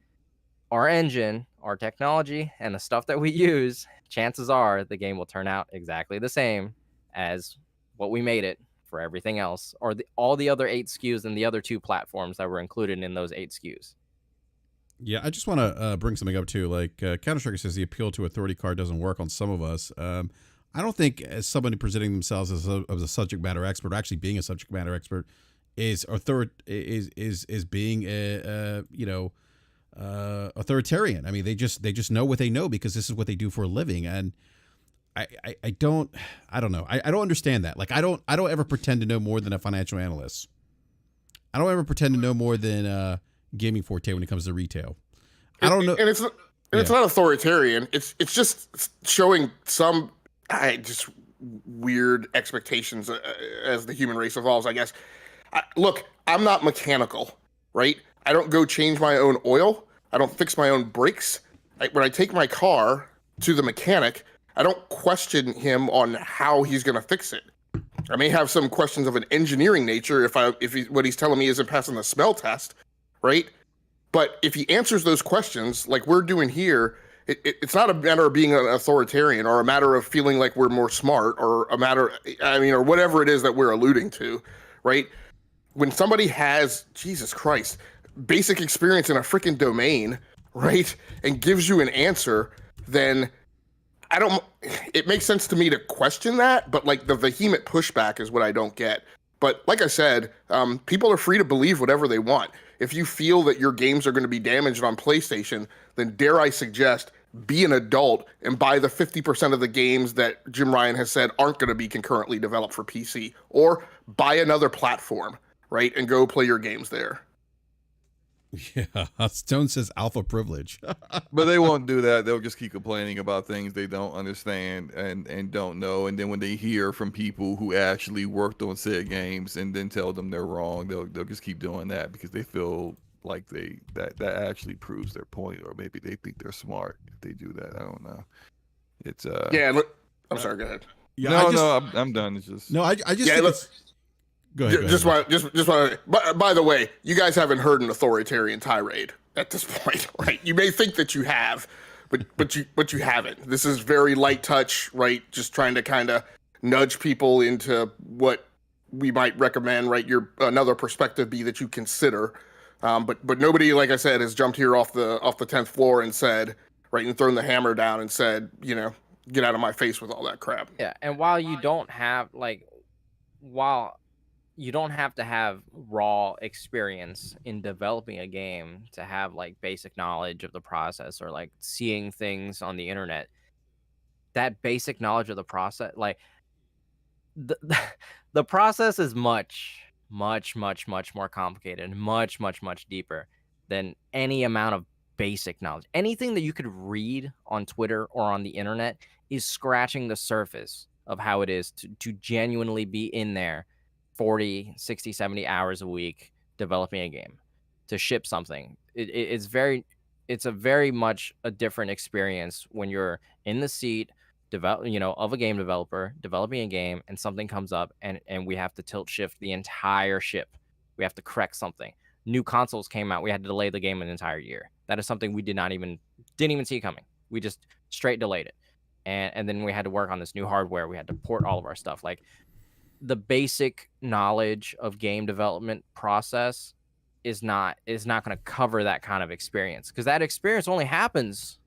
our engine, our technology, and the stuff that we use, chances are the game will turn out exactly the same as what we made it for everything else, or all the other 8 SKUs and the other 2 platforms that were included in those 8 SKUs.
Yeah, I just want to bring something up too. Like Counter-Strike says, the appeal to authority card doesn't work on some of us. I don't think as somebody presenting themselves as a subject matter expert, or actually being a subject matter expert, is being authoritarian. I mean, they just know what they know because this is what they do for a living, and I don't know. I don't understand that. Like I don't ever pretend to know more than a financial analyst. I don't ever pretend to know more than Gaming Forte when it comes to retail. I don't know.
And it's not authoritarian. It's just showing some just weird expectations as the human race evolves, I guess. Look, I'm not mechanical, right? I don't go change my own oil. I don't fix my own brakes. When I take my car to the mechanic, I don't question him on how he's going to fix it. I may have some questions of an engineering nature if what he's telling me isn't passing the smell test, right? But if he answers those questions like we're doing here, it's not a matter of being an authoritarian or a matter of feeling like we're more smart or or whatever it is that we're alluding to, right? When somebody has, Jesus Christ, basic experience in a freaking domain, right, and gives you an answer, then it makes sense to me to question that, but like the vehement pushback is what I don't get. But like I said, people are free to believe whatever they want. If you feel that your games are going to be damaged on PlayStation, then dare I suggest, be an adult and buy the 50% of the games that Jim Ryan has said aren't going to be concurrently developed for PC, or buy another platform, right, and go play your games there.
Yeah, Stone says alpha privilege.
But they won't do that. They'll just keep complaining about things they don't understand and don't know. And then when they hear from people who actually worked on said games and then tell them they're wrong, they'll just keep doing that because they feel like that actually proves their point, or maybe they think they're smart if they do that. I don't know. It's
I'm sorry. Go ahead.
Yeah,
I'm done. It's just
I just think it's. Go ahead.
Just want. By the way, you guys haven't heard an authoritarian tirade at this point, right? You may think that you have, but you haven't. This is very light touch, right? Just trying to kind of nudge people into what we might recommend, right? Another perspective be that you consider, but nobody, like I said, has jumped here off the 10th floor and said, right, and thrown the hammer down and said, get out of my face with all that crap.
Yeah, and while you don't have you don't have to have raw experience in developing a game to have like basic knowledge of the process or like seeing things on the internet. That basic knowledge of the process, like the process is much more complicated, much deeper than any amount of basic knowledge. Anything that you could read on Twitter or on the internet is scratching the surface of how it is to genuinely be in there 40, 60, 70 hours a week developing a game to ship something. It's very it's a very much a different experience when you're in the seat of a game developer developing a game, and something comes up, and we have to tilt shift the entire ship. We have to correct something. New consoles came out, we had to delay the game an entire year. That is something we didn't even see coming. We just straight delayed it. And then we had to work on this new hardware. We had to port all of our stuff. Like, the basic knowledge of game development process is not going to cover that kind of experience, because that experience only happens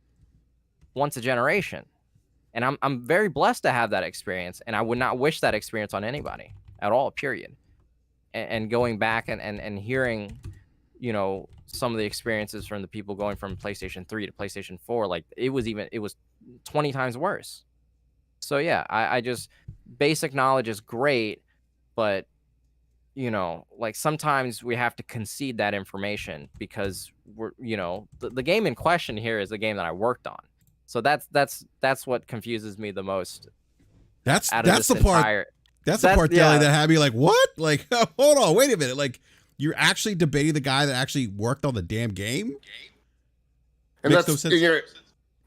once a generation. And I'm very blessed to have that experience, and I would not wish that experience on anybody at all, period. And going back and hearing, some of the experiences from the people going from PlayStation 3 to PlayStation 4, like, it was 20 times worse. So yeah, I just, basic knowledge is great, but like, sometimes we have to concede that information, because we're, the game in question here is the game that I worked on. So that's what confuses me the most.
That's the part. That's the part, Deli, that had me like, what? Like, hold on, wait a minute. Like, you're actually debating the guy that actually worked on the damn game?
And
Makes
that's
no sense.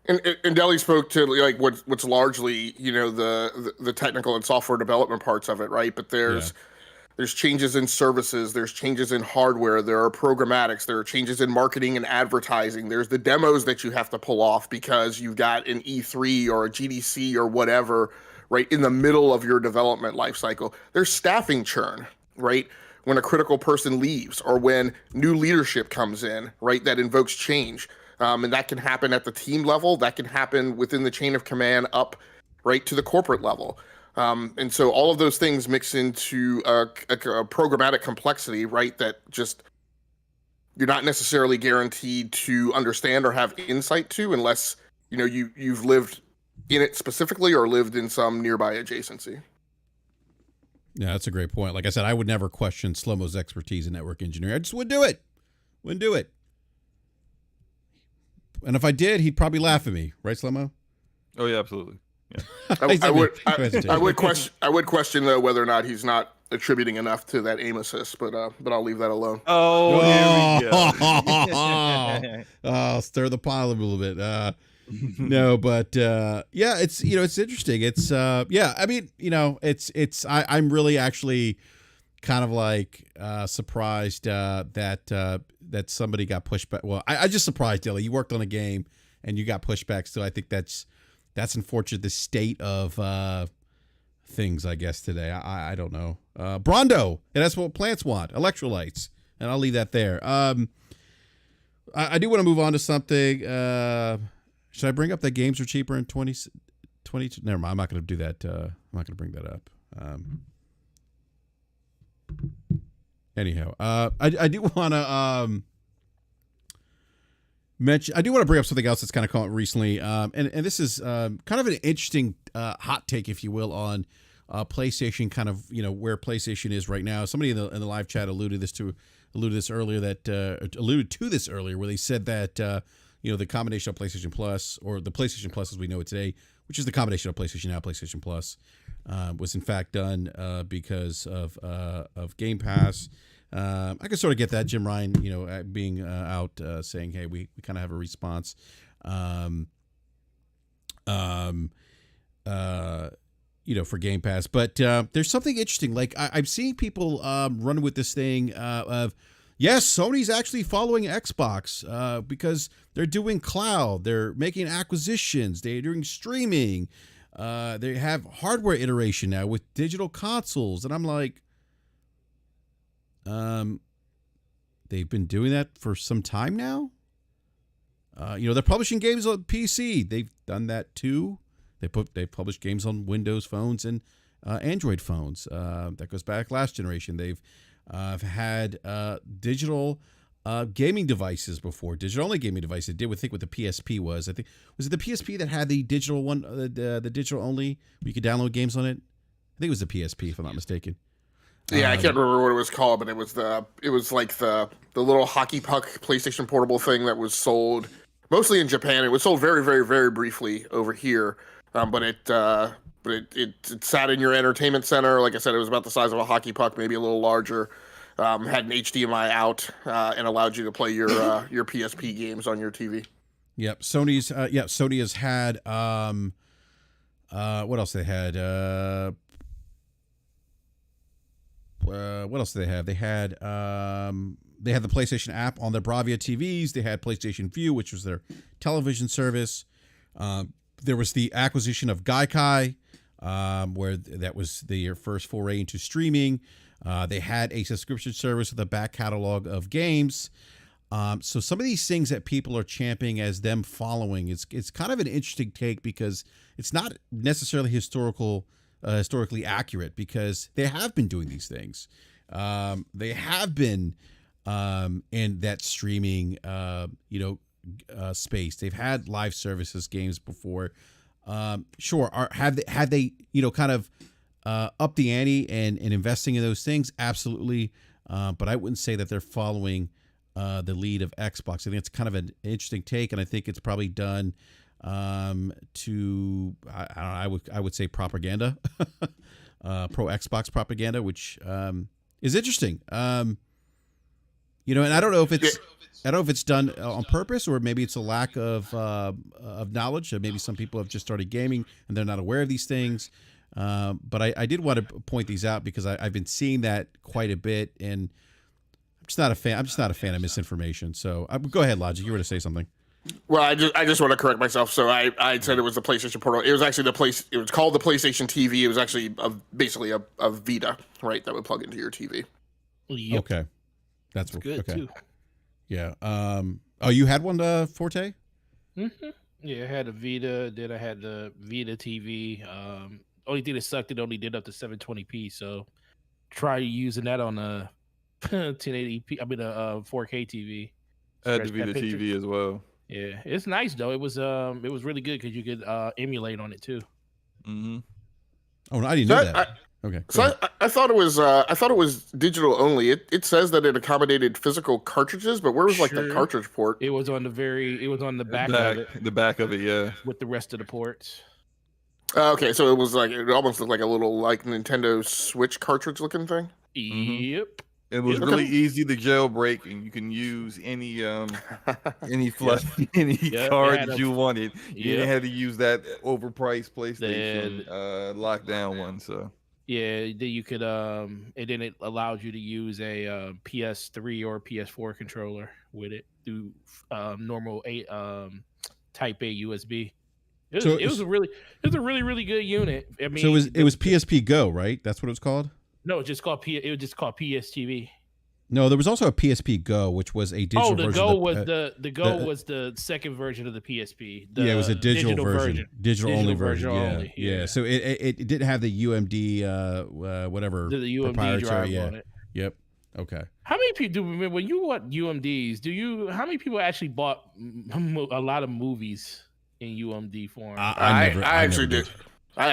and Deli spoke to like what's largely the technical and software development parts of it, right? But there's changes in services, there's changes in hardware, there are programmatics, there are changes in marketing and advertising, there's the demos that you have to pull off because you've got an E3 or a GDC or whatever, right, in the middle of your development lifecycle. There's staffing churn, right? When a critical person leaves or when new leadership comes in, right, that invokes change. And that can happen at the team level, that can happen within the chain of command up right to the corporate level. And so all of those things mix into a programmatic complexity, right, that just you're not necessarily guaranteed to understand or have insight to unless you've lived in it specifically or lived in some nearby adjacency.
Yeah, that's a great point. Like I said, I would never question Slow-Mo's expertise in network engineering. I just wouldn't do it. And if I did, he'd probably laugh at me, right, Slow-Mo?
Oh yeah, absolutely. Yeah.
I would question though whether or not he's not attributing enough to that aim assist, but I'll leave that alone.
Oh, here we go.
Stir the pot a little bit. No, but yeah, it's it's interesting. It's I mean, I'm really actually kind of like surprised that somebody got pushed back. Well, I just surprised, Dilly. You worked on a game and you got pushed back. So I think that's unfortunate. The state of things, I guess, today. I don't know. Brondo, and that's what plants want. Electrolytes, and I'll leave that there. I do want to move on to something. Should I bring up that games are cheaper in 2022? Never mind. I'm not going to do that. I'm not going to bring that up. Anyhow, I do want to mention. I do want to bring up something else that's kind of come up recently, and this is kind of an interesting hot take, if you will, on PlayStation. Kind of where PlayStation is right now. Somebody in the live chat alluded to this earlier, where they said that the combination of PlayStation Plus, or the PlayStation Plus as we know it today, which is the combination of PlayStation Now, PlayStation Plus, was in fact done because of Game Pass. I can sort of get that. Jim Ryan, being out saying, "Hey, we kind of have a response." For Game Pass, but there's something interesting. Like I'm seeing people running with this thing of, yes, Sony's actually following Xbox because they're doing cloud, they're making acquisitions, they're doing streaming, they have hardware iteration now with digital consoles, and I'm like, they've been doing that for some time now. They're publishing games on PC. They've done that too. They published games on Windows phones and Android phones. That goes back last generation. They've had digital gaming devices before. Digital only gaming devices. Did we think what the PSP was? Was it the PSP that had the digital one, the digital only, where you could download games on it? I think it was the PSP, if I'm not mistaken.
Yeah, I can't remember what it was called, but it was like the little hockey puck PlayStation Portable thing that was sold mostly in Japan. It was sold very, very, very briefly over here, but it sat in your entertainment center. Like I said, it was about the size of a hockey puck, maybe a little larger. had an HDMI out and allowed you to play your PSP games on your TV.
Yep. Sony has had what else they had? What else did they have? They had the PlayStation app on their Bravia TVs. They had PlayStation View, which was their television service. There was the acquisition of Gaikai, where that was their first foray into streaming. They had a subscription service with a back catalog of games. So some of these things that people are championing as them following, it's kind of an interesting take because it's not necessarily historically accurate because they have been doing these things. They have been in that streaming, space. They've had live services games before. Sure, had they kind of up the ante and investing in those things? Absolutely, but I wouldn't say that they're following the lead of Xbox. I think it's kind of an interesting take, and I think it's probably done to I would say propaganda, pro Xbox propaganda, which is interesting. And I don't know if it's done on purpose or maybe it's a lack of knowledge. Maybe some people have just started gaming and they're not aware of these things. But I did want to point these out because I've been seeing that quite a bit, and I'm just not a fan of misinformation. So go ahead, Logic. You were to say something.
Well, I just want to correct myself. So I said it was the PlayStation Portal. It was actually it was called the PlayStation TV. It was actually basically a Vita, right? That would plug into your TV.
Yep.
Okay. That's
good
okay.
too.
Yeah. You had one, Forte?
Mm-hmm. Yeah, I had a Vita. Then I had the Vita TV. Only thing that sucked, it only did up to 720p. So try using that on a 1080p. I mean a 4K TV.
I had the Vita TV as well.
Yeah, it's nice though. It was really good because you could emulate on it too.
Mm-hmm.
Oh, no, I didn't know that. Okay.
So I thought it was digital only. It says that it accommodated physical cartridges, but where was the cartridge port?
It was on the back of it.
The back of it, yeah.
With the rest of the ports.
Okay, so it was it almost looked like a little Nintendo Switch cartridge looking thing.
Yep.
It was really easy to jailbreak, and you can use any card you wanted. You didn't have to use that overpriced PlayStation lockdown one. So
yeah, then you could and then it allowed you to use a PS3 or PS4 controller with it through normal Type A USB. It was a really good unit. I mean,
so it was PSP Go, right? That's what it was called.
No, it was just called PSTV.
No, there was also a PSP Go, which was a digital version.
The Go was the second version of the PSP.
It was a digital version. Digital only version.
Only.
Yeah. So it didn't have the UMD whatever
the UMD drive on it.
Yep. Okay.
How many people do remember when you bought UMDs? How many people actually bought a lot of movies in UMD form?
I actually did. I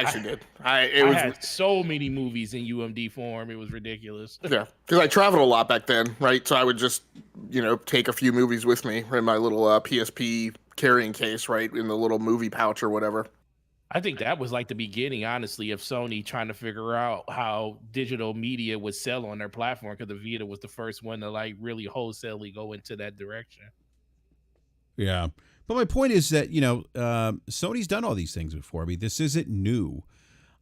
had so many movies in UMD form. It was ridiculous.
Yeah, because I traveled a lot back then, right? So I would just, take a few movies with me in my little PSP carrying case, right, in the little movie pouch or whatever.
I think that was the beginning, honestly, of Sony trying to figure out how digital media would sell on their platform, because the Vita was the first one to really wholesalely go into that direction.
Yeah. But my point is that, Sony's done all these things before. I mean, this isn't new.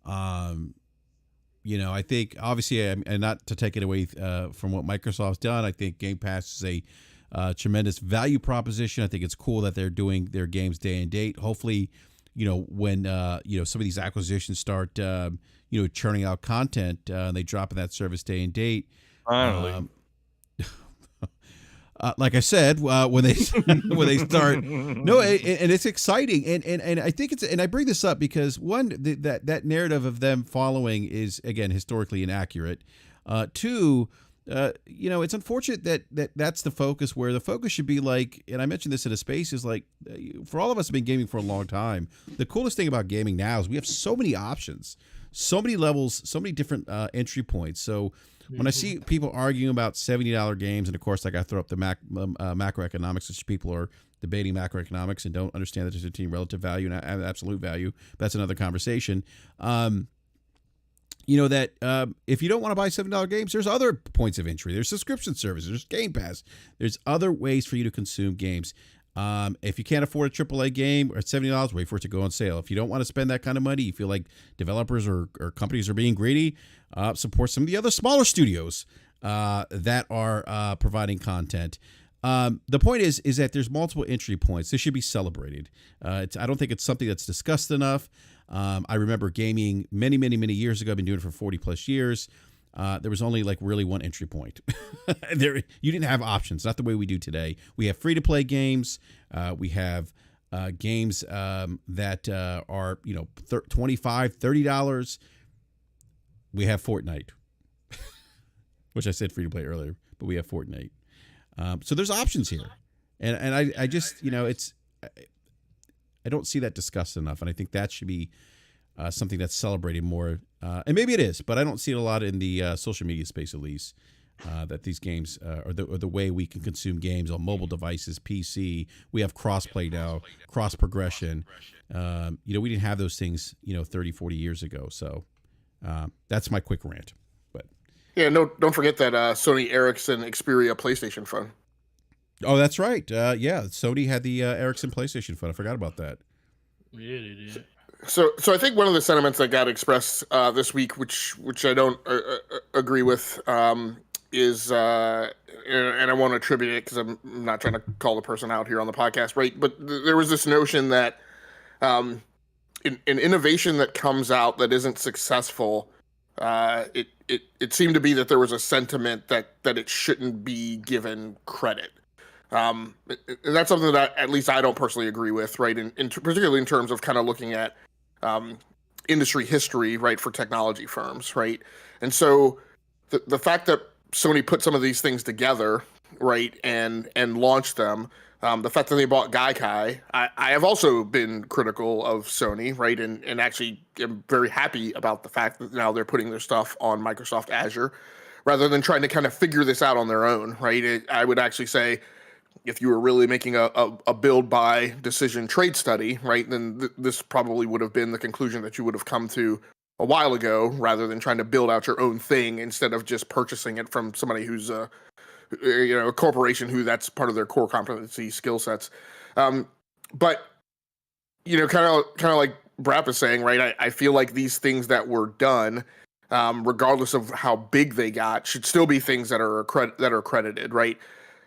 I think, obviously, and not to take it away from what Microsoft's done, I think Game Pass is a tremendous value proposition. I think it's cool that they're doing their games day and date. Hopefully, when, some of these acquisitions start, churning out content and they drop in that service day and date.
Finally.
Like I said, when they start, and it's exciting, and I think and I bring this up because one, that narrative of them following is again historically inaccurate. Two, it's unfortunate that that's the focus, where the focus should be and I mentioned this in a space, is for all of us who've been gaming for a long time, the coolest thing about gaming now is we have so many options, so many levels, so many different entry points. So when I see people arguing about $70 games, and of course, I throw up the macroeconomics, which people are debating macroeconomics and don't understand that there's a relative value and absolute value. That's another conversation. that if you don't want to buy $7 games, there's other points of entry. There's subscription services. There's Game Pass. There's other ways for you to consume games. If you can't afford a AAA game at $70, wait for it to go on sale. If you don't want to spend that kind of money, you feel like developers or companies are being greedy, support some of the other smaller studios that are providing content. The point is that there's multiple entry points. This should be celebrated. I don't think it's something that's discussed enough. I remember gaming many, many, many years ago. I've been doing it for 40 plus years. There was only like really one entry point. You didn't have options, not the way we do today. We have free to play games. We have games that are, $25, $30. We have Fortnite, which I said free to play earlier, but we have Fortnite. So there's options here. And I just, I don't see that discussed enough. And I think that should be something that's celebrated more. And maybe it is, but I don't see it a lot in the social media space, at least, that these games or the way we can consume games on mobile devices, PC. We have crossplay now, cross progression. We didn't have those things, 30, 40 years ago. So that's my quick rant. But
yeah, no, don't forget that Sony Ericsson Xperia PlayStation phone.
Oh, that's right. Yeah, Sony had the Ericsson PlayStation phone. I forgot about that.
Yeah, they did.
So I think one of the sentiments that got expressed this week, which I don't agree with, is, and I want to attribute it because I'm not trying to call the person out here on the podcast, right? But there was this notion that an innovation that comes out that isn't successful, it seemed to be that there was a sentiment that it shouldn't be given credit. And that's something that at least I don't personally agree with, right? Particularly in terms of kind of looking at industry history, right, for technology firms, right? And so the fact that Sony put some of these things together, right, and launched them, the fact that they bought Gaikai, I have also been critical of Sony, right, and actually am very happy about the fact that now they're putting their stuff on Microsoft Azure rather than trying to kind of figure this out on their own, right? I would actually say, if you were really making a build buy decision trade study, right, then this probably would have been the conclusion that you would have come to a while ago, rather than trying to build out your own thing instead of just purchasing it from somebody who's a corporation who that's part of their core competency skill sets. But kind of like BRAP is saying, right, I feel like these things that were done, regardless of how big they got, should still be things that are credited, right?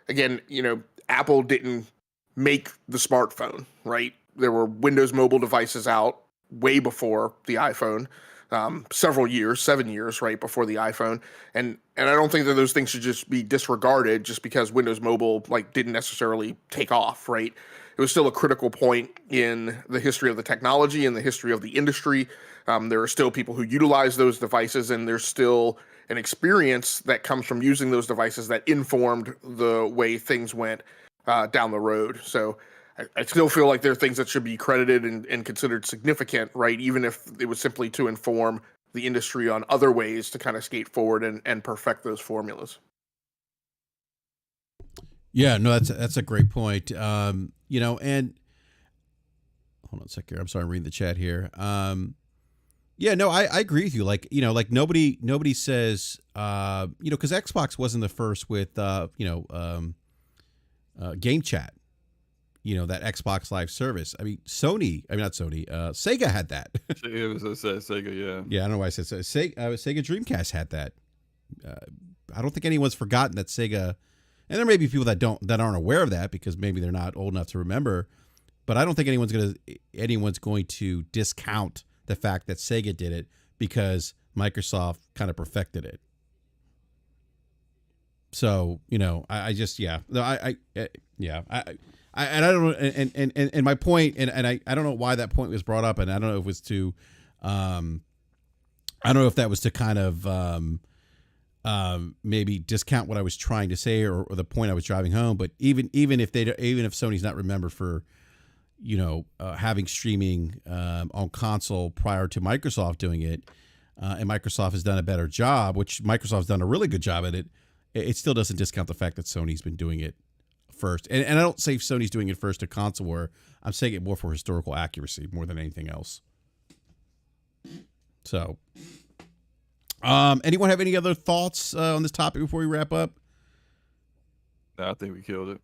Again, Apple didn't make the smartphone, right? There were Windows mobile devices out way before the iPhone, 7 years, right, before the iPhone. And I don't think that those things should just be disregarded just because Windows mobile didn't necessarily take off, right? It was still a critical point in the history of the technology and the history of the industry. There are still people who utilize those devices, and there's still an experience that comes from using those devices that informed the way things went down the road. So I still feel like there are things that should be credited and considered significant, right? Even if it was simply to inform the industry on other ways to kind of skate forward and perfect those formulas.
Yeah, no, that's a great point. And hold on a sec here. I'm sorry, I'm reading the chat here. Yeah, no, I agree with you. Nobody says, because Xbox wasn't the first with, game chat, that Xbox Live service. I mean, Sega had that.
It was Sega, yeah.
Yeah, I don't know why I said so. Sega Dreamcast had that. I don't think anyone's forgotten that Sega, and there may be people that aren't aware of that because maybe they're not old enough to remember, but I don't think anyone's going to discount the fact that Sega did it because Microsoft kind of perfected it. So, I just, yeah, no, I and I don't know, and my point, and I don't know why that point was brought up, and I don't know if it was to, I don't know if that was to kind of maybe discount what I was trying to say or the point I was driving home. But even if Sony's not remembered for, having streaming on console prior to Microsoft doing it, and Microsoft has done a better job, which Microsoft's done a really good job at it. It still doesn't discount the fact that Sony's been doing it first. And I don't say Sony's doing it first to console war. I'm saying it more for historical accuracy more than anything else. So, Anyone have any other thoughts on this topic before we wrap up?
No, I think we killed it.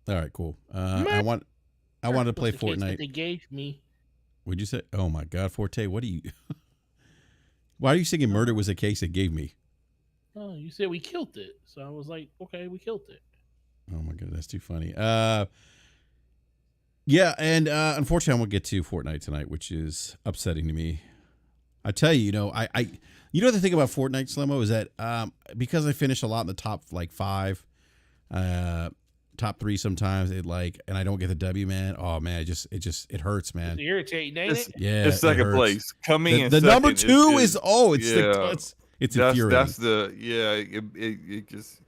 All right, cool. I wanted to play
The case that
Fortnite.
they gave me.
What'd you say? Oh my God, Forte, what do you? Why are you singing "Murder Was a Case It Gave Me"?
Oh, you said we killed it, so I was like, okay, we killed it.
Oh my God, that's too funny. Yeah, and unfortunately, I won't get to Fortnite tonight, which is upsetting to me. I tell you, you know the thing about Fortnite, Slow-Mo, is that because I finish a lot in the top like 5, top 3 sometimes, and I don't get the W, man. Oh man, it hurts, man.
It's irritating, ain't it?
Yeah,
It's second
hurts.
place. Coming in
The
second
number 2
is
it's infuriating.
That's it just.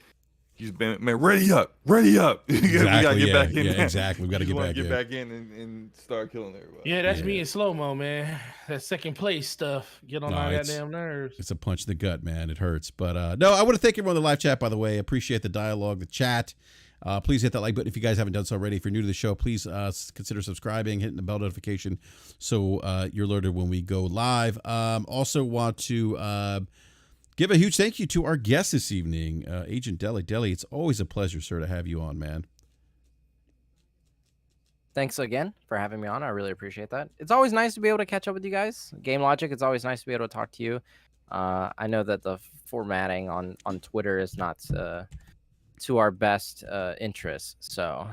He's been, man, ready up. We gotta get back in.
Yeah, exactly. We gotta get back
in and start killing everybody.
Yeah, that's me in slow-mo, man. That second place stuff. Get on my goddamn nerves.
It's a punch in the gut, man. It hurts. But no, I want to thank everyone in the live chat, by the way. Appreciate the dialogue, the chat. Please hit that like button if you guys haven't done so already. If you're new to the show, please consider subscribing, hitting the bell notification so you're alerted when we go live. Also want to give a huge thank you to our guest this evening, Agent Deli. Deli, it's always a pleasure, sir, to have you on, man.
Thanks again for having me on. I really appreciate that. It's always nice to be able to catch up with you guys. Game Logic, it's always nice to be able to talk to you. I know that the formatting on Twitter is not to our best interests. So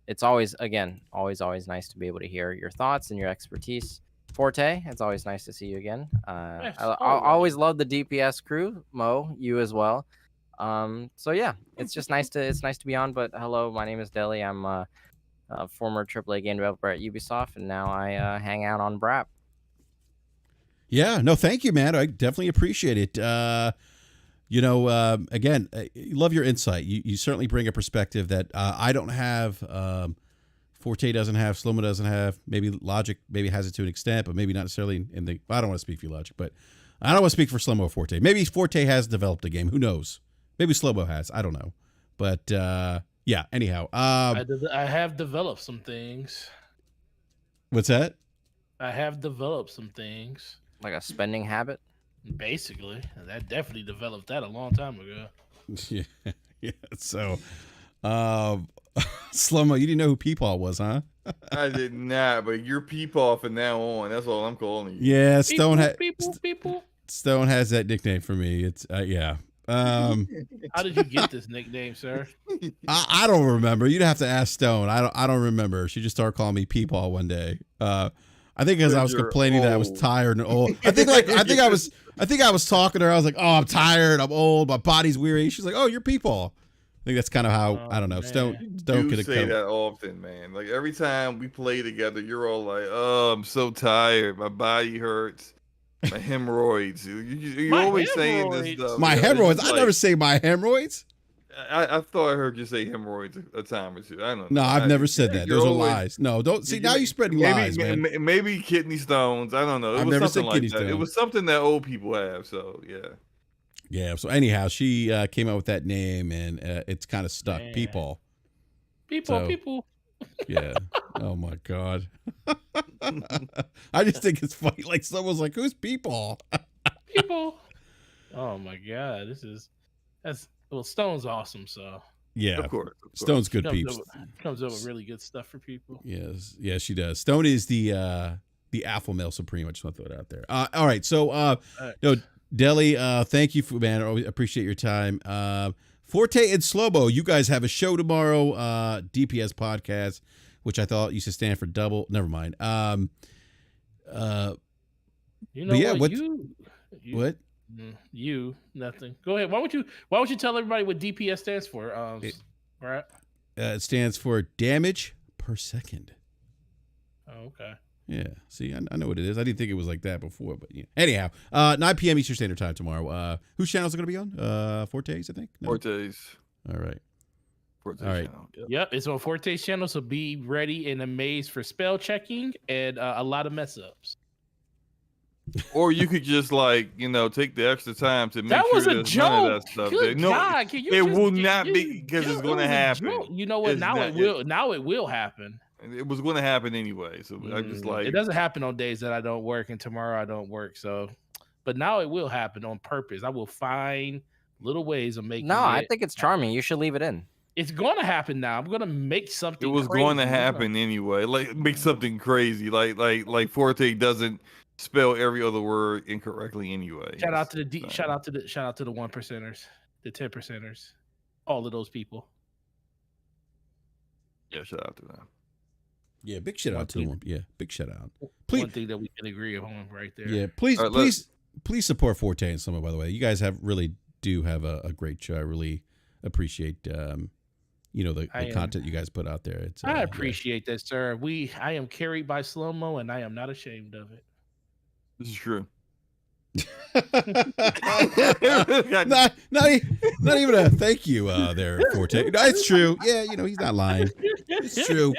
it's always nice to be able to hear your thoughts and your expertise. Forte, it's always nice to see you again. I always love the DPS crew. Mo, you as well. So yeah, it's just nice to be on. But hello, my name is Deli. I'm a former AAA game developer at Ubisoft, and now I hang out on BRAP.
Yeah, no, thank you, man. I definitely appreciate it. Again, love your insight. You certainly bring a perspective that I don't have. Forte doesn't have, Slow-Mo doesn't have, maybe Logic maybe has it to an extent, but maybe not necessarily in the, I don't want to speak for Logic, but I don't want to speak for Slow-Mo or Forte. Maybe Forte has developed a game. Who knows? Maybe Slow-Mo has. I don't know. But yeah, anyhow.
I have developed some things.
What's that?
I have developed some things.
Like a spending habit?
Basically. That definitely developed that a long time ago.
Yeah. So, Slow-Mo, you didn't know who Peepaw was, huh?
I did not, but you're Peepaw from now on. That's all I'm calling you.
Yeah, Stone
people.
Stone has that nickname for me. It's yeah.
How did you get this nickname, sir?
I don't remember. You'd have to ask Stone. I don't remember. She just started calling me Peepaw one day. I think because I was complaining that I was tired and old. I think I was talking to her. I was like, "Oh, I'm tired. I'm old. My body's weary." She's like, "Oh, you're Peepaw." I think that's kind of how I don't know.
Man.
Stone could
say that often, man. Like every time we play together, you're all like, "Oh, I'm so tired. My body hurts. My hemorrhoids." You're always saying this stuff.
My hemorrhoids. I never say my hemorrhoids.
I thought I heard you say hemorrhoids a time or two. I don't know.
No, I've never said that. Those are lies. No, don't see. Now you're spreading lies, man.
Maybe kidney stones. I don't know.
I've never said kidney stones.
It was something that old people have. So yeah.
Yeah. So anyhow, she came out with that name, and it's kind of stuck.
Man.
People.
People.
Yeah. Oh my God. I just think it's funny. Like someone's like, "Who's People?"
People. Oh my God. Stone's awesome. So
yeah,
of course.
Stone's good peeps.
Comes up with really good stuff for people.
Yes, she does. Stone is the alpha male supreme. I just want to throw it out there. All right, so no, Deli, thank you for man. I always appreciate your time. Forte and Slow-Mo, you guys have a show tomorrow. DPS podcast, which I thought used to stand for double. Never mind.
You know
yeah,
what?
What?
You nothing. Go ahead. Why don't you tell everybody what DPS stands for? Right.
It stands for damage per second.
Oh, okay.
Yeah. See, I know what it is. I didn't think it was like that before, but yeah. Anyhow, 9 p.m. Eastern Standard Time tomorrow. Whose channel is it going to be on? Forte's, I think. No?
Forte's.
All right.
Forte's
all right.
channel.
Yep, it's on Forte's channel. So be ready and amazed for spell checking and a lot of mess ups.
Or you could just take the extra time to make
that
sure
was a
there's
joke.
none of that stuff.
Good
No,
God, can you
it will not be because it's going to happen.
You know what? Now it will happen.
It was going to happen anyway. So I just
it doesn't happen on days that I don't work, and tomorrow I don't work. So But now it will happen on purpose. I will find little ways of making
No,
it.
I think it's charming. You should leave it in.
It's going to happen now. I'm going to make something.
It was
crazy.
going to happen anyway. Like make something crazy. Like Forte doesn't spell every other word incorrectly anyway.
Shout out to the shout out to the 1%ers, the 10%ers, all of those people.
Yeah, shout out to them.
Yeah, big shout out to them. Yeah, big shout out.
Please, one thing that we can agree on right there.
Yeah, please support Forte and Summer. By the way, you guys do have a great show. I really appreciate the content you guys put out there.
I appreciate that, sir. I am carried by slow-mo, and I am not ashamed of it.
This is true.
not even a thank you there, Forte. No, it's true. Yeah, he's not lying. It's true.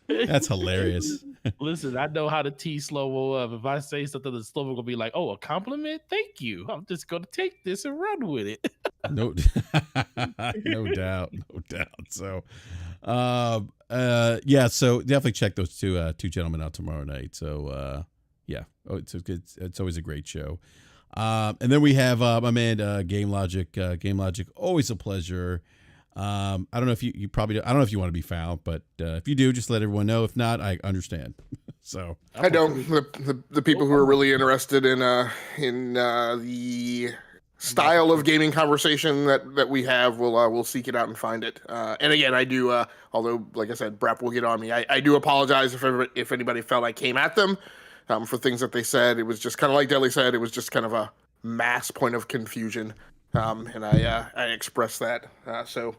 That's hilarious.
Listen, I know how to tease slow-mo up. If I say something, the slow-mo gonna be like, "Oh, a compliment? Thank you. I'm just gonna take this and run with it."
No doubt. So, so definitely check those two gentlemen out tomorrow night. So, it's always a great show. And then we have my man Game Logic. Game Logic, always a pleasure. I don't know if you probably. I don't know if you want to be found, but if you do, just let everyone know. If not, I understand. So
I don't. The people who are really interested in the style of gaming conversation that we have will seek it out and find it. And again, I do. Although, like I said, BRAP will get on me. I do apologize if anybody felt I came at them for things that they said. It was just kind of like Deli said. It was just kind of a mass point of confusion. And I expressed that. So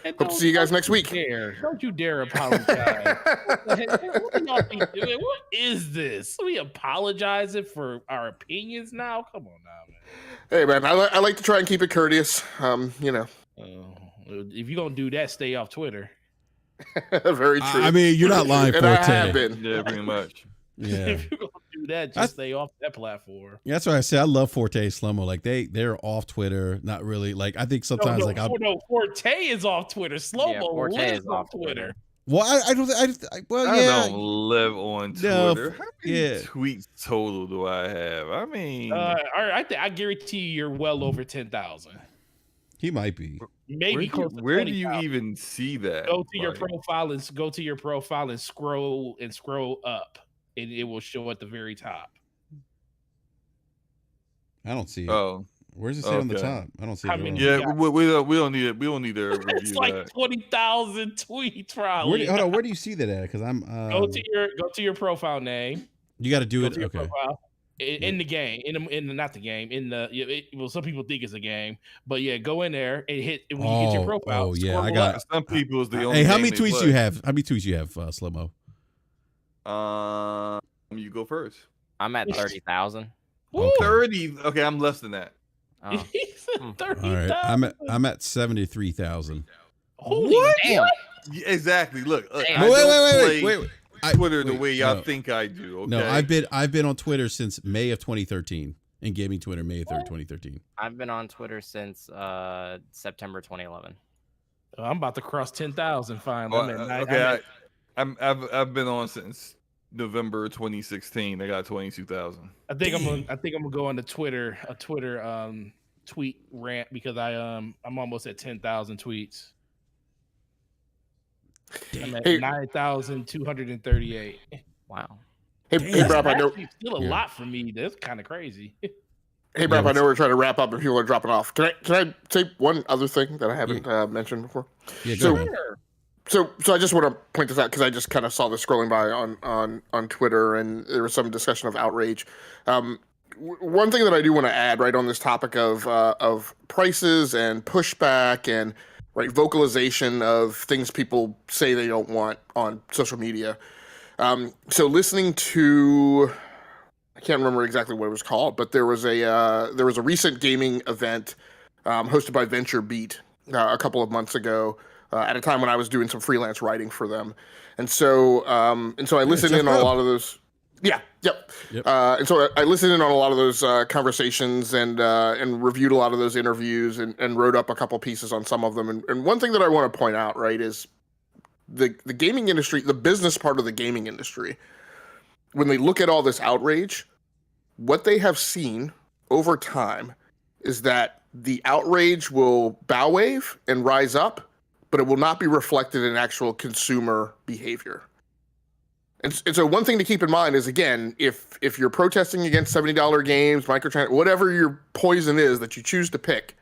hope to see you guys next week.
Don't you dare apologize. What y'all be doing? What is this? We apologizing for our opinions now? Come on now, man.
Hey man, I like to try and keep it courteous.
If you're gonna do that, stay off Twitter.
Very true.
I mean, you're not lying,
and
Forte.
I have been.
Yeah, pretty much.
Yeah.
If you're gonna do that, just stay off that platform.
Yeah, that's why I say I love Forte and Slow-mo. Like they're off Twitter, not really. Like I think sometimes
Forte is off Twitter. Slow-mo
Forte
is off Twitter.
Well, I don't
live on Twitter.
No,
How many tweets total do I have? I mean,
I guarantee you're well over 10,000.
He might be.
Maybe
where do you even see that?
Go to your profile and scroll up, and it will show at the very top.
I don't see it.
Oh,
where's it say on the top? I don't see it.
Yeah, we don't need it. We don't need to review
it's like 20,000 tweets probably.
Where do you see that at? Because I'm
go to your profile name.
You got to do it. Okay.
In the game, not the game, some people think it's a game, but yeah, go in there and hit when you get your profile.
Oh yeah, I got
some people is the only.
Hey, how many tweets you have? How many tweets you have, Slow-mo?
You go first.
I'm at 30,000.
Okay.
30. Okay, I'm less than that.
Oh.
30,000.
All right, I'm at 73,000.
Holy
damn!
Yeah, exactly. Look,
Wait.
Twitter the way y'all think I do. Okay?
No, I've been on Twitter since May of 2013, in gaming Twitter, May 3rd, 2013.
I've been on Twitter since September 2011.
I'm about to cross 10,000 finally.
I've been on since November 2016. I got 22,000.
I think I'm gonna go on the Twitter tweet rant because I'm almost at 10,000 tweets. I'm at 9,238.
Wow.
Hey, BRAP, I know
still a lot for me. That's kind of crazy.
Hey, BRAP, I know we're trying to wrap up and people are dropping off. Can I say one other thing that I haven't mentioned before?
Yeah, go ahead.
So I just want to point this out because I just kind of saw this scrolling by on Twitter, and there was some discussion of outrage. One thing that I do want to add right on this topic of prices and pushback and vocalization of things people say they don't want on social media. So listening to, I can't remember exactly what it was called, but there was a recent gaming event hosted by Venture Beat a couple of months ago at a time when I was doing some freelance writing for them, and so I listened in on a lot of those. Yeah. Yep. And so I listened in on a lot of those conversations and reviewed a lot of those interviews and wrote up a couple pieces on some of them. And one thing that I want to point out, right, is the gaming industry, the business part of the gaming industry, when they look at all this outrage, what they have seen over time is that the outrage will bow wave and rise up, but it will not be reflected in actual consumer behavior. And so one thing to keep in mind is, again, if you're protesting against $70 games, microtransactions, whatever your poison is that you choose to pick,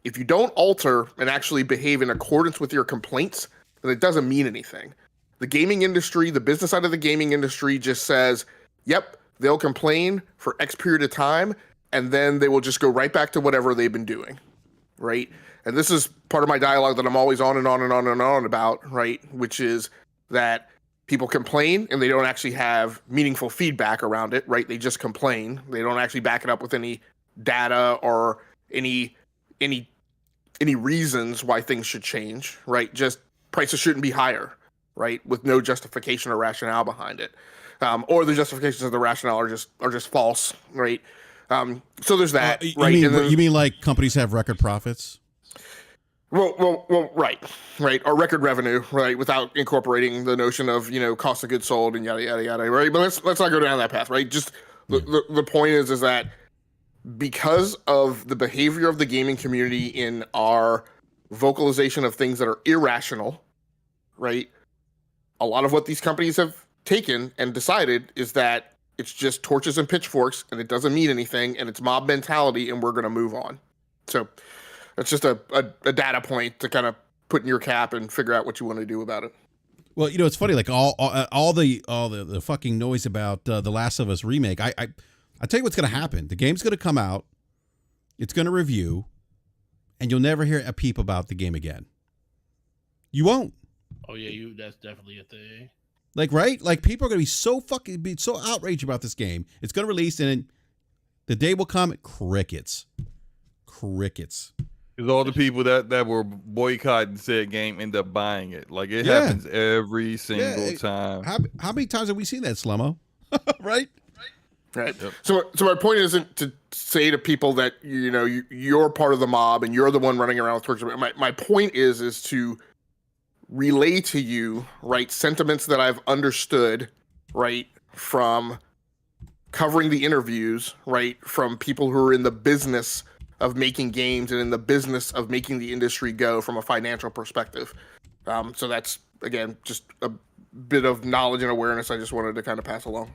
if you don't alter and actually behave in accordance with your complaints, then it doesn't mean anything. The gaming industry, the business side of the gaming industry just says, yep, they'll complain for X period of time, and then they will just go right back to whatever they've been doing, right? And this is part of my dialogue that I'm always on and on and on and on about, right? Which is that people complain and they don't actually have meaningful feedback around it, right? They just complain. They don't actually back it up with any data or any reasons why things should change, right? Just prices shouldn't be higher, right? With no justification or rationale behind it. Or the justifications of the rationale are just false, right? So there's that, right?
You mean like companies have record profits?
Well, right. Or record revenue, right? Without incorporating the notion of, cost of goods sold and yada, yada, yada, right? But let's not go down that path, right? Just the point is that because of the behavior of the gaming community in our vocalization of things that are irrational, right? A lot of what these companies have taken and decided is that it's just torches and pitchforks and it doesn't mean anything and it's mob mentality and we're going to move on. So that's just a data point to kind of put in your cap and figure out what you want to do about it.
Well, it's funny, like all the fucking noise about the Last of Us remake. I tell you what's going to happen. The game's going to come out, it's going to review, and you'll never hear a peep about the game again. You won't.
Oh yeah, that's definitely a thing.
Like, right? Like, people are going to be so outraged about this game. It's going to release, and the day will come, crickets.
Because all the people that were boycotting said game end up buying it. Like, it happens every single time.
How many times have we seen that, Slow-Mo? Right?
Right. Yep. So my point isn't to say to people that, you're part of the mob and you're the one running around with torches. My point is to relay to you, right, sentiments that I've understood, right, from covering the interviews, right, from people who are in the business of making games and in the business of making the industry go from a financial perspective. So that's, again, just a bit of knowledge and awareness I just wanted to kind of pass along.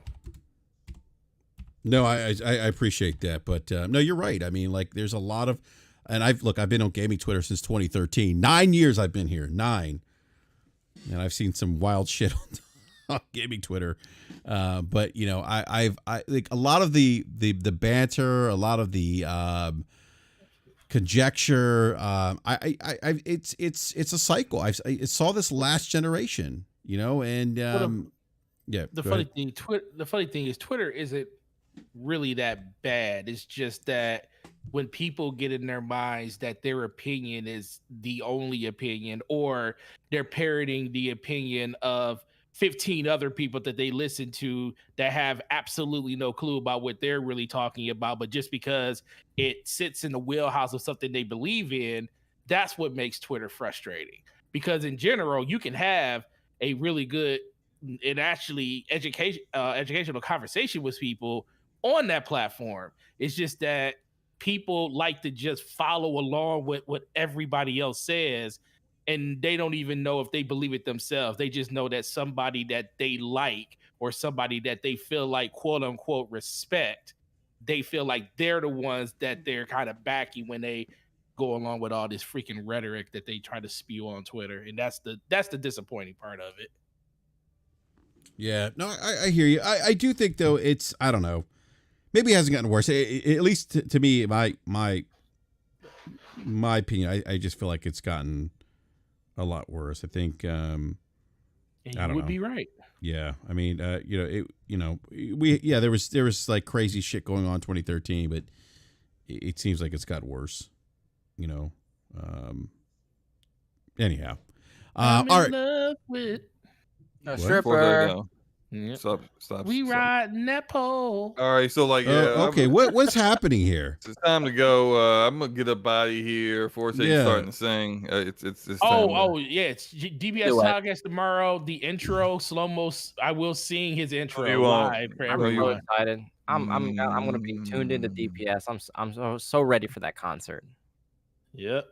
No, I appreciate that, but no, you're right. I mean, like, there's a lot of, and I've been on gaming Twitter since 2013. 9 years I've been here, 9. And I've seen some wild shit on gaming Twitter, but I like a lot of the banter, a lot of the conjecture. It's a cycle. I saw this last generation, and yeah.
The funny thing is Twitter isn't really that bad. It's just that when people get in their minds that their opinion is the only opinion, or they're parroting the opinion of 15 other people that they listen to that have absolutely no clue about what they're really talking about, but just because it sits in the wheelhouse of something they believe in, that's what makes Twitter frustrating. Because in general, you can have a really good and actually educational conversation with people on that platform. It's just that people like to just follow along with what everybody else says, and they don't even know if they believe it themselves. They just know that somebody that they like or somebody that they feel like, quote unquote, respect, they feel like they're the ones that they're kind of backing when they go along with all this freaking rhetoric that they try to spew on Twitter. And that's the disappointing part of it.
Yeah, no, I hear you. I do think, though, I don't know. Maybe it hasn't gotten worse. At least to me, my opinion, I just feel like it's gotten a lot worse. I think,
and you would be right.
Yeah, I mean, there was like crazy shit going on in 2013, but it seems like it's got worse. Anyhow,
I'm
all
in
right.
love with a stripper.
Yep.
Stop.
We riding that pole.
All right, so like,
okay, what's happening here?
It's time to go. I'm gonna get up out of here. Forte's starting to sing. It's time
yeah. It's DBS podcast tomorrow. The intro, slow mo. I will sing his intro live for
I'm
everyone.
so excited. I'm gonna be tuned into DPS. I'm so ready for that concert.
Yep.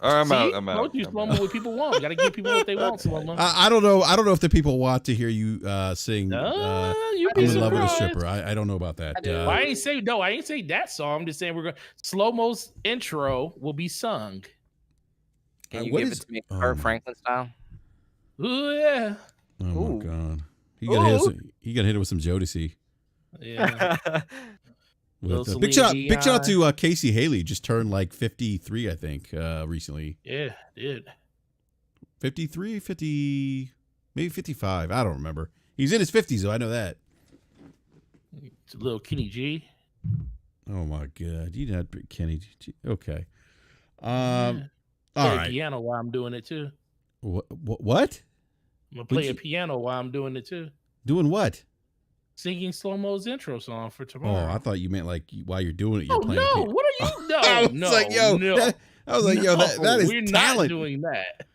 All right, I'm out.
Slow mo what people want. You gotta give people what they want. Slow mo.
I don't know. I don't know if the people want to hear you sing.
You
I'm
be
in love with a
surprised.
stripper. I don't know about that.
I ain't say that song. I'm just saying we're going. Slow mo's intro will be sung.
Can you give it to me, Kurt Franklin style?
Ooh yeah.
Oh my god. He got hit with some Jodeci.
Yeah.
Big shout out to Casey Haley. Just turned like 53, I think, recently.
Yeah, did.
53, 50, maybe 55. I don't remember. He's in his 50s, though. I know that.
It's a little Kenny G.
Oh my god, you not Kenny G. Okay.
All
right.
Piano while I'm doing it too.
What?
I'm gonna play a piano while I'm doing it too.
Doing what?
Singing Slow Mo's intro song for tomorrow.
Oh, I thought you meant like while you're doing it, you're playing.
No, what are you? No,
I was
no,
like, yo,
no.
That is
we're
talent.
not doing that.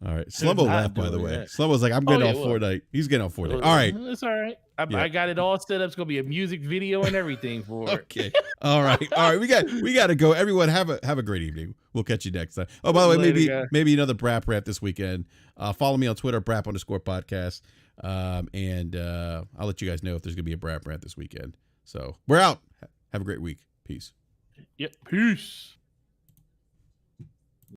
All right, Slumbo laughed, by the way. Slumbo's like, I'm getting on Fortnite. He's getting on Fortnite. All right,
it's all right. I got it all set up. It's gonna be a music video and everything for it.
Okay. All right. We got to go. Everyone, have a great evening. We'll catch you next time. Oh, by the way, maybe another BRAP rap this weekend. Follow me on Twitter, BRAP_podcast. And I'll let you guys know if there's gonna be a BRAP rant this weekend. So we're out. Have a great week. Peace.
Yep. Peace.